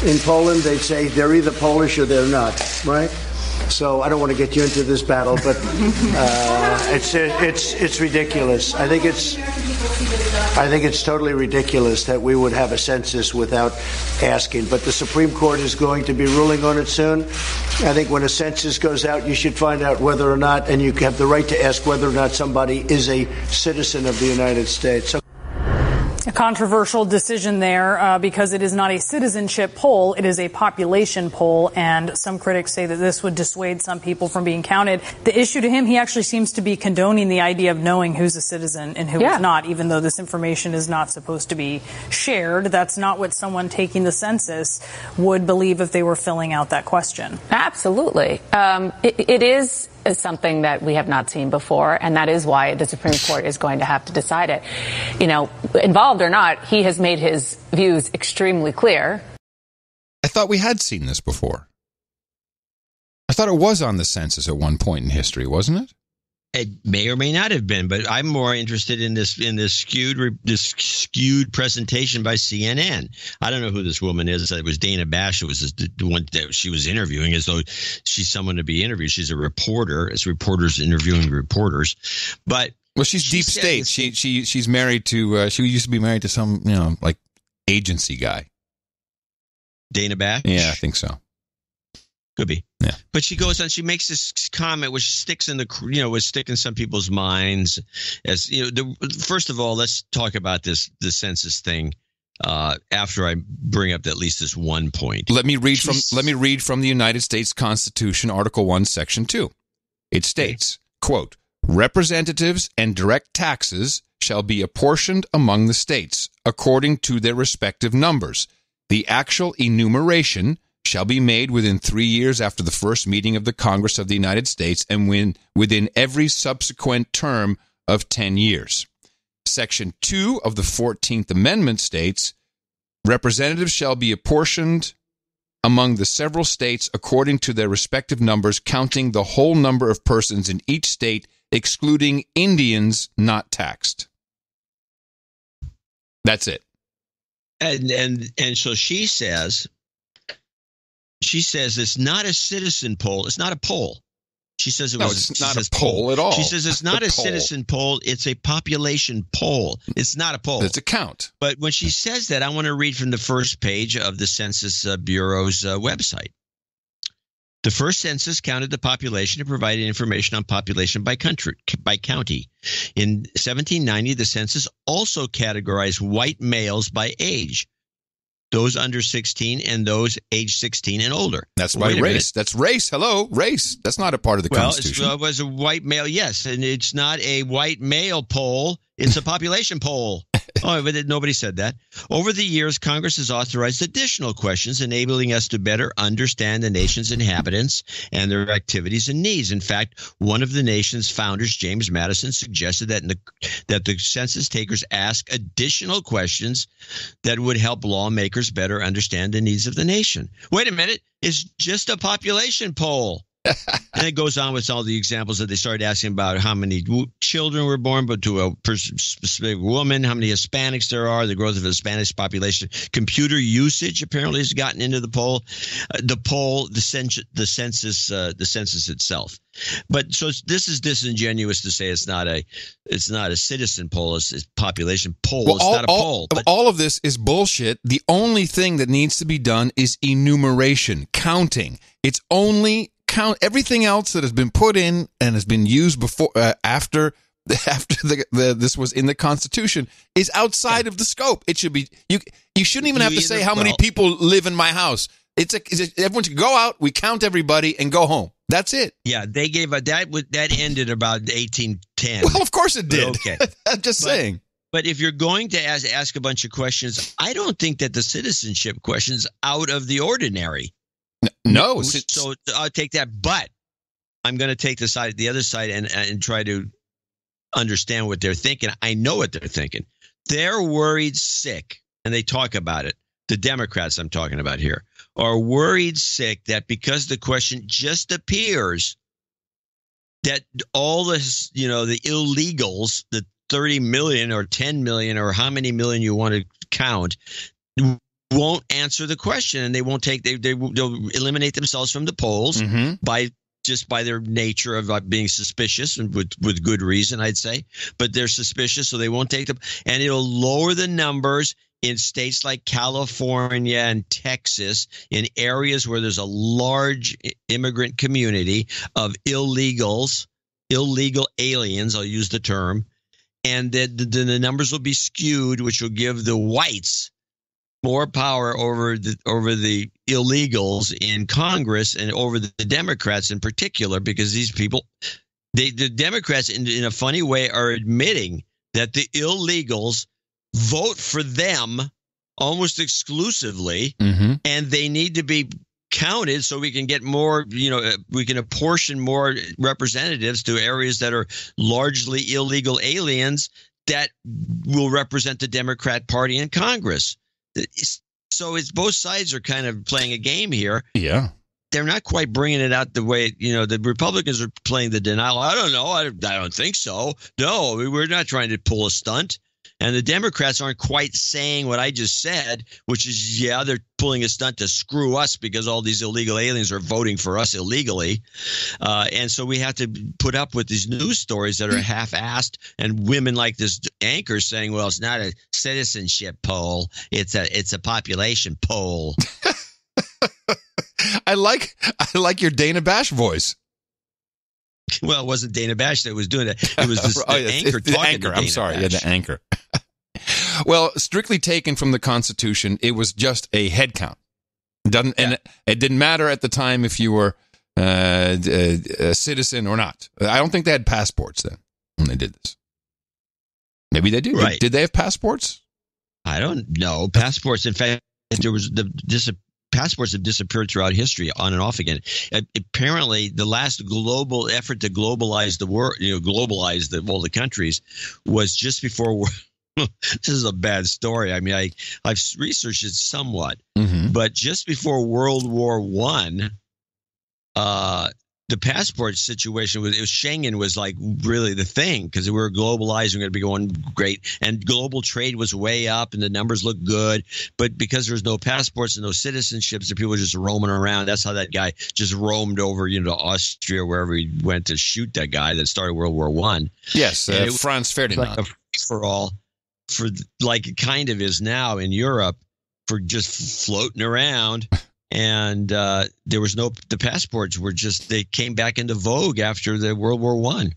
In Poland, they'd say they're either Polish or they're not, right? So I don't want to get you into this battle, but it's ridiculous. I think it's totally ridiculous that we would have a census without asking. But the Supreme Court is going to be ruling on it soon. I think when a census goes out, you should find out whether or not, and you have the right to ask whether or not somebody is a citizen of the United States. A controversial decision there because it is not a citizenship poll, it is a population poll, and some critics say that this would dissuade some people from being counted. The issue to him, he actually seems to be condoning the idea of knowing who's a citizen and who is not, even though this information is not supposed to be shared. That's not what someone taking the census would believe if they were filling out that question. Absolutely. It is something that we have not seen before, and that is why the Supreme Court is going to have to decide it. You know, involved or not, he has made his views extremely clear. I thought we had seen this before. I thought it was on the census at one point in history, wasn't it? It may or may not have been, but I'm more interested in this skewed presentation by CNN. I don't know who this woman is. It was Dana Bash. It was the one that she was interviewing, as though she's someone to be interviewed. She's a reporter. It's reporters interviewing reporters. But well, she's deep state. She's married to. She used to be married to some like agency guy. Dana Bash. Yeah, I think so. Could be. Yeah. But she goes on, she makes this comment which sticks in would stick in some people's minds as, first of all, let's talk about the census thing after I bring up at least this one point. Let me read from the United States Constitution, Article 1, Section 2. It states, quote, representatives and direct taxes shall be apportioned among the states according to their respective numbers. The actual enumeration shall be made within 3 years after the first meeting of the Congress of the United States and within every subsequent term of 10 years. Section 2 of the 14th Amendment states, representatives shall be apportioned among the several states according to their respective numbers, counting the whole number of persons in each state, excluding Indians not taxed. That's it. And so she says it's not a citizen poll. It's not a poll. She says it's not a poll at all. She says it's not a citizen poll. It's a population poll. It's not a poll. It's a count. But when she says that, I want to read from the first page of the Census Bureau's website. The first census counted the population and provided information on population by county. In 1790, the census also categorized white males by age. Those under 16 and those age 16 and older. That's by race. That's race. Hello, race. That's not a part of the Constitution. Well, it was a white male, yes. And it's not a white male poll. It's a population poll. Oh, but nobody said that. Over the years, Congress has authorized additional questions, enabling us to better understand the nation's inhabitants and their activities and needs. In fact, one of the nation's founders, James Madison, suggested that the census takers ask additional questions that would help lawmakers better understand the needs of the nation. Wait a minute. It's just a population poll. And it goes on with all the examples that they started asking about how many children were born, but to a specific woman, how many Hispanics there are, the growth of the Hispanic population. Computer usage apparently has gotten into the poll. The census itself. But so this is disingenuous to say it's not a citizen poll. It's a population poll. Well, it's not a poll. But all of this is bullshit. The only thing that needs to be done is enumeration, counting. It's only count. Everything else that has been put in and has been used before, after this was in the Constitution is outside of the scope. It should be you shouldn't even have to say how many people live in my house. Everyone should go out. We count everybody and go home. That's it. Yeah, they gave that ended about 1810. Well, of course it did. Okay, I'm just saying. But if you're going to ask a bunch of questions, I don't think that the citizenship question's out of the ordinary. No. So I'll take that, but I'm going to take the other side and try to understand what they're thinking. I know what they're thinking. They're worried sick, and they talk about it. The Democrats I'm talking about here are worried sick that because the question just appears that all this, the illegals, the 30 million or 10 million or how many million you want to count, won't answer the question, and they won't take. They'll eliminate themselves from the polls by their nature of being suspicious, and with good reason, I'd say. But they're suspicious, so they won't take them, and it'll lower the numbers in states like California and Texas, in areas where there's a large immigrant community of illegal aliens. I'll use the term, and then the numbers will be skewed, which will give the whites more power over the illegals in Congress and over the Democrats in particular, because these people, the Democrats in a funny way are admitting that the illegals vote for them almost exclusively, and they need to be counted so we can get more, we can apportion more representatives to areas that are largely illegal aliens that will represent the Democrat Party in Congress. So it's both sides are kind of playing a game here. Yeah. They're not quite bringing it out the way, the Republicans are playing the denial. I don't know. I don't think so. No, we're not trying to pull a stunt. And the Democrats aren't quite saying what I just said, which is, they're pulling a stunt to screw us because all these illegal aliens are voting for us illegally. And so we have to put up with these news stories that are half-assed, and women like this anchor saying, well, it's not a citizenship poll. It's a population poll. I like your Dana Bash voice. Well, it wasn't Dana Bash that was doing it. It was the anchor talking to Dana I'm sorry. Bash. Yeah, the anchor. Well, strictly taken from the Constitution, it was just a head count. And it didn't matter at the time if you were a citizen or not. I don't think they had passports then when they did this. Maybe they do. Right. Did they have passports? I don't know. Passports, in fact, there was passports have disappeared throughout history on and off again. Apparently, the last global effort to globalize the world, globalize the countries, was just before. This is a bad story. I mean, I've researched it somewhat, but just before World War I, the passport situation Schengen was like really the thing, because we were globalizing, going to be going great, and global trade was way up, and the numbers looked good. But because there was no passports and no citizenships, the people were just roaming around. That's how that guy just roamed over, to Austria, wherever he went to shoot that guy that started World War I. Yes, Franz Ferdinand. Like a free-for-all, for like it kind of is now in Europe, for just floating around. And there was the passports were they came back into vogue after the World War I.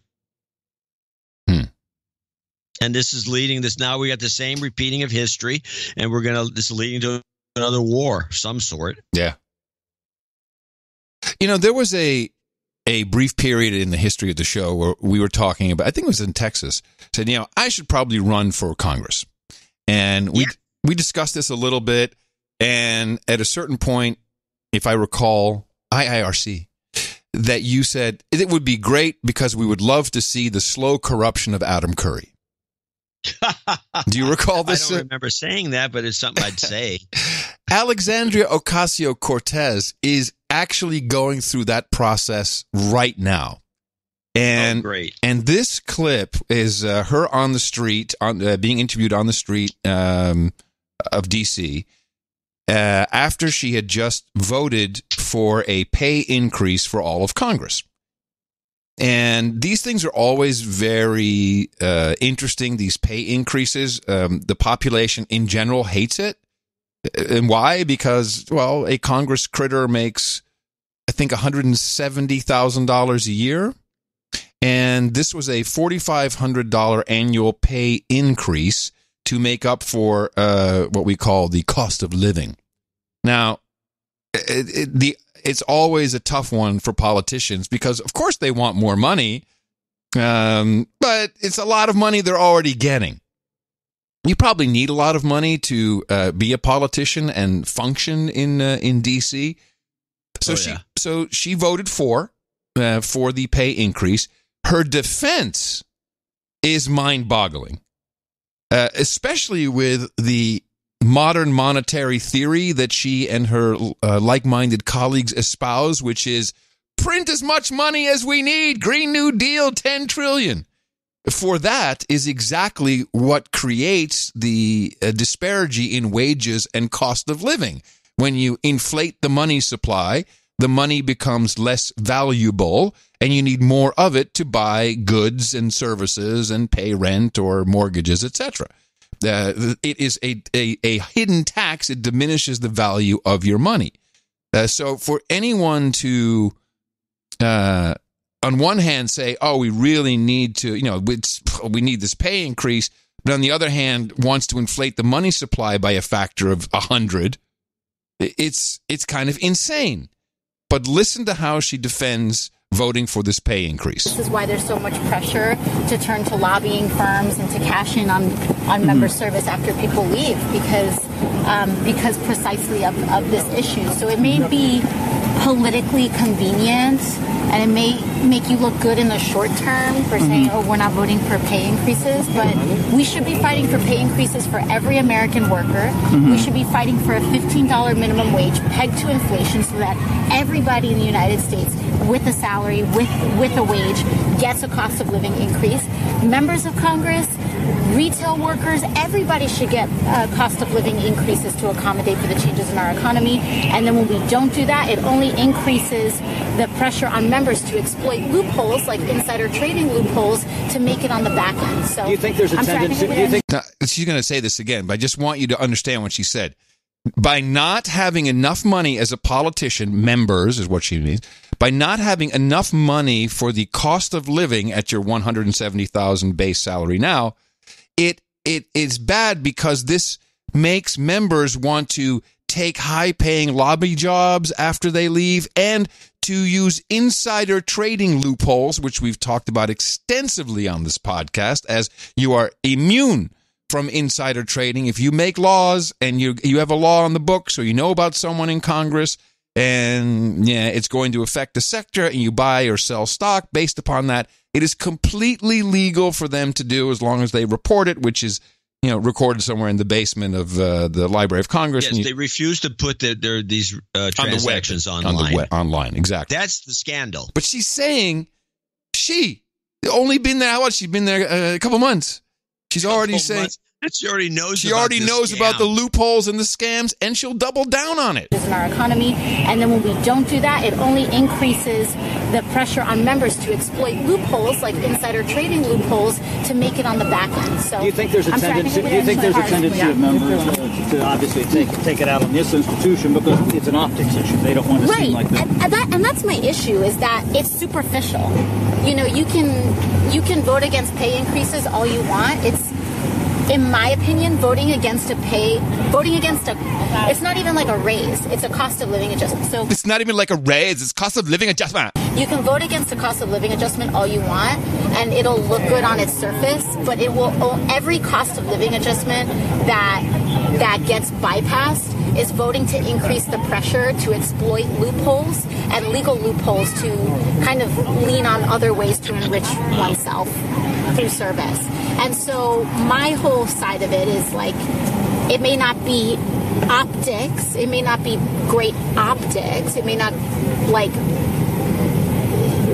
And this is leading this. Now we got the same repeating of history, and this is leading to another war of some sort. Yeah. There was a brief period in the history of the show where we were talking about, I think it was in Texas, said, I should probably run for Congress. And we discussed this a little bit. And at a certain point, if I recall, IIRC, that you said it would be great because we would love to see the slow corruption of Adam Curry. Do you recall this? I don't remember saying that, but it's something I'd say. Alexandria Ocasio-Cortez is actually going through that process right now. And, great. And this clip is her on the street, being interviewed on the street of D.C., after she had just voted for a pay increase for all of Congress. And these things are always very interesting, these pay increases. The population in general hates it. And why? Because, a Congress critter makes, I think, $170,000 a year. And this was a $4,500 annual pay increase to make up for what we call the cost of living. Now, it's always a tough one for politicians because, of course, they want more money, but it's a lot of money they're already getting. You probably need a lot of money to be a politician and function in D.C., So she voted for the pay increase. Her defense is mind-boggling, especially with the modern monetary theory that she and her like-minded colleagues espouse, which is print as much money as we need. Green New Deal, 10 trillion. For that is exactly what creates the disparity in wages and cost of living. When you inflate the money supply, the money becomes less valuable, and you need more of it to buy goods and services and pay rent or mortgages, etc. It is a hidden tax. It diminishes the value of your money. So for anyone to, on one hand, say, "Oh, we really need to, we need this pay increase," but on the other hand, wants to inflate the money supply by a factor of 100, it's kind of insane. But listen to how she defends voting for this pay increase. This is why there's so much pressure to turn to lobbying firms and to cash in on member service after people leave because precisely of this issue. So it may be politically convenient and it may make you look good in the short term for saying, oh, we're not voting for pay increases, but we should be fighting for pay increases for every American worker. We should be fighting for a $15 minimum wage pegged to inflation so that everybody in the United States with a salary, with a wage, gets a cost of living increase. Members of Congress, retail workers, everybody should get cost of living increases to accommodate for the changes in our economy. And then when we don't do that, it only increases the pressure on members to exploit loopholes, like insider trading loopholes, to make it on the back end. So, do you think there's a tendency? Now, she's going to say this again, but I just want you to understand what she said. By not having enough money as a politician, members is what she means, by not having enough money for the cost of living at your $170,000 base salary now, it is bad because this makes members want to take high-paying lobby jobs after they leave and to use insider trading loopholes, which we've talked about extensively on this podcast, as you are immune from insider trading. If you make laws and you have a law on the books or you know about someone in Congress and it's going to affect the sector and you buy or sell stock based upon that, it is completely legal for them to do as long as they report it, which is recorded somewhere in the basement of the Library of Congress. Yes, they refuse to put these transactions online. Online, exactly. That's the scandal. But she's saying she only been there. She's been there a couple months. She's already saying she already knows. She already knows about the loopholes and the scams, and she'll double down on it. In our economy, and then when we don't do that, it only increases the pressure on members to exploit loopholes, like insider trading loopholes, to make it on the back end. So, do you think there's a tendency? Do you think there's a tendency of members to obviously take it out on this institution because it's an optics issue? They don't want to seem like that. And that's my issue, is that it's superficial. You can vote against pay increases all you want. In my opinion, voting against it's not even like a raise. It's a cost of living adjustment. So it's not even like a raise. It's cost of living adjustment. You can vote against the cost of living adjustment all you want, and it'll look good on its surface, but every cost of living adjustment that gets bypassed is voting to increase the pressure to exploit loopholes and legal loopholes to kind of lean on other ways to enrich oneself through service. And so my whole side of it is like, it may not be optics, it may not be great optics, it may not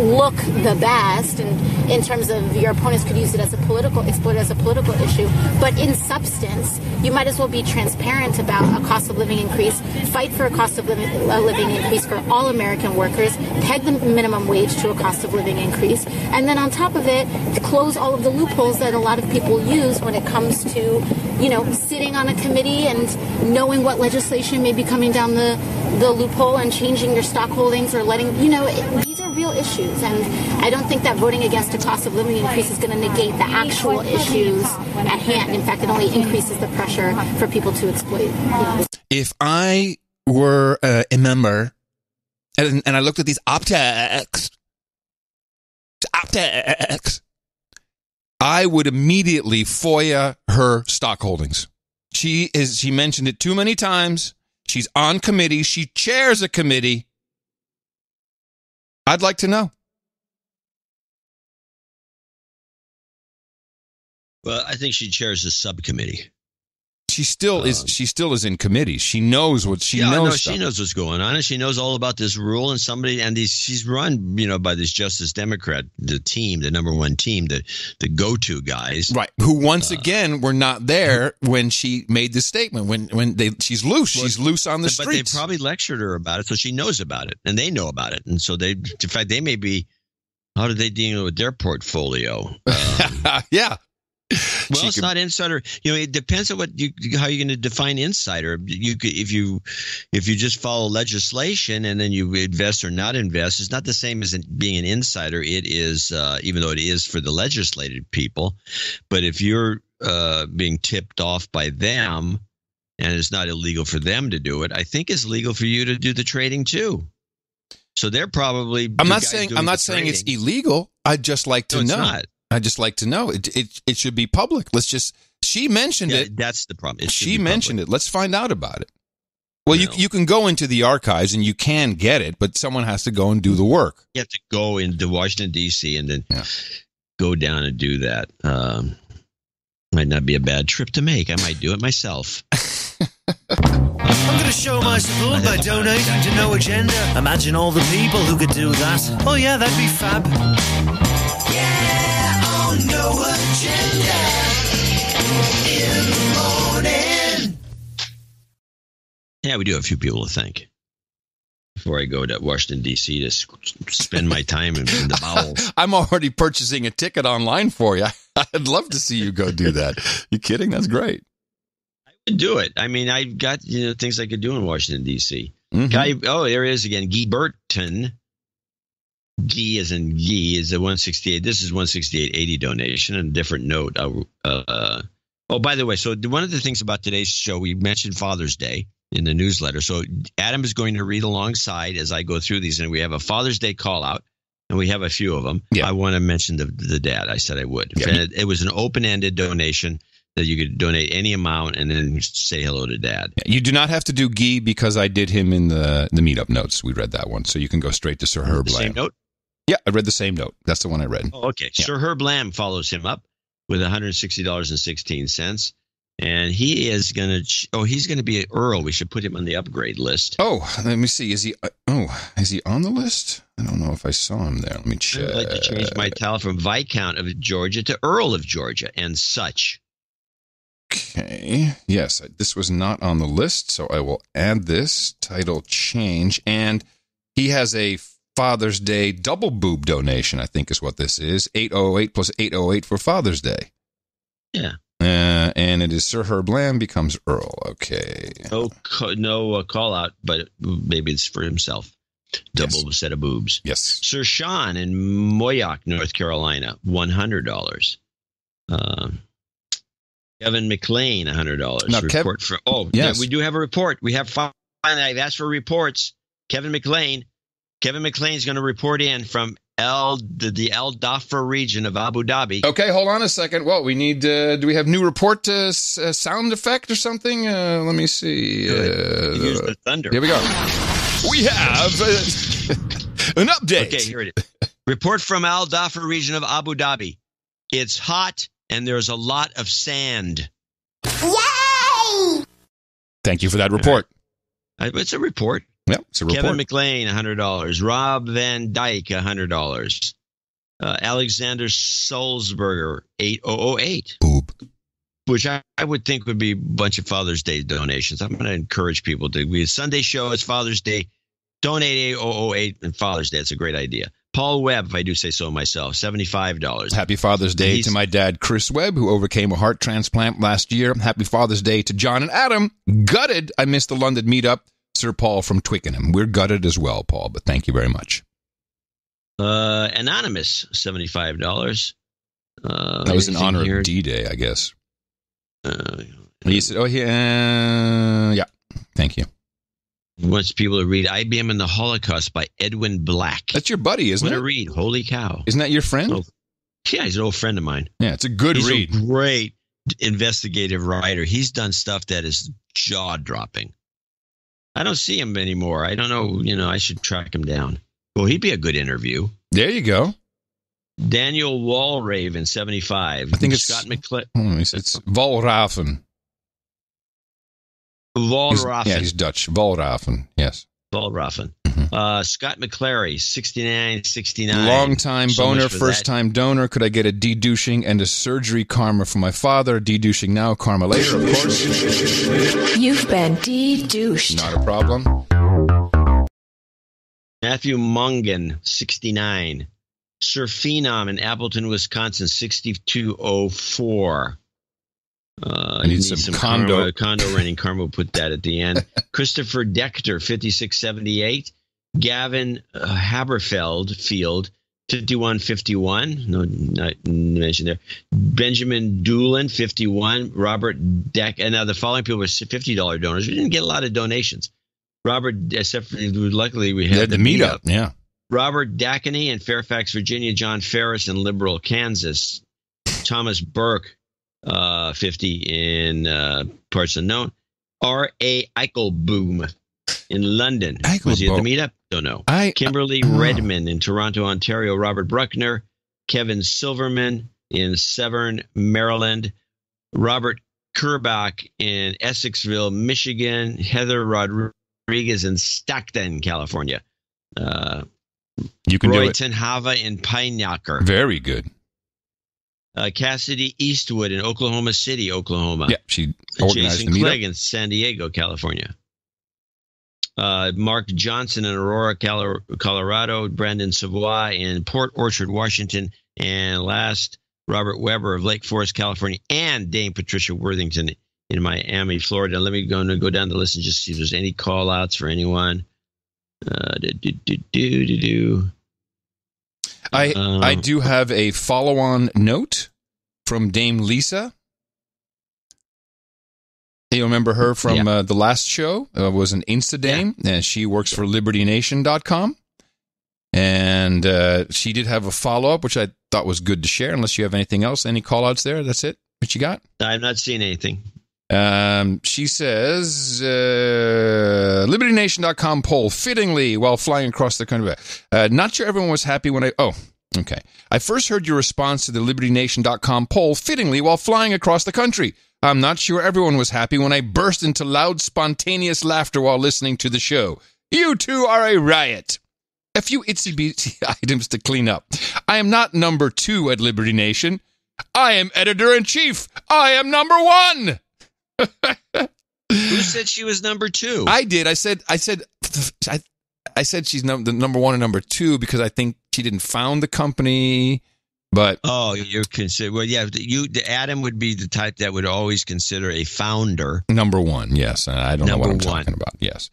look the best, and in terms of your opponents could use it as exploit it as a political issue, but in substance, you might as well be transparent about a cost of living increase, fight for a cost of living increase for all American workers, peg the minimum wage to a cost of living increase, and then on top of it, close all of the loopholes that a lot of people use when it comes to, sitting on a committee and knowing what legislation may be coming down the loophole and changing your stock holdings or letting, these are real issues, and I don't think that voting against a cost of living increase is going to negate the actual issues at hand. In fact, it only increases the pressure for people to exploit. If I were a member and I looked at these optics, I would immediately FOIA her stock holdings. She mentioned it too many times. She's on committee. She chairs a committee. I'd like to know. Well, I think she chairs the subcommittee. She still is. She still is in committees. She knows what she knows. No, she knows what's going on, and she knows all about this rule. And she's run, by this Justice Democrat, the team, the number one team, the go-to guys, right? Who once again were not there when she made the statement. She's loose. She's loose on the streets. But they probably lectured her about it, so she knows about it, and they know about it, and so in fact, they may be. How do they deal with their portfolio? Yeah. Well, it's not insider. It depends on how you're going to define insider. If you just follow legislation and then you invest or not invest, it's not the same as being an insider. It is, even though it is for the legislated people. But if you're being tipped off by them, and it's not illegal for them to do it, I think it's legal for you to do the trading too. So they're probably. I'm not saying it's illegal. I'd just like to know. It's not. I'd just like to know. It should be public. She mentioned it. That's the problem. She mentioned it. Let's find out about it. Well, you can go into the archives and you can get it, but someone has to go and do the work. You have to go into Washington, D.C. and then go down and do that. Might not be a bad trip to make. I might do it myself. I'm going to show my support by donating to No Agenda. Imagine all the people who could do that. Oh yeah, that'd be fab. Yeah, on No Agenda in the morning. Yeah, we do have a few people to thank before I go to Washington, D.C. to spend my time in the bowels. I'm already purchasing a ticket online for you. I'd love to see you go do that. You kidding? That's great. I would do it. I mean, I've got things I could do in Washington, D.C. Mm-hmm. There he is again. Guy Burton. Guy as in Guy is the 168. This is 168.80 donation and a different note. By the way, so one of the things about today's show, we mentioned Father's Day in the newsletter. So Adam is going to read alongside as I go through these, and we have a Father's Day call out, and we have a few of them. Yeah. I want to mention the dad. I said I would. Yeah. And it was an open-ended donation that you could donate any amount and then say hello to dad. Yeah, you do not have to do Guy because I did him in the meetup notes. We read that one, so you can go straight to Sir Herb Lamb. Same note? Yeah, I read the same note. That's the one I read. Oh, okay. Yeah. Sir Herb Lamb follows him up with $160.16. And he is going to, he's going to be an Earl. We should put him on the upgrade list. Oh, let me see. Is he on the list? I don't know if I saw him there. Let me check. I'd like to change my title from Viscount of Georgia to Earl of Georgia and such. Okay. Yes, this was not on the list, so I will add this title change. And he has a Father's Day double boob donation, I think is what this is. 808 plus 808 for Father's Day. Yeah. And it is Sir Herb Lamb becomes Earl. Okay. No call out, but maybe it's for himself. Double set of boobs. Yes. Sir Sean in Moyock, North Carolina, $100. Kevin McLean, $100. Now, yes. We do have a report. We have finally. I've asked for reports. Kevin McLean is going to report in from the Al Dhafar region of Abu Dhabi. Okay, hold on a second. Well, we need. Do we have new report sound effect or something? Let me see. Use the thunder. Here we go. We have an update. Okay, here it is. Report from Al Dhafar region of Abu Dhabi. It's hot and there's a lot of sand. Yay! Thank you for that report. It's a report. Yep, it's a report. Kevin McLean, $100. Rob Van Dyke, $100. Alexander Sulzberger, 8008. Boob. Which I would think would be a bunch of Father's Day donations. I'm going to encourage people to. Sunday show is Father's Day. Donate 8008 and Father's Day. It's a great idea. Paul Webb, if I do say so myself, $75. Happy Father's Day to my dad, Chris Webb, who overcame a heart transplant last year. Happy Father's Day to John and Adam. Gutted I missed the London meetup. Sir Paul from Twickenham. We're gutted as well, Paul, but thank you very much. Anonymous, $75. That was in honor of D-Day, I guess. He said, yeah, thank you. He wants people to read IBM and the Holocaust by Edwin Black. That's your buddy, isn't it? Want to read. Holy cow. Isn't that your friend? Oh, yeah, he's an old friend of mine. Yeah, it's a good read. He's a great investigative writer. He's done stuff that is jaw-dropping. I don't see him anymore. I don't know. I should track him down. Well, he'd be a good interview. There you go. Daniel Walraven, 75. I think it's Scott McClellan. It's Walraven. Walraven. He's Dutch. Walraven, yes. Walraven. Mm-hmm. Scott McClary, 69. Long-time boner, first-time donor. Could I get a de-douching and a surgery karma for my father? De-douching now, karma later, of course. You've been de-douched. Not a problem. Matthew Mungan, 69. Sir Phenom in Appleton, Wisconsin, 6204. I need some condo renting. Karma will put that at the end. Christopher Dechter, 5678. Gavin Haberfeld, 5151. No, not mentioned there. Benjamin Doolin, 51. Robert Deck. And now the following people were $50 donors. We didn't get a lot of donations. Robert, except for, luckily we had the meetup. Yeah. Robert Dackney in Fairfax, Virginia. John Ferris in Liberal, Kansas. Thomas Burke, 50 in parts unknown. R.A. Eichelboom in London. Was he at the meetup? Don't know. Kimberly Redmond in Toronto, Ontario. Robert Bruckner. Kevin Silverman in Severn, Maryland. Robert Kerbach in Essexville, Michigan. Heather Rodriguez in Stockton, California. You can Roy do it. Tenhava in Pine Knocker. Very good. Cassidy Eastwood in Oklahoma City, Oklahoma. Yeah, she organized Jason the meetup. Clegg in San Diego, California. Mark Johnson in Aurora, Colorado. Brandon Savoy in Port Orchard, Washington. And last, Robert Weber of Lake Forest, California. And Dame Patricia Worthington in Miami, Florida. Let me go down the list and just see if there's any call-outs for anyone. I do have a follow-on note from Dame Lisa. You remember her from the last show? Was an Insta Dame, and she works for LibertyNation.com. And she did have a follow-up, which I thought was good to share, unless you have anything else. Any call-outs there? That's it? What you got? I've not seen anything. She says, LibertyNation.com poll, fittingly, while flying across the country. Not sure everyone was happy when okay. I first heard your response to the LibertyNation.com poll, fittingly, while flying across the country. I'm not sure everyone was happy when I burst into loud, spontaneous laughter while listening to the show. You two are a riot. A few itsy-bitsy items to clean up. I am not number 2 at Liberty Nation. I am editor-in-chief. I am number 1. Who said she was number 2? I did. I said she's the number 1 and number 2 because I think she didn't found the company. But you consider Adam would be the type that would always consider a founder number 1. Yes, I don't know what I'm talking about. Yes,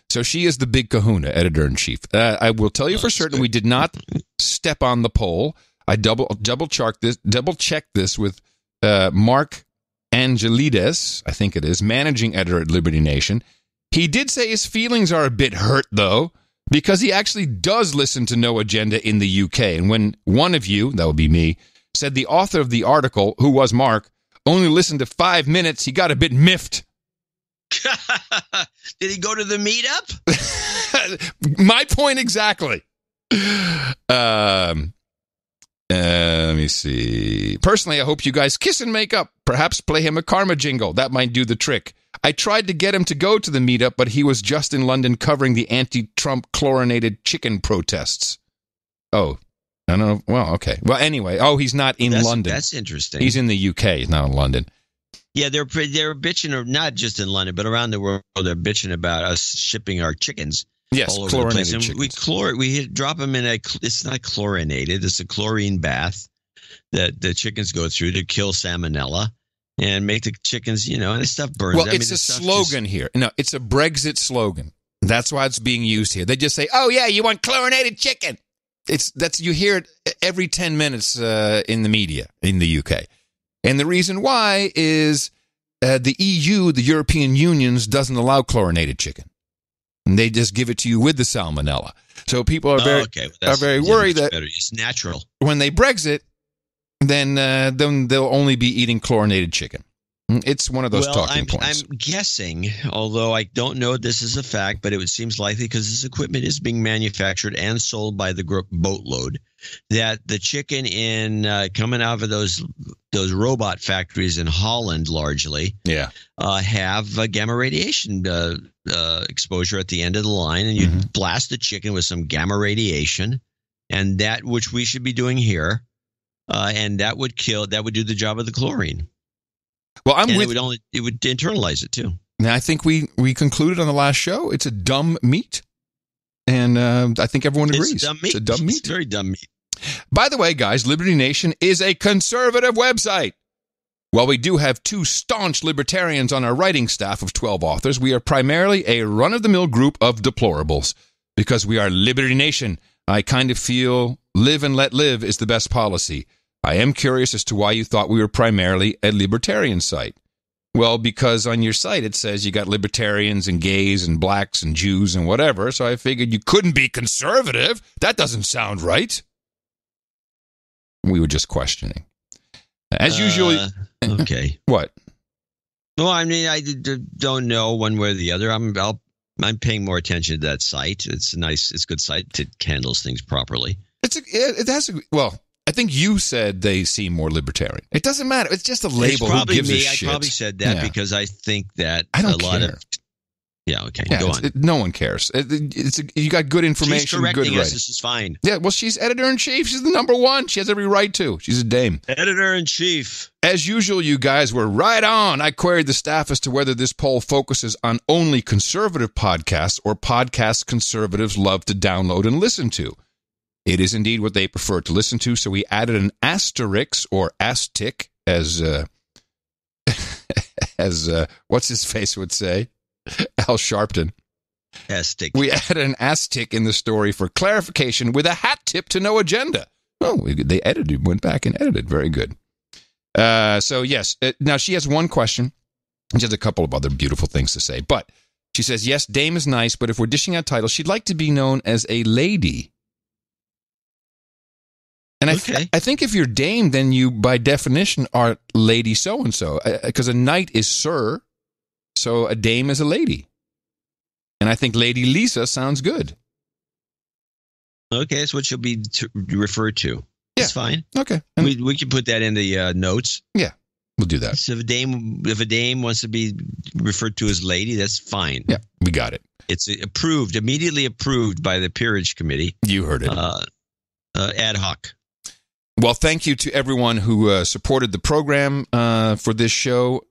so she is the big Kahuna, editor in chief. I will tell you for certain we did not step on the poll. I double checked this with Mark Angelides, I think it is, managing editor at Liberty Nation. He did say his feelings are a bit hurt, though, because he actually does listen to No Agenda in the UK. And when one of you, that would be me, said the author of the article, who was Mark, only listened to 5 minutes, he got a bit miffed. Did he go to the meetup? My point exactly. Let me see. Personally, I hope you guys kiss and make up. Perhaps play him a karma jingle. That might do the trick. I tried to get him to go to the meetup, but he was just in London covering the anti-Trump chlorinated chicken protests. Oh, I don't know. Well, okay. Well, anyway. Oh, he's not in London. That's interesting. He's in the UK. He's not in London. Yeah, they're bitching, or not just in London, but around the world. They're bitching about us shipping our chickens. Yes, all over chlorinated the place. We drop them in it's not chlorinated. It's a chlorine bath that the chickens go through to kill salmonella and make the chickens, and this stuff burns. Well, it's a slogan here. No, it's a Brexit slogan. That's why it's being used here. They just say, "Oh yeah, you want chlorinated chicken." You hear it every 10 minutes in the media in the UK. And the reason why is the EU, the European Union, doesn't allow chlorinated chicken. And they just give it to you with the salmonella. So people are very worried that it's natural. When they Brexit, then they'll only be eating chlorinated chicken. It's one of those talking points. I'm guessing, although I don't know this is a fact, but it seems likely because this equipment is being manufactured and sold by the boatload, that the chicken coming out of those robot factories in Holland largely have gamma radiation exposure at the end of the line, and you blast the chicken with some gamma radiation, and that which we should be doing here, and that would do the job of the chlorine. Well, it would internalize it too. Now, I think we concluded on the last show. It's a dumb meat, and I think everyone agrees. It's a dumb meat. It's a dumb meat. It's very dumb meat. By the way, guys, Liberty Nation is a conservative website. While we do have 2 staunch libertarians on our writing staff of 12 authors, we are primarily a run-of-the-mill group of deplorables. Because we are Liberty Nation, I kind of feel live and let live is the best policy. I am curious as to why you thought we were primarily a libertarian site. Well, because on your site it says you got libertarians and gays and blacks and Jews and whatever, so I figured you couldn't be conservative. That doesn't sound right. We were just questioning. As usual. Okay. What? Well, I mean, I don't know one way or the other. I'm paying more attention to that site. It's a good site that handles things properly. I think you said they seem more libertarian. It doesn't matter. It's just a label. Who gives a shit? I probably said that because I think that I don't lot care. of. Yeah, okay. Go on. No one cares. You got good information. She's correcting good us. This is fine. Yeah, well, she's editor-in-chief. She's the number one. She has every right to. She's a dame. Editor-in-chief. As usual, you guys were right on. I queried the staff as to whether this poll focuses on only conservative podcasts or podcasts conservatives love to download and listen to. It is indeed what they prefer to listen to, so we added an asterisk or astic, as what's his face would say, Al Sharpton. Astic. We added an astic in the story for clarification with a hat tip to no agenda. Oh, they went back and edited. Very good. So yes, now she has one question. She has a couple of other beautiful things to say, but she says, yes, dame is nice, but if we're dishing out titles, she'd like to be known as a lady. And I think if you're dame, then you, by definition, are lady so-and-so. Because a knight is sir, so a dame is a lady. And I think Lady Lisa sounds good. Okay, that's what she'll be referred to. Yeah. That's fine. Okay. We can put that in the notes. Yeah, we'll do that. So if a dame wants to be referred to as lady, that's fine. Yeah, we got it. It's immediately approved by the Peerage Committee. You heard it. Ad hoc. Well, thank you to everyone who supported the program for this show.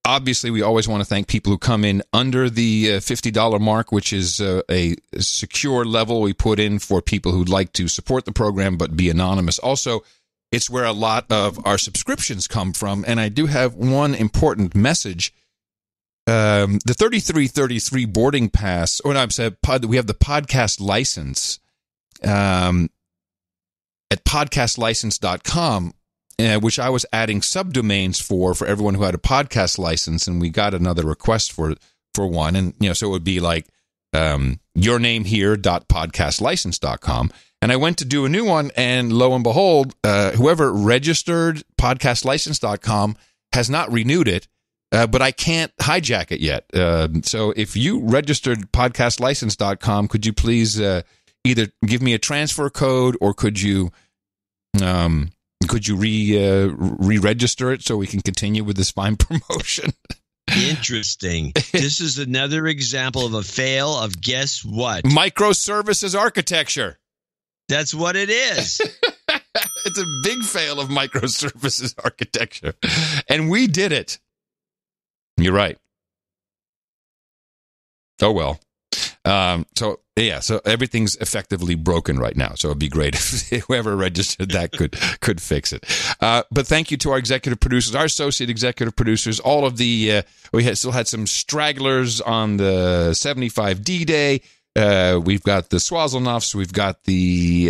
Obviously, we always want to thank people who come in under the $50 mark, which is a secure level we put in for people who'd like to support the program but be anonymous. Also, it's where a lot of our subscriptions come from, and I do have one important message. The 3333 boarding pass, we have the podcast license at podcastlicense.com, which I was adding subdomains for everyone who had a podcast license, and we got another request for one, and so it would be like yournamehere.podcastlicense.com, and I went to do a new one, and lo and behold, whoever registered podcastlicense.com has not renewed it, but I can't hijack it yet. So if you registered podcastlicense.com, could you please either give me a transfer code, or could you re-register it so we can continue with this fine promotion? Interesting. This is another example of a fail of guess what? Microservices architecture. That's what it is. It's a big fail of microservices architecture. And we did it. You're right. Oh, well. So everything's effectively broken right now. So it'd be great if whoever registered that could fix it. But thank you to our executive producers, our associate executive producers, all of the, still had some stragglers on the 75D Day. We've got the Swazelnoffs. We've got the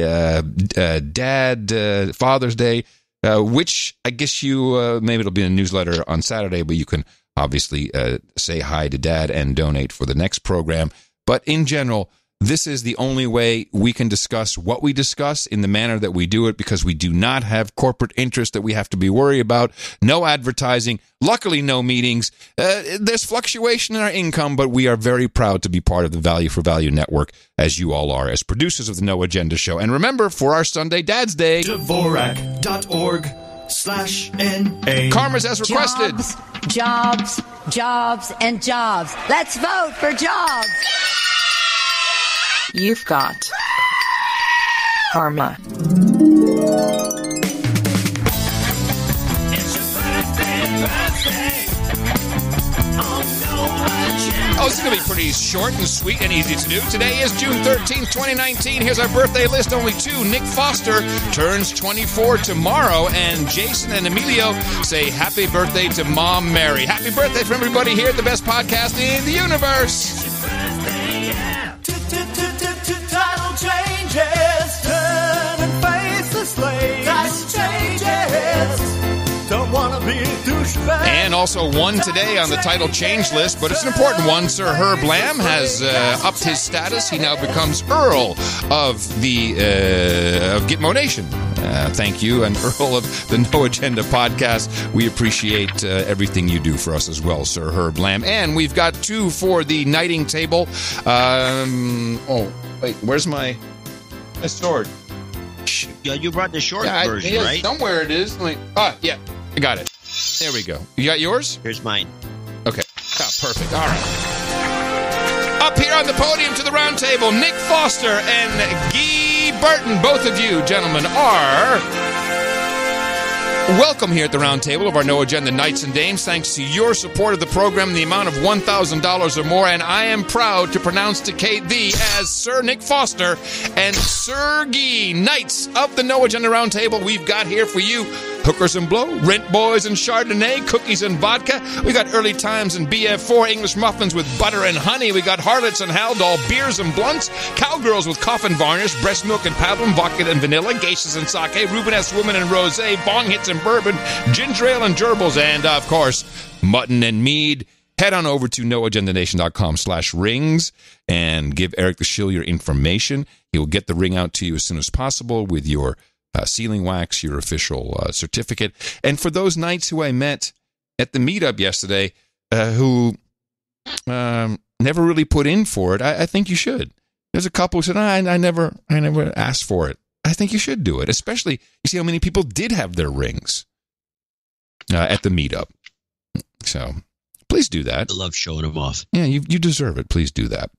Father's Day, which I guess maybe it'll be in a newsletter on Saturday, but you can obviously say hi to Dad and donate for the next program. But in general, This is the only way we can discuss what we discuss in the manner that we do it, because we do not have corporate interests that we have to be worried about. No advertising. Luckily, no meetings. There's fluctuation in our income, but we are very proud to be part of the Value for Value Network, as you all are, as producers of the No Agenda Show. And remember, for our Sunday Dad's Day, Dvorak.org/NA. Karma's as requested. Jobs, and jobs. Let's vote for jobs. You've got karma. Oh, this is going to be pretty short and sweet and easy to do. Today is June 13th, 2019. Here's our birthday list. Only two. Nick Foster turns 24 tomorrow, and Jason and Emilio say happy birthday to Mom Mary. Happy birthday from everybody here at the best podcast in the universe. Title changes, turn and face the slave. Title changes, don't want to be a douchebag. And also one today on the title change list, but it's an important one. Sir Herb Lamb has upped his status. He now becomes Earl of the of Gitmo Nation. Thank you, and Earl of the No Agenda podcast. We appreciate everything you do for us as well, Sir Herb Lamb. And we've got two for the knighting table. Oh, wait, where's my sword? Yeah, you brought the short version, yeah, right? Somewhere it is. Yeah, I got it. There we go. You got yours? Here's mine. Okay. Oh, perfect. All right. Up here on the podium to the round table, Nick Foster and Guy Burton. Both of you, gentlemen, are welcome here at the round table of our No Agenda Knights and Dames. Thanks to your support of the program, the amount of $1,000 or more, and I am proud to pronounce to Kate thee as Sir Nick Foster and Sir Guy, Knights of the No Agenda Round Table. We've got here for you hookers and blow, rent boys and Chardonnay, cookies and vodka. We got early times and BF4, English muffins with butter and honey. We got harlots and haldol, beers and blunts, cowgirls with coffin varnish, breast milk and pablum, vodka and vanilla, geishas and sake, Rubenesque woman and rosé, bong hits and bourbon, ginger ale and gerbils, and, of course, mutton and mead. Head on over to noagendanation.com/rings and give Eric the Shill your information. He will get the ring out to you as soon as possible with your sealing wax, your official certificate. And for those knights who I met at the meetup yesterday who never really put in for it, I think you should. There's a couple who said, I never asked for it. I think you should do it, especially, you see how many people did have their rings at the meetup. So please do that. I love showing them off. Yeah, you deserve it. Please do that.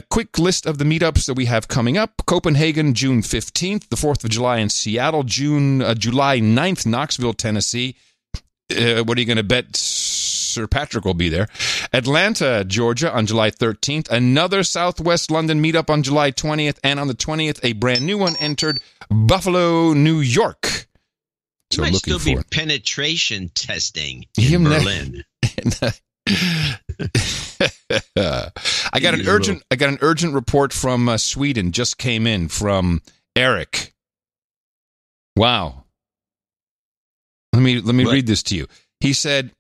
Quick list of the meetups that we have coming up. Copenhagen, June 15th. The 4th of July in Seattle. July 9th, Knoxville, Tennessee. What are you going to bet Sir Patrick will be there? Atlanta, Georgia on July 13th. Another Southwest London meetup on July 20th. And on the 20th, a brand new one entered Buffalo, New York. So might looking still for be penetration testing in Berlin. I got an urgent report from Sweden. Just came in from Eric. Wow. Let me read this to you. He said,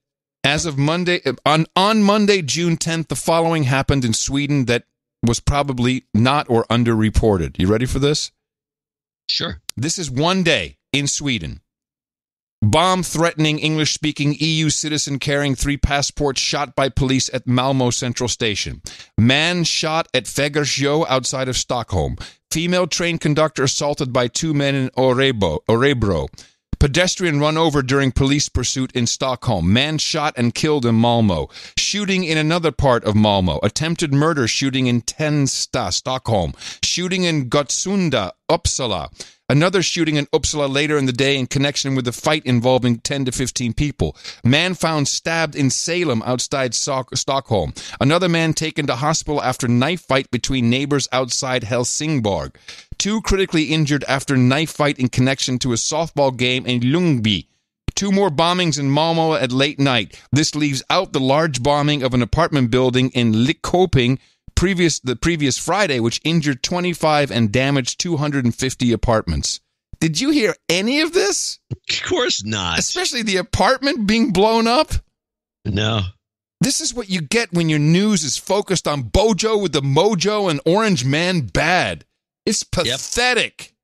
as of Monday, on Monday, June 10th, the following happened in Sweden that was probably not or underreported. You ready for this? Sure. This is one day in Sweden. Bomb threatening English-speaking EU citizen carrying 3 passports shot by police at Malmö Central Station. Man shot at Fagersjö outside of Stockholm. Female train conductor assaulted by 2 men in Örebro. Pedestrian run over during police pursuit in Stockholm. Man shot and killed in Malmö. Shooting in another part of Malmö. Attempted murder shooting in Tensta, Stockholm. Shooting in Gottsunda, Uppsala. Another shooting in Uppsala later in the day in connection with a fight involving 10 to 15 people. Man found stabbed in Salem outside Stockholm. Another man taken to hospital after knife fight between neighbors outside Helsingborg. 2 critically injured after knife fight in connection to a softball game in Ljungby. 2 more bombings in Malmö at late night. This leaves out the large bombing of an apartment building in Lidköping the previous Friday, which injured 25 and damaged 250 apartments. Did you hear any of this? Of course not. Especially the apartment being blown up? No. This is what you get when your news is focused on Bojo with the mojo and Orange Man bad. It's pathetic.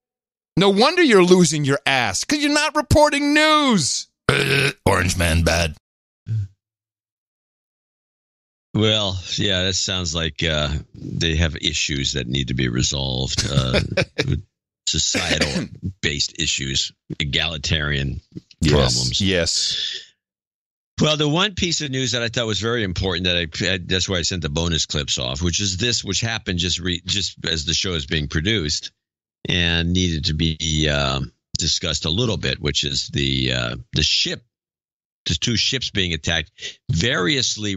No wonder you're losing your ass, because you're not reporting news. Orange Man bad. Well, yeah, that sounds like they have issues that need to be resolved. Societal-based issues, egalitarian problems. Yes. Well, the one piece of news that I thought was very important that's why I sent the bonus clips off, which is this, which happened just as the show is being produced and needed to be discussed a little bit, which is the two ships being attacked, variously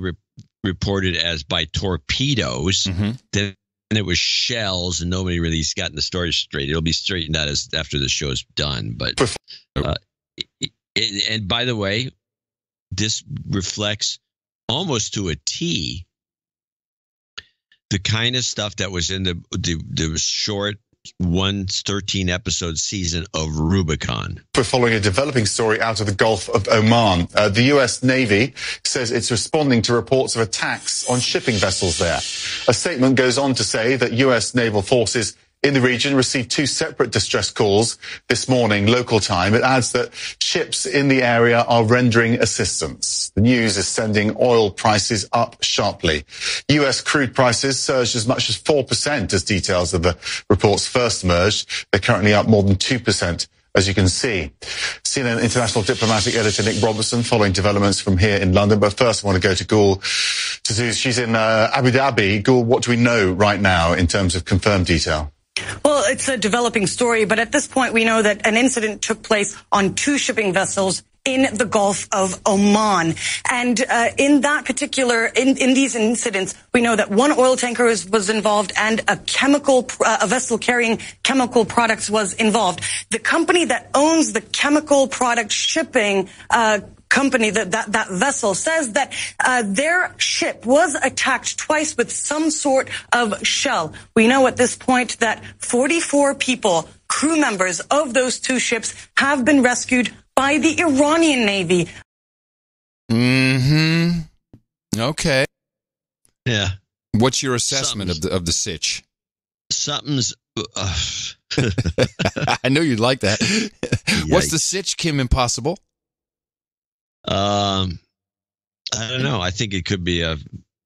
reported as by torpedoes. Then it was shells, and nobody really has gotten the story straight. It'll be straightened out after the show's done. But and by the way, this reflects almost to a T the kind of stuff that was in the short 13 episode season of Rubicon. We're following a developing story out of the Gulf of Oman. The U.S. Navy says it's responding to reports of attacks on shipping vessels there. A statement goes on to say that U.S. naval forces in the region received 2 separate distress calls this morning, local time. It adds that ships in the area are rendering assistance. The news is sending oil prices up sharply. U.S. crude prices surged as much as 4% as details of the reports first emerged. They're currently up more than 2%. As you can see. CNN international diplomatic editor Nick Robertson following developments from here in London. But first I want to go to Gul Tazuz. She's in Abu Dhabi. Gul, what do we know right now in terms of confirmed detail? Well, it's a developing story, but at this point we know that an incident took place on 2 shipping vessels in the Gulf of Oman. And in that particular, in these incidents, we know that 1 oil tanker was involved and a vessel carrying chemical products was involved. The company that owns the chemical product shipping company, that vessel, says that their ship was attacked twice with some sort of shell. We know at this point that 44 people, crew members of those 2 ships, have been rescued by the Iranian Navy. Okay. Yeah. What's your assessment of the sitch? Something's... I know you'd like that. What's the sitch, Kim Impossible? I don't know. I think it could be a...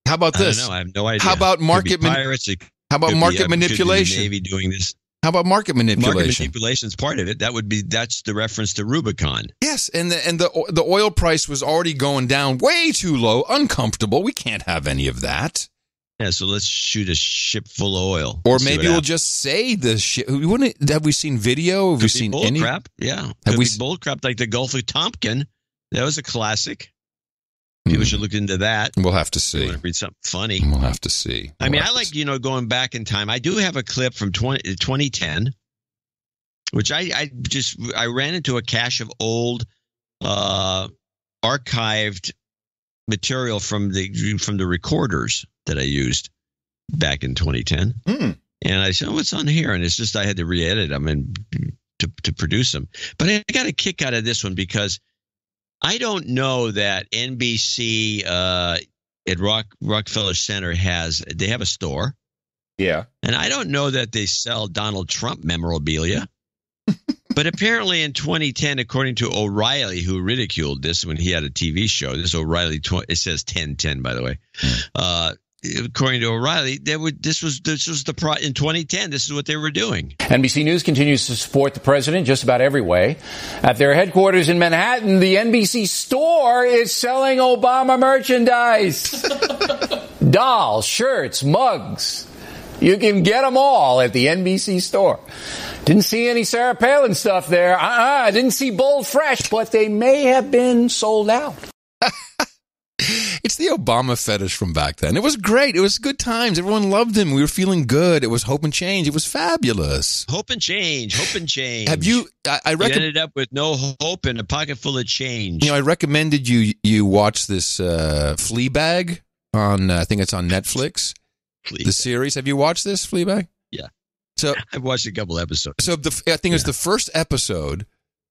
How about this? I don't know. I have no idea. How about market pirates? How about market manipulation? Navy doing this. How about market manipulation? Market manipulation is part of it. That's the reference to Rubicon. Yes, and the oil price was already going down way too low, uncomfortable. We can't have any of that. Yeah, so let's shoot a ship full of oil. Or maybe we'll just say the ship. Have we seen video? Have we seen any crap? Yeah, have we bull crap like the Gulf of Tonkin? That was a classic. People should look into that. We'll have to see. You want to read something funny? We'll have to see. I mean, I like, going back in time. I do have a clip from 2010, which I ran into a cache of old archived material from the recorders that I used back in 2010. And I said, what's on here? And it's just I had to re-edit them and to produce them. But I got a kick out of this one because I don't know that NBC at Rockefeller Center they have a store. Yeah. And I don't know that they sell Donald Trump memorabilia. But apparently in 2010, according to O'Reilly, who ridiculed this when he had a TV show, this O'Reilly, it says 1010, by the way. According to O'Reilly, this was in 2010. This is what they were doing. NBC News continues to support the president just about every way. At their headquarters in Manhattan, the NBC store is selling Obama merchandise. Dolls, shirts, mugs. You can get them all at the NBC store. Didn't see any Sarah Palin stuff there. I didn't see Bold Fresh, but they may have been sold out. It's the Obama fetish from back then. It was great. It was good times. Everyone loved him. We were feeling good. It was hope and change. It was fabulous. Hope and change. Hope and change. Have you? I ended up with no hope and a pocket full of change. I recommended you watch this Fleabag on. I think it's on Netflix. The series. Have you watched this Fleabag? Yeah. So I've watched a couple episodes. So I think it's the first episode.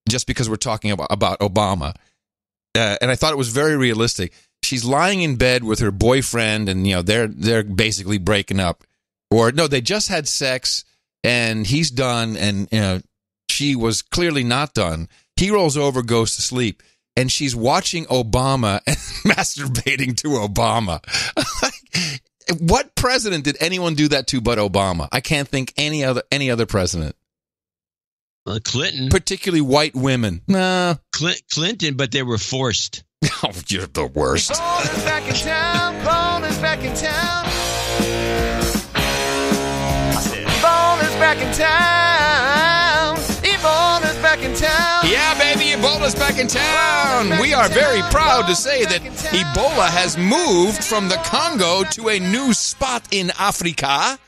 Just because we're talking about Obama, and I thought it was very realistic. she's lying in bed with her boyfriend, and they're basically breaking up, or no, they just had sex, and he's done, and she was clearly not done. He rolls over, goes to sleep, and she's watching Obama and masturbating to Obama. What president did anyone do that to but Obama? I can't think any other president. Clinton. Particularly white women. Nah. Clinton, but they were forced. Oh, you're the worst. Paul is back in town. Paul is back in town. I said, Ebola's back in town. Ebola's back in town. Yeah, baby, Ebola's back in town. We are very proud to say that Ebola has moved from the Congo to a new spot in Africa.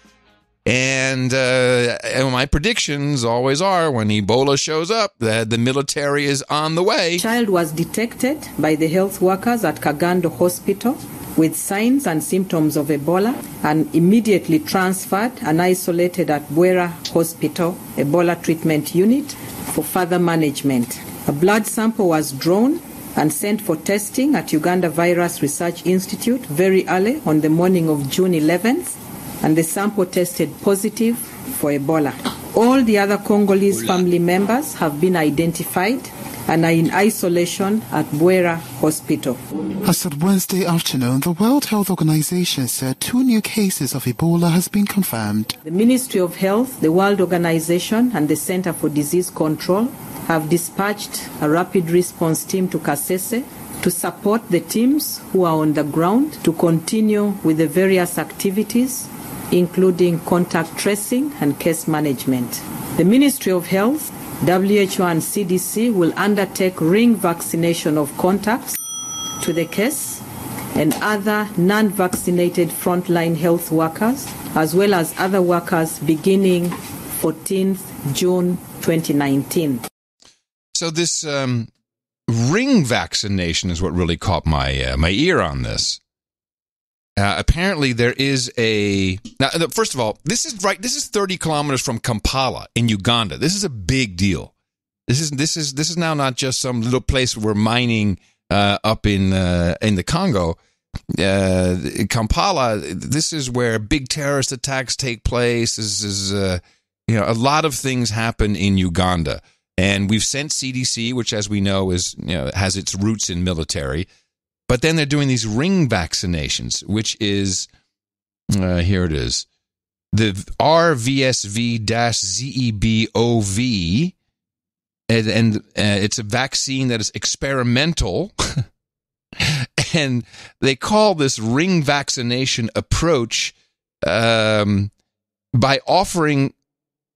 And my predictions always are, when Ebola shows up, that the military is on the way. Child was detected by the health workers at Kagando Hospital with signs and symptoms of Ebola and immediately transferred and isolated at Bwera Hospital Ebola Treatment Unit for further management. A blood sample was drawn and sent for testing at Uganda Virus Research Institute very early on the morning of June 11th. And the sample tested positive for Ebola. All the other Congolese family members have been identified and are in isolation at Bwera Hospital. As of Wednesday afternoon, the World Health Organization said 2 new cases of Ebola has been confirmed. The Ministry of Health, the World Organization, and the Center for Disease Control have dispatched a rapid response team to Kasese to support the teams who are on the ground to continue with the various activities, including contact tracing and case management. The Ministry of Health, WHO and CDC will undertake ring vaccination of contacts to the case and other non-vaccinated frontline health workers, as well as other workers beginning 14th June 2019. So this ring vaccination is what really caught my ear on this. Apparently there is now, first of all, this is 30 kilometers from Kampala in Uganda. This is a big deal. This is now not just some little place where we're mining up in the Congo. Kampala, this is where big terrorist attacks take place. This is a lot of things happen in Uganda. And we've sent CDC, which, as we know, has its roots in military. But then they're doing these ring vaccinations, which is, here it is, the RVSV-ZEBOV, and it's a vaccine that is experimental, and they call this ring vaccination approach by offering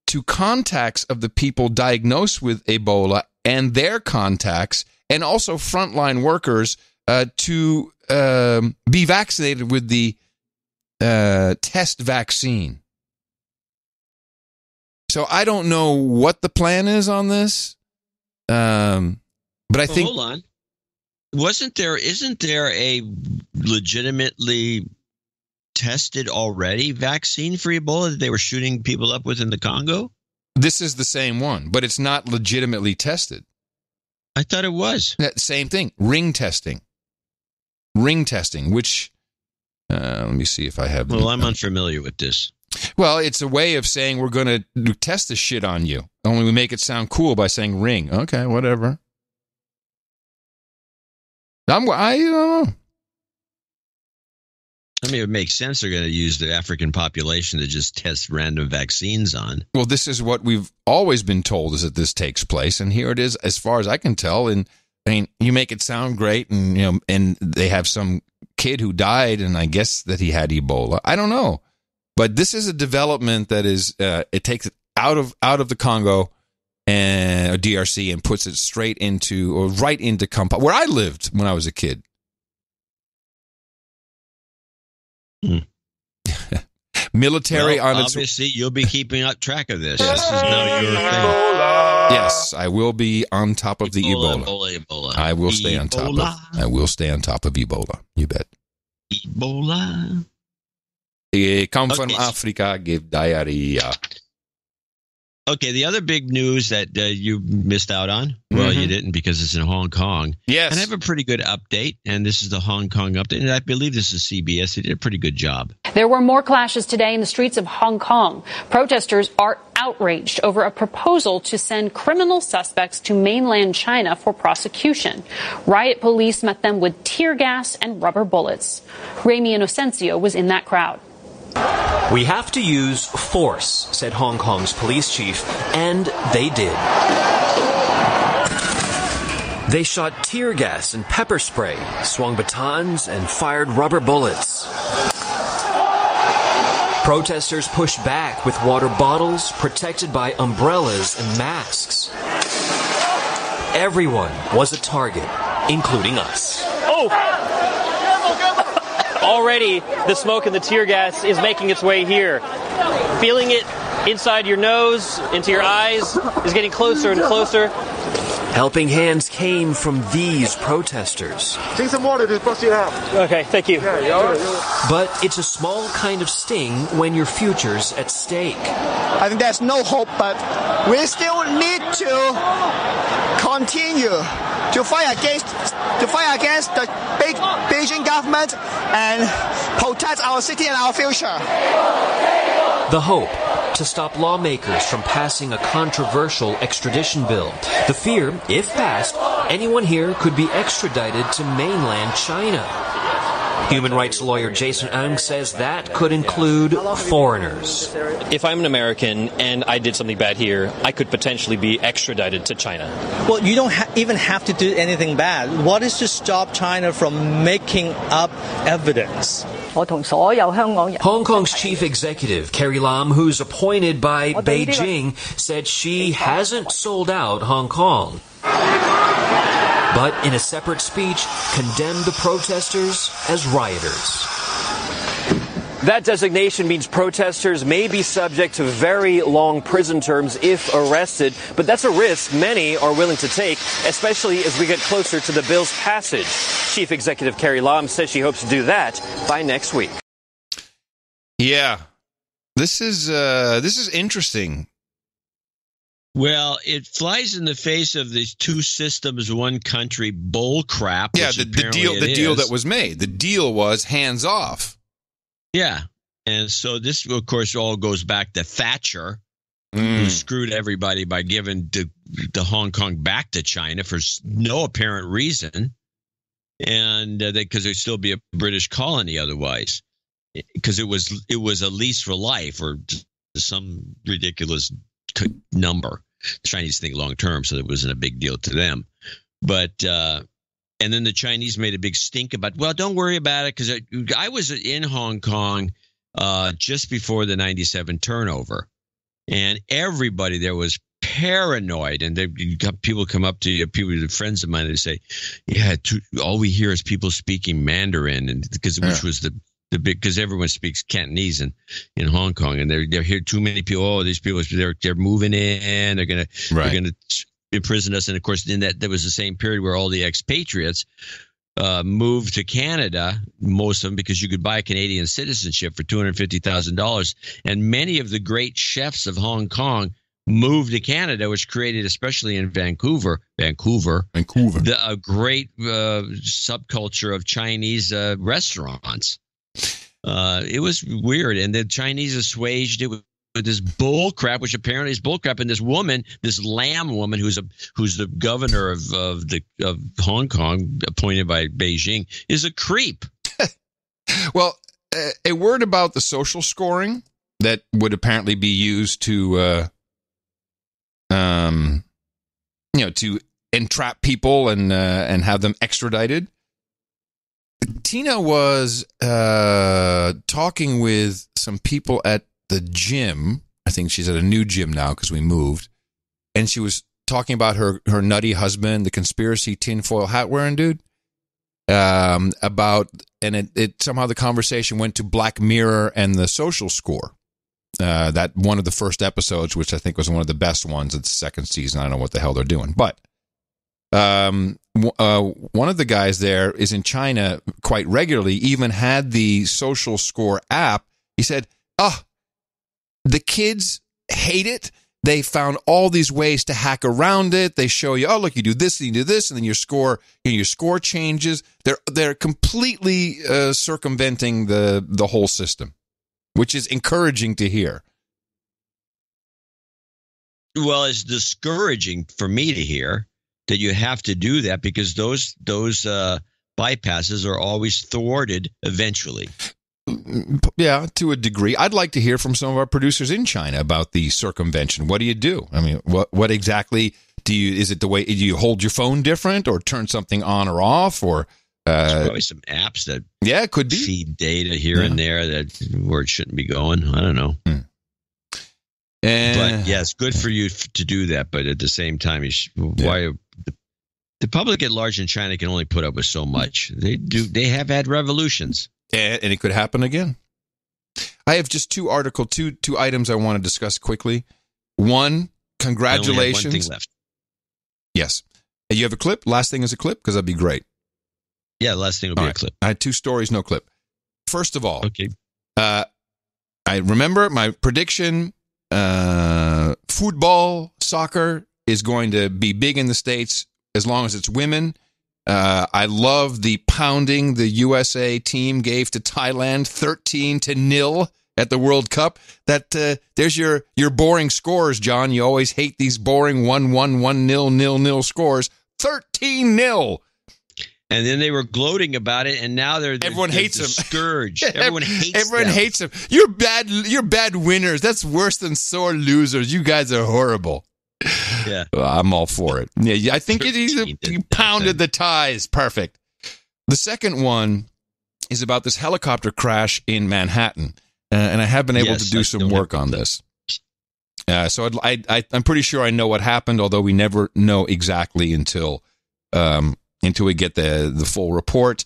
to contacts of the people diagnosed with Ebola and their contacts, and also frontline workers, to be vaccinated with the test vaccine. So I don't know what the plan is on this, but I think... Hold on. Isn't there a legitimately tested already vaccine for Ebola that they were shooting people up with in the Congo? This is the same one, but it's not legitimately tested. I thought it was. Same thing, ring testing, which, let me see if I have... Well, I'm unfamiliar with this. Well, it's a way of saying we're going to test this shit on you. Only we make it sound cool by saying ring. Okay, whatever. I don't know. I mean, it makes sense they're going to use the African population to just test random vaccines on. Well, this is what we've always been told, is that this takes place, and here it is, as far as I can tell. And I mean, you make it sound great, and and they have some kid who died, and I guess that he had Ebola. I don't know, but this is a development that is it takes it out of the Congo and DRC and puts it straight into, or right into Kampala, where I lived when I was a kid. Military on its... Obviously, you'll be keeping up track of this. This is now your thing. Yes, I will be on top of the Ebola. Ebola. I will stay on top of. I will stay on top of Ebola. You bet. Ebola. Come from Africa, give diarrhea. Okay, the other big news that you missed out on, well, you didn't because it's in Hong Kong. Yes. And I have a pretty good update, and this is the Hong Kong update, and I believe this is CBS. They did a pretty good job. There were more clashes today in the streets of Hong Kong. Protesters are outraged over a proposal to send criminal suspects to mainland China for prosecution. Riot police met them with tear gas and rubber bullets. Remy Inocencio was in that crowd. We have to use force, said Hong Kong's police chief, and they did. They shot tear gas and pepper spray, swung batons, and fired rubber bullets. Protesters pushed back with water bottles protected by umbrellas and masks. Everyone was a target, including us. Already, the smoke and the tear gas is making its way here. Feeling it inside your nose, into your eyes, is getting closer and closer. Helping hands came from these protesters. Drink some water to bust you out. Okay, thank you. But it's a small kind of sting when your future's at stake. I think there's no hope, but we still need to continue to fight against the big Beijing government and protect our city and our future. The hope to stop lawmakers from passing a controversial extradition bill. The fear, if passed, anyone here could be extradited to mainland China. Human rights lawyer Jason Ng says that could include foreigners. If I'm an American and I did something bad here, I could potentially be extradited to China. Well, you don't even have to do anything bad. What is to stop China from making up evidence? Hong Kong's chief executive, Carrie Lam, who's appointed by Beijing, said she hasn't sold out Hong Kong. But in a separate speech, condemned the protesters as rioters. That designation means protesters may be subject to very long prison terms if arrested, but that's a risk many are willing to take, especially as we get closer to the bill's passage. Chief Executive Carrie Lam says she hopes to do that by next week. Yeah, this is interesting. Well, it flies in the face of these two systems, one country bull crap. Yeah, the deal that was made. The deal was hands off. Yeah, and so this, of course, all goes back to Thatcher, who screwed everybody by giving the Hong Kong back to China for no apparent reason, and because it'd still be a British colony otherwise, because it was a lease for life or some ridiculous number. The Chinese think long term, so it wasn't a big deal to them. But and then the Chinese made a big stink about, well, don't worry about it, because I was in Hong Kong just before the 97 turnover, and everybody there was paranoid. And people come up to you, friends of mine, and they say, yeah, all we hear is people speaking Mandarin, and which was the big, because everyone speaks Cantonese in Hong Kong, and they're here too many people. Oh, these people, they're moving in. They're gonna imprison us. And of course, in that was the same period where all the expatriates moved to Canada, most of them because you could buy Canadian citizenship for $250,000. And many of the great chefs of Hong Kong moved to Canada, which created, especially in Vancouver, a great subculture of Chinese restaurants. It was weird, and the Chinese assuaged it with this bull crap, which apparently is bull crap. And this woman, this Lam woman, who's the governor of Hong Kong, appointed by Beijing, is a creep. Well, a word about the social scoring that would apparently be used to, to entrap people and have them extradited. Tina was talking with some people at the gym. I think she's at a new gym now because we moved. And she was talking about her nutty husband, the conspiracy tinfoil hat wearing dude. And it somehow the conversation went to Black Mirror and the social score. That one of the first episodes, which I think was one of the best ones of the second season. I don't know what the hell they're doing. But one of the guys there is in China quite regularly, even had the social score app. He said, the kids hate it. they found all these ways to hack around it. They show you, oh, look, you do this, and you do this, and then your score changes. They're completely circumventing the whole system, which is encouraging to hear. Well, it's discouraging for me to hear that you have to do that because those bypasses are always thwarted eventually. Yeah, to a degree. I'd like to hear from some of our producers in China about the circumvention. What do you do? I mean, what exactly do you? Is it the way do you hold your phone different, or turn something on or off, or? There's probably some apps that it could be feed data here and there where it shouldn't be going. I don't know. But yeah, it's good for you to do that. But at the same time, why the public at large in China can only put up with so much. They have had revolutions, and it could happen again. I have just two items I want to discuss quickly. One, congratulations. I only have one thing left. Yes, you have a clip. Last thing is a clip because that'd be great. Yeah, last thing will be a clip. I had two stories, no clip. First of all, okay. I remember my prediction. Football, soccer is going to be big in the States as long as it's women. I love the pounding the USA team gave to Thailand 13-0 at the World Cup. There's your boring scores, John. You always hate these boring 1-1, 1-0, 0-0 scores. 13-0. And then they were gloating about it, and now everyone hates the him. Scourge. Everyone hates them. You're bad winners. That's worse than sore losers. You guys are horrible. Yeah, well, I'm all for it. Yeah, I think you pounded the ties. Perfect. The second one is about this helicopter crash in Manhattan, and I have been able to do some work on this. So I'm pretty sure I know what happened, although we never know exactly until we get the full report.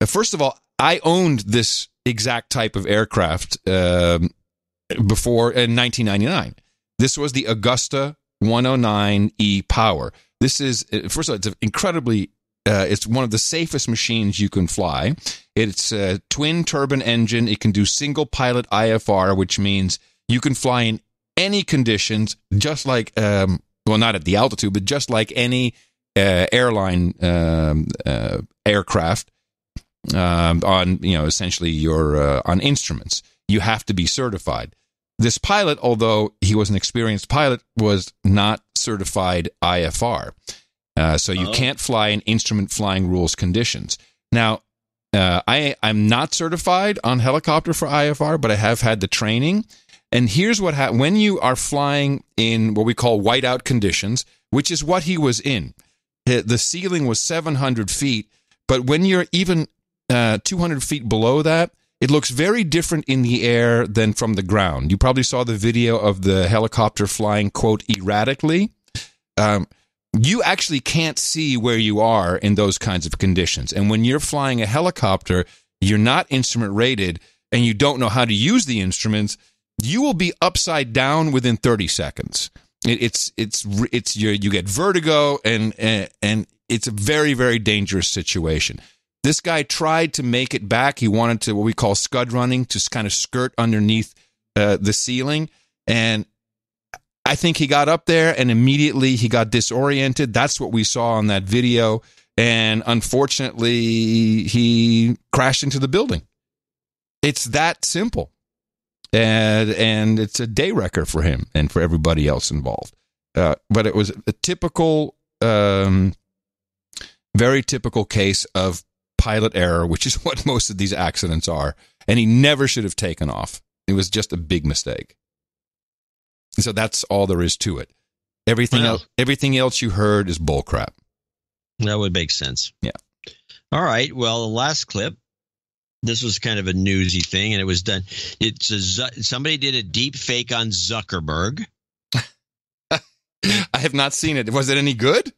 First of all, I owned this exact type of aircraft before in 1999. This was the Augusta 109E Power. This is, first of all, it's incredibly, it's one of the safest machines you can fly. It's a twin turbine engine. It can do single pilot IFR, which means you can fly in any conditions, just like, well, not at the altitude, but just like any airline aircraft on, essentially your on instruments. You have to be certified. This pilot, although he was an experienced pilot, was not certified IFR. So you can't fly in instrument flying rules conditions. Now, I'm not certified on helicopter for IFR, but I have had the training. And here's what happens when you are flying in what we call whiteout conditions, which is what he was in. The ceiling was 700 feet, but when you're even 200 feet below that, it looks very different in the air than from the ground. You probably saw the video of the helicopter flying, quote, erratically. You actually can't see where you are in those kinds of conditions. And when you're flying a helicopter, you're not instrument rated, and you don't know how to use the instruments, you will be upside down within 30 seconds. You get vertigo, and it's a very, very dangerous situation. This guy tried to make it back. He wanted to, what we call scud running, to kind of skirt underneath the ceiling. And I think he got up there and immediately he got disoriented. That's what we saw on that video. And unfortunately, he crashed into the building. It's that simple. And it's a day wrecker for him and for everybody else involved. But it was a typical, very typical case of pilot error, which is what most of these accidents are. And he never should have taken off. It was just a big mistake. So that's all there is to it. Everything else you heard is bullcrap. That would make sense. Yeah. All right. Well, the last clip, this was kind of a newsy thing, and it was done. Somebody did a deep fake on Zuckerberg. I have not seen it. Was it any good?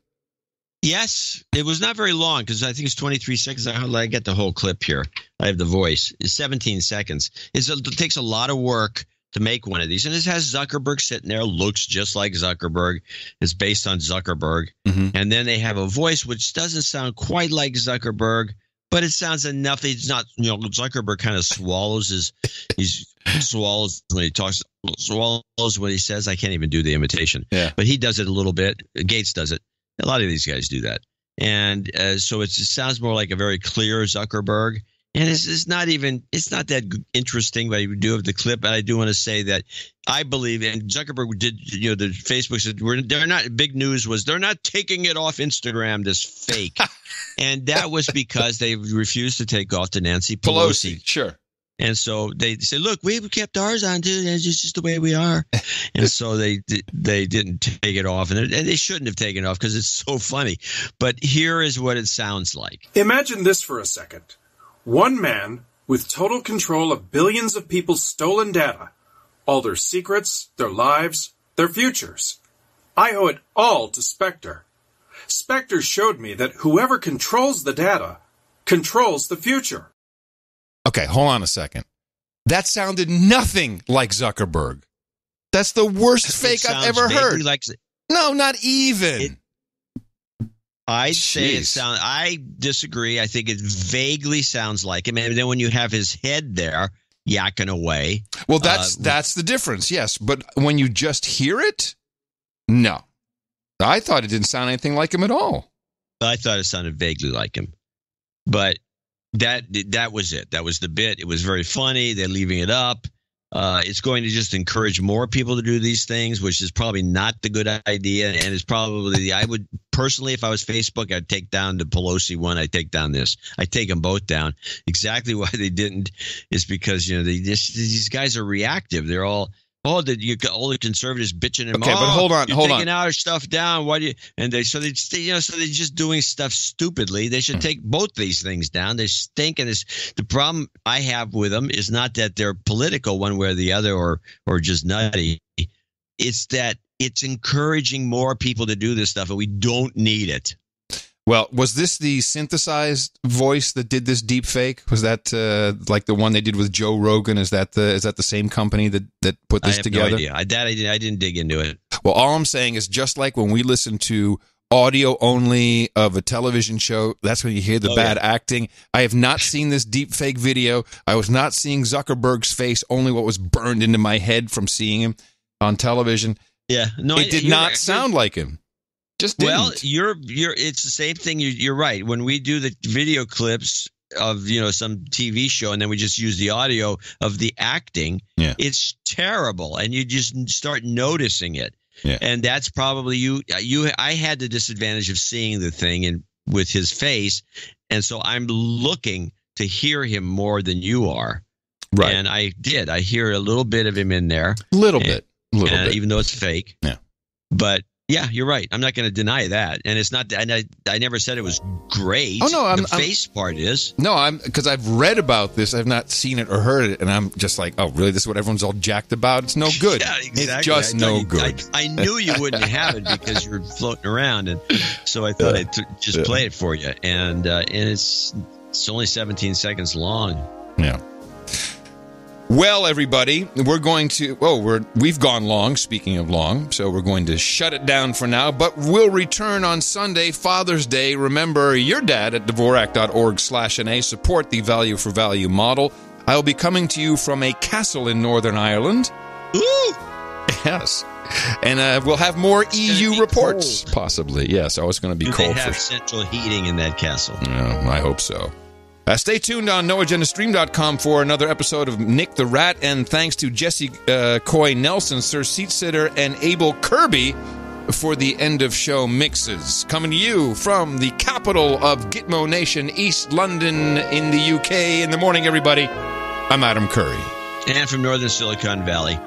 Yes. It was not very long because I think it's 23 seconds. I get the whole clip here. I have the voice. It's 17 seconds. It takes a lot of work to make one of these. And it has Zuckerberg sitting there, looks just like Zuckerberg. It's based on Zuckerberg. Mm-hmm. And then they have a voice which doesn't sound quite like Zuckerberg, but it sounds enough. It's not, Zuckerberg kind of swallows when he talks swallows what he says. I can't even do the imitation. Yeah. But he does it a little bit. Gates does it. A lot of these guys do that. And so it sounds more like a very clear Zuckerberg. And it's not that interesting, but I do have the clip. But I do want to say that I believe, and Zuckerberg did, the Facebook said, they're not, big news was they're not taking it off Instagram, this fake. And that was because they refused to take off to Nancy Pelosi. Sure. And so they said, look, we kept ours on, too. It's just the way we are. And so they didn't take it off. And they shouldn't have taken it off because it's so funny. But here is what it sounds like. Imagine this for a second. One man with total control of billions of people's stolen data. All their secrets, their lives, their futures. I owe it all to Spectre. Spectre showed me that whoever controls the data controls the future. Okay, hold on a second. That sounded nothing like Zuckerberg. That's the worst fake I've ever heard. No, not even. I'd say it sounds. I disagree. I think it vaguely sounds like him. And then when you have his head there yakking away. Well, that's the difference, yes. But when you just hear it, no. I thought it didn't sound anything like him at all. I thought it sounded vaguely like him. But that was it. That was the bit. It was very funny. They're leaving it up. It's going to just encourage more people to do these things, which is probably not the good idea. And it's probably, I would personally, if I was Facebook, I'd take down the Pelosi one. I'd take down this. I'd take them both down. Exactly why they didn't is because, these guys are reactive. They're all the conservatives bitching and okay, but hold on. Taking our stuff down. Why do you? And they're just doing stuff stupidly. They should take both these things down. They stink, and the problem I have with them is not that they're political one way or the other, or just nutty. It's that it's encouraging more people to do this stuff, and we don't need it. Well, was this the synthesized voice that did this deep fake? Was that like the one they did with Joe Rogan? Is that the same company that put this together? I have no idea. I didn't dig into it. Well, all I'm saying is just like when we listen to audio only of a television show, that's when you hear the bad acting. I have not seen this deep fake video. I was not seeing Zuckerberg's face, only what was burned into my head from seeing him on television. Yeah, no, it did not sound like him. Just didn't. Well, it's the same thing. You're right. When we do the video clips of some TV show, and then we just use the audio of the acting, it's terrible, and you just start noticing it. Yeah. And that's probably I had the disadvantage of seeing the thing with his face, and so I'm looking to hear him more than you are. Right. And I did. I hear a little bit of him in there. Little bit. Even though it's fake. Yeah. But yeah, you're right. I'm not going to deny that, and it's not. And I never said it was great. Oh no, the face part is. No, because I've read about this. I've not seen it or heard it, and I'm just like, oh, really? This is what everyone's all jacked about? It's no good. Yeah, exactly. It's just no good. I knew you wouldn't have it because you were floating around, and so I thought I'd just play it for you. And it's only 17 seconds long. Yeah. Well, everybody, we're going to, we've gone long, speaking of long, so we're going to shut it down for now, but we'll return on Sunday, Father's Day. Remember, your dad at Dvorak.org/NA. Support the value for value model. I'll be coming to you from a castle in Northern Ireland. Ooh! Yes. And we'll have more EU reports, cold. Possibly. Yes, it's going to be cold. They have central heating in that castle? Yeah, I hope so. Stay tuned on NoAgendaStream.com for another episode of Nick the Rat, and thanks to Jesse Coy Nelson, Sir Seat Sitter, and Abel Kirby for the end-of-show mixes. Coming to you from the capital of Gitmo Nation, East London in the UK. In the morning, everybody, I'm Adam Curry. And from Northern Silicon Valley,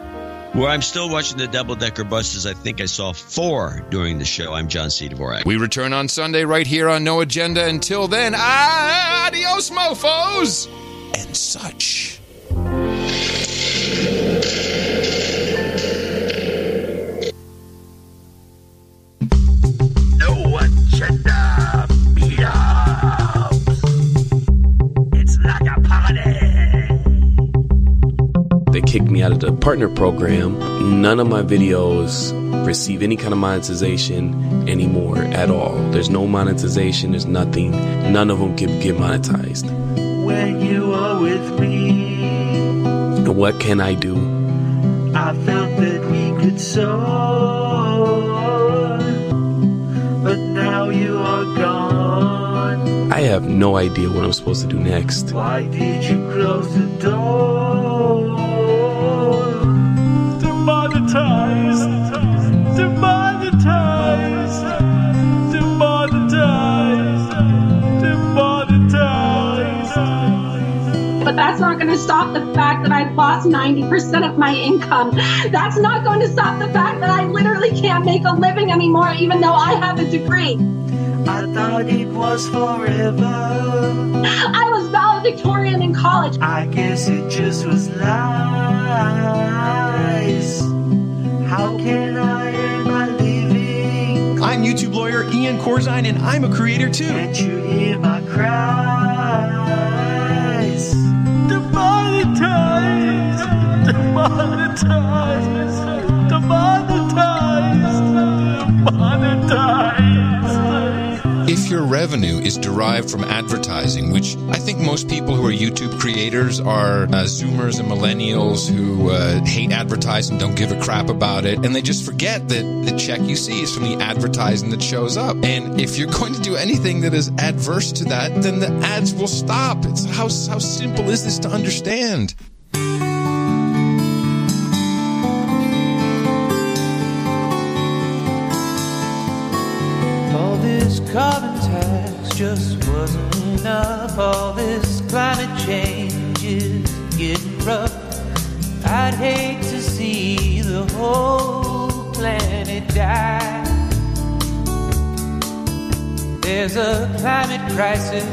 where I'm still watching the double-decker buses. I think I saw 4 during the show. I'm John C. Dvorak. We return on Sunday right here on No Agenda. Until then, adios, mofos, and such. No Agenda meetups. It's like a party. They kicked me out of the partner program. None of my videos receive any kind of monetization anymore at all. There's no monetization. There's nothing. None of them get monetized. When you are with me, what can I do? I I felt that we could soar, but now you are gone. I have no idea what I'm supposed to do next. Why did you close the door? Demonetized, demonetized, demonetized, demonetized. But that's not going to stop the fact that I've lost 90% of my income. That's not going to stop the fact that I literally can't make a living anymore, even though I have a degree. I thought it was forever. I was valedictorian in college. I guess it just was lies. How can I earn my living? I'm YouTube lawyer Ian Corzine, and I'm a creator too. Can't you hear my cries? Demonetized, demonetized, demonetized, demonetized. If your revenue is derived from advertising, which I think most people who are YouTube creators are Zoomers and millennials who hate advertising, don't give a crap about it, and they just forget that the check you see is from the advertising that shows up. And if you're going to do anything that is adverse to that, then the ads will stop. It's how simple is this to understand? All this carbon tax just wasn't enough. All this climate change is getting rough. I'd hate to see the whole planet die. There's a climate crisis.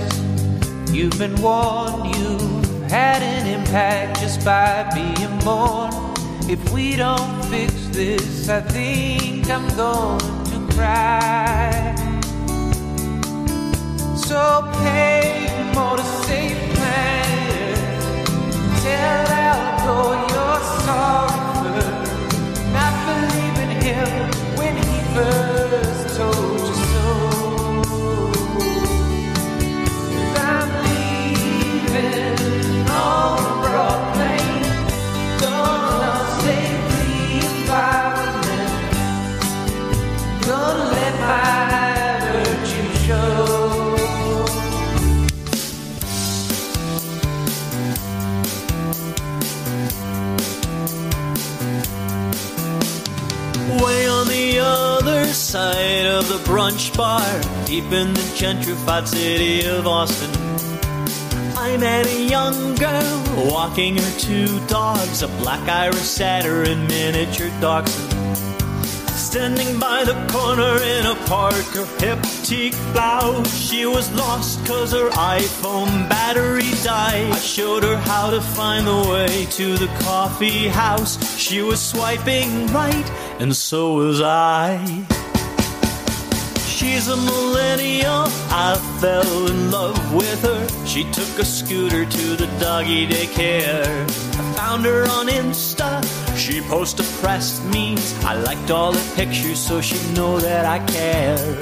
You've been warned. You've had an impact just by being born. If we don't fix this, I think I'm going to cry. So pay more to save planet. Tell Al Gore you're sorry for not believing him when he first told you so. 'Cause I'm leaving on the broad plain, gonna save the environment, gonna let my virtue show. Way on the other side of the brunch bar, deep in the gentrified city of Austin, I met a young girl walking her two dogs, a black Irish setter and miniature dachshund. Standing by the corner in a Parker hip teak blouse, she was lost 'cause her iPhone battery died. I showed her how to find the way to the coffee house. She was swiping right, and so was I. She's a millennial, I fell in love with her. She took a scooter to the doggy daycare. I found her on Insta, she posted pressed memes. I liked all her pictures so she'd know that I care.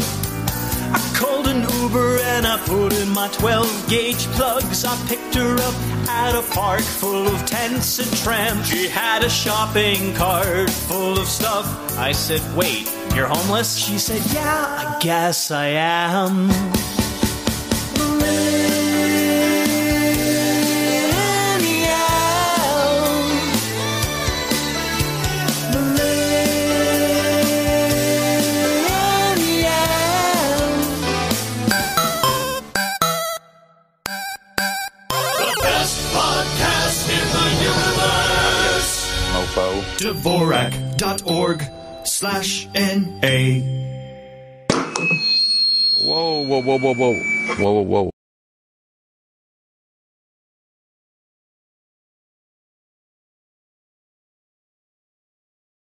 I called an Uber and I put in my 12-gauge plugs. I picked her up at a park full of tents and trams. She had a shopping cart full of stuff. I said, wait, you're homeless? She said, yeah, I guess I am. Dvorak.org/NA. Whoa, whoa, whoa, whoa, whoa. Whoa, whoa, whoa.